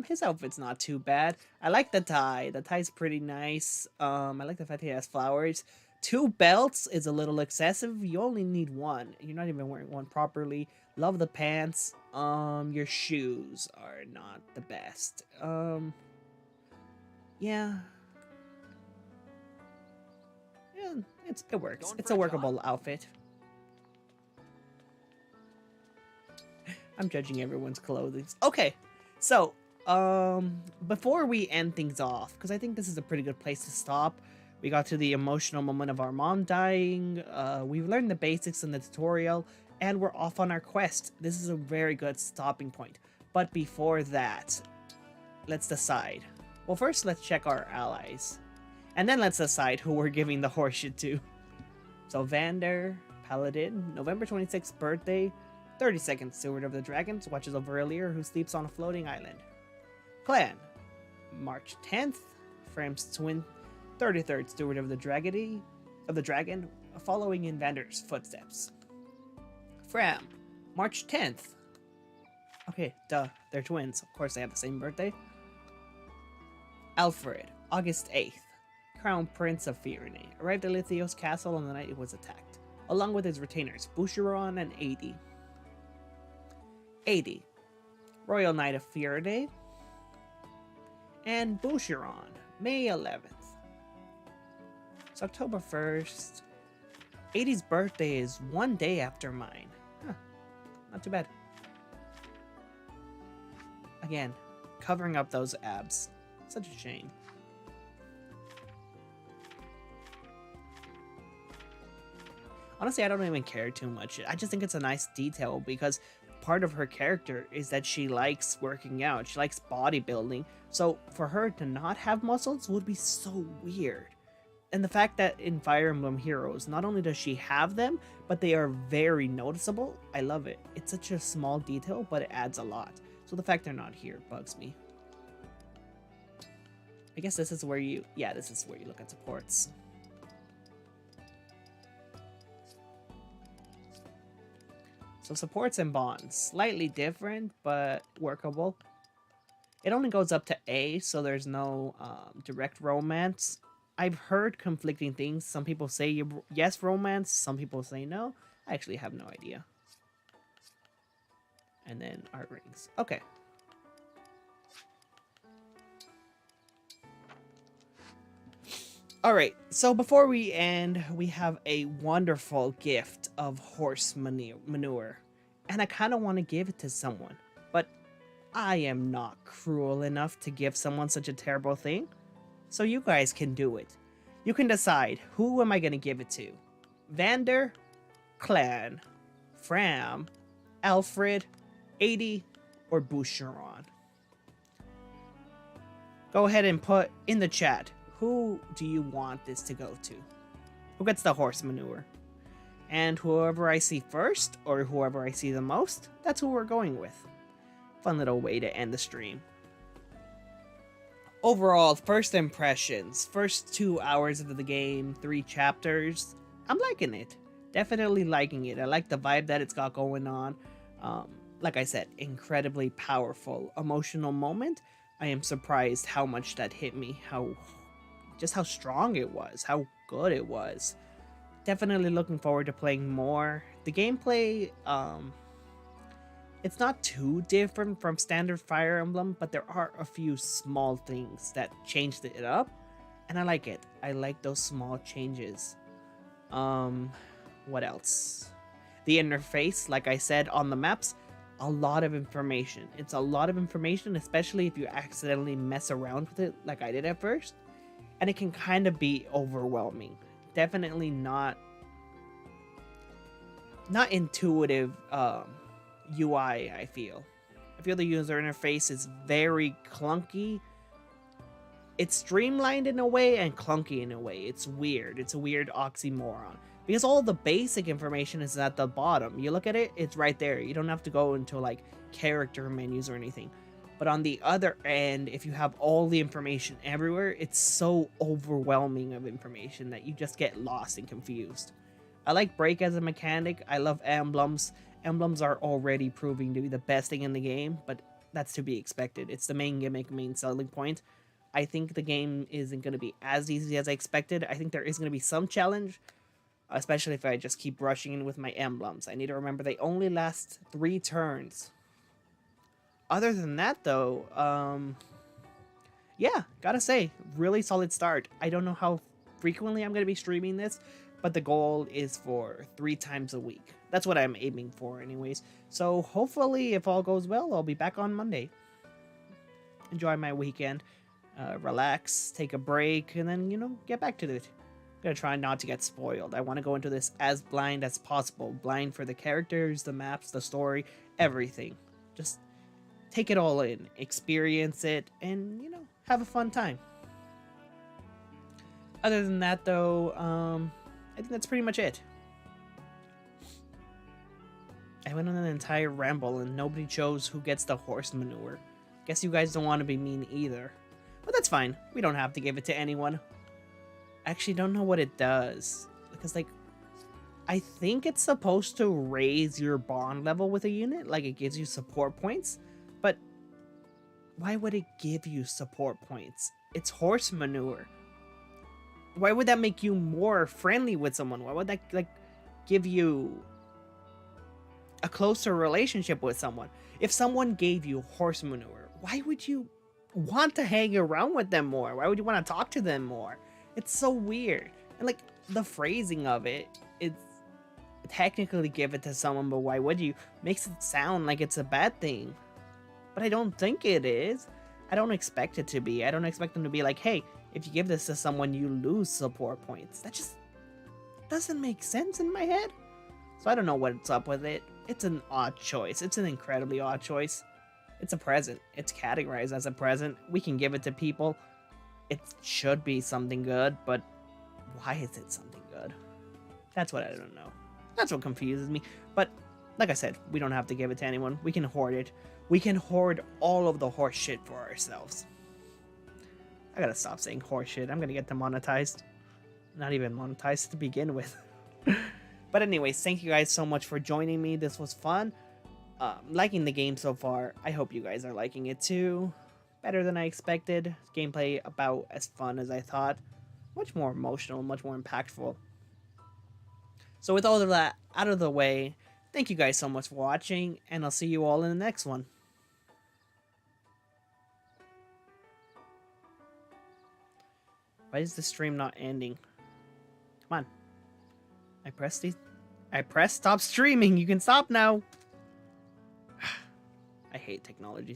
His outfit's not too bad. I like the tie. The tie's pretty nice. I like the fact he has flowers. 2 belts is a little excessive. You only need 1. You're not even wearing one properly. Love the pants. Your shoes are not the best. Yeah. Yeah, it works. It's a workable outfit. I'm judging everyone's clothing. Okay, so, before we end things off, because I think this is a pretty good place to stop. We got to the emotional moment of our mom dying. We've learned the basics in the tutorial, and we're off on our quest. This is a very good stopping point. But before that, let's decide. Well, first, let's check our allies. And then let's decide who we're giving the horseshit to. So, Vander, Paladin, November 26th birthday, 32nd Steward of the Dragons, watches over Lear who sleeps on a floating island. Clan, March 10th, Fram's twin, 33rd Steward of the Dragon, following in Vander's footsteps. Fram, March 10th. Okay, duh, they're twins. Of course they have the same birthday. Alfred, August 8th, Crown Prince of Firene, arrived at Lithios castle on the night it was attacked, along with his retainers, Boucheron and Adi. 80, Royal Knight of Firene, and Boucheron, May 11th. It's October 1st. 80's birthday is 1 day after mine. Huh, not too bad. Again, covering up those abs. Such a shame. Honestly, I don't even care too much. I just think it's a nice detail because part of her character is that she likes working out. She likes bodybuilding. So for her to not have muscles would be so weird. And the fact that in Fire Emblem Heroes, not only does she have them, but they are very noticeable. I love it. It's such a small detail, but it adds a lot. So the fact they're not here bugs me. I guess this is where you... Yeah, this is where you look at supports. So supports and bonds, slightly different, but workable. It only goes up to A, so there's no direct romance. I've heard conflicting things. Some people say yes romance, some people say no. I actually have no idea. And then art rings. Okay. Alright, so before we end, we have a wonderful gift of horse manure. And I kind of want to give it to someone. But I am not cruel enough to give someone such a terrible thing. So you guys can do it. You can decide, who am I going to give it to? Vander, Clan, Fram, Alfred, 80, or Boucheron? Go ahead and put in the chat, who do you want this to go to? Who gets the horse manure? And whoever I see first, or whoever I see the most, that's who we're going with. Fun little way to end the stream. Overall, first impressions, first 2 hours of the game, 3 chapters, I'm liking it. Definitely liking it. I like the vibe that it's got going on. Like I said, incredibly powerful, emotional moment. I am surprised how much that hit me, just how strong it was, how good it was. Definitely looking forward to playing more. The gameplay, it's not too different from standard Fire Emblem, but there are a few small things that changed it up, and I like it. I like those small changes. What else? The interface, like I said, on the maps, a lot of information. It's a lot of information, especially if you accidentally mess around with it like I did at first. And it can kind of be overwhelming. Definitely not intuitive UI, I feel. I feel the user interface is very clunky. It's streamlined in a way and clunky in a way. It's weird. It's a weird oxymoron. Because all the basic information is at the bottom. You look at it, it's right there. You don't have to go into like character menus or anything. But on the other end, if you have all the information everywhere, it's so overwhelming of information that you just get lost and confused. I like break as a mechanic. I love emblems. Emblems are already proving to be the best thing in the game, but that's to be expected. It's the main gimmick, main selling point. I think the game isn't going to be as easy as I expected. I think there is going to be some challenge, especially if I just keep rushing in with my emblems. I need to remember they only last 3 turns. Other than that, though, yeah, gotta say, really solid start. I don't know how frequently I'm going to be streaming this, but the goal is for 3 times a week. That's what I'm aiming for anyways. So hopefully, if all goes well, I'll be back on Monday. Enjoy my weekend, relax, take a break, and then, get back to it. I'm gonna try not to get spoiled. I want to go into this as blind as possible. Blind for the characters, the maps, the story, everything. Just take it all in, experience it, and, have a fun time. Other than that, though, I think that's pretty much it. I went on an entire ramble and nobody chose who gets the horse manure. Guess you guys don't want to be mean either. But that's fine. We don't have to give it to anyone. I actually don't know what it does. Because, I think it's supposed to raise your bond level with a unit. Like, it gives you support points. But why would it give you support points? It's horse manure. Why would that make you more friendly with someone? Why would that, give you a closer relationship with someone? If someone gave you horse manure, why would you want to hang around with them more? Why would you want to talk to them more? It's so weird. And, the phrasing of it, it's technically give it to someone, but why would you? Makes it sound like it's a bad thing. But I don't think it is. I don't expect it to be. I don't expect them to be like, hey, if you give this to someone, you lose support points. That just doesn't make sense in my head. So I don't know what's up with it. It's an odd choice. It's an incredibly odd choice. It's a present. It's categorized as a present. We can give it to people. It should be something good, but why is it something good? That's what I don't know. That's what confuses me. But like I said, we don't have to give it to anyone. We can hoard it. We can hoard all of the horse shit for ourselves. I gotta stop saying horse shit. I'm gonna get demonetized. Not even monetized to begin with. But anyways, thank you guys so much for joining me. This was fun. Liking the game so far. I hope you guys are liking it too. Better than I expected. Gameplay about as fun as I thought. Much more emotional, much more impactful. So with all of that out of the way, thank you guys so much for watching, and I'll see you all in the next one. Why is the stream not ending? Come on. I pressed stop streaming. You can stop now. I hate technology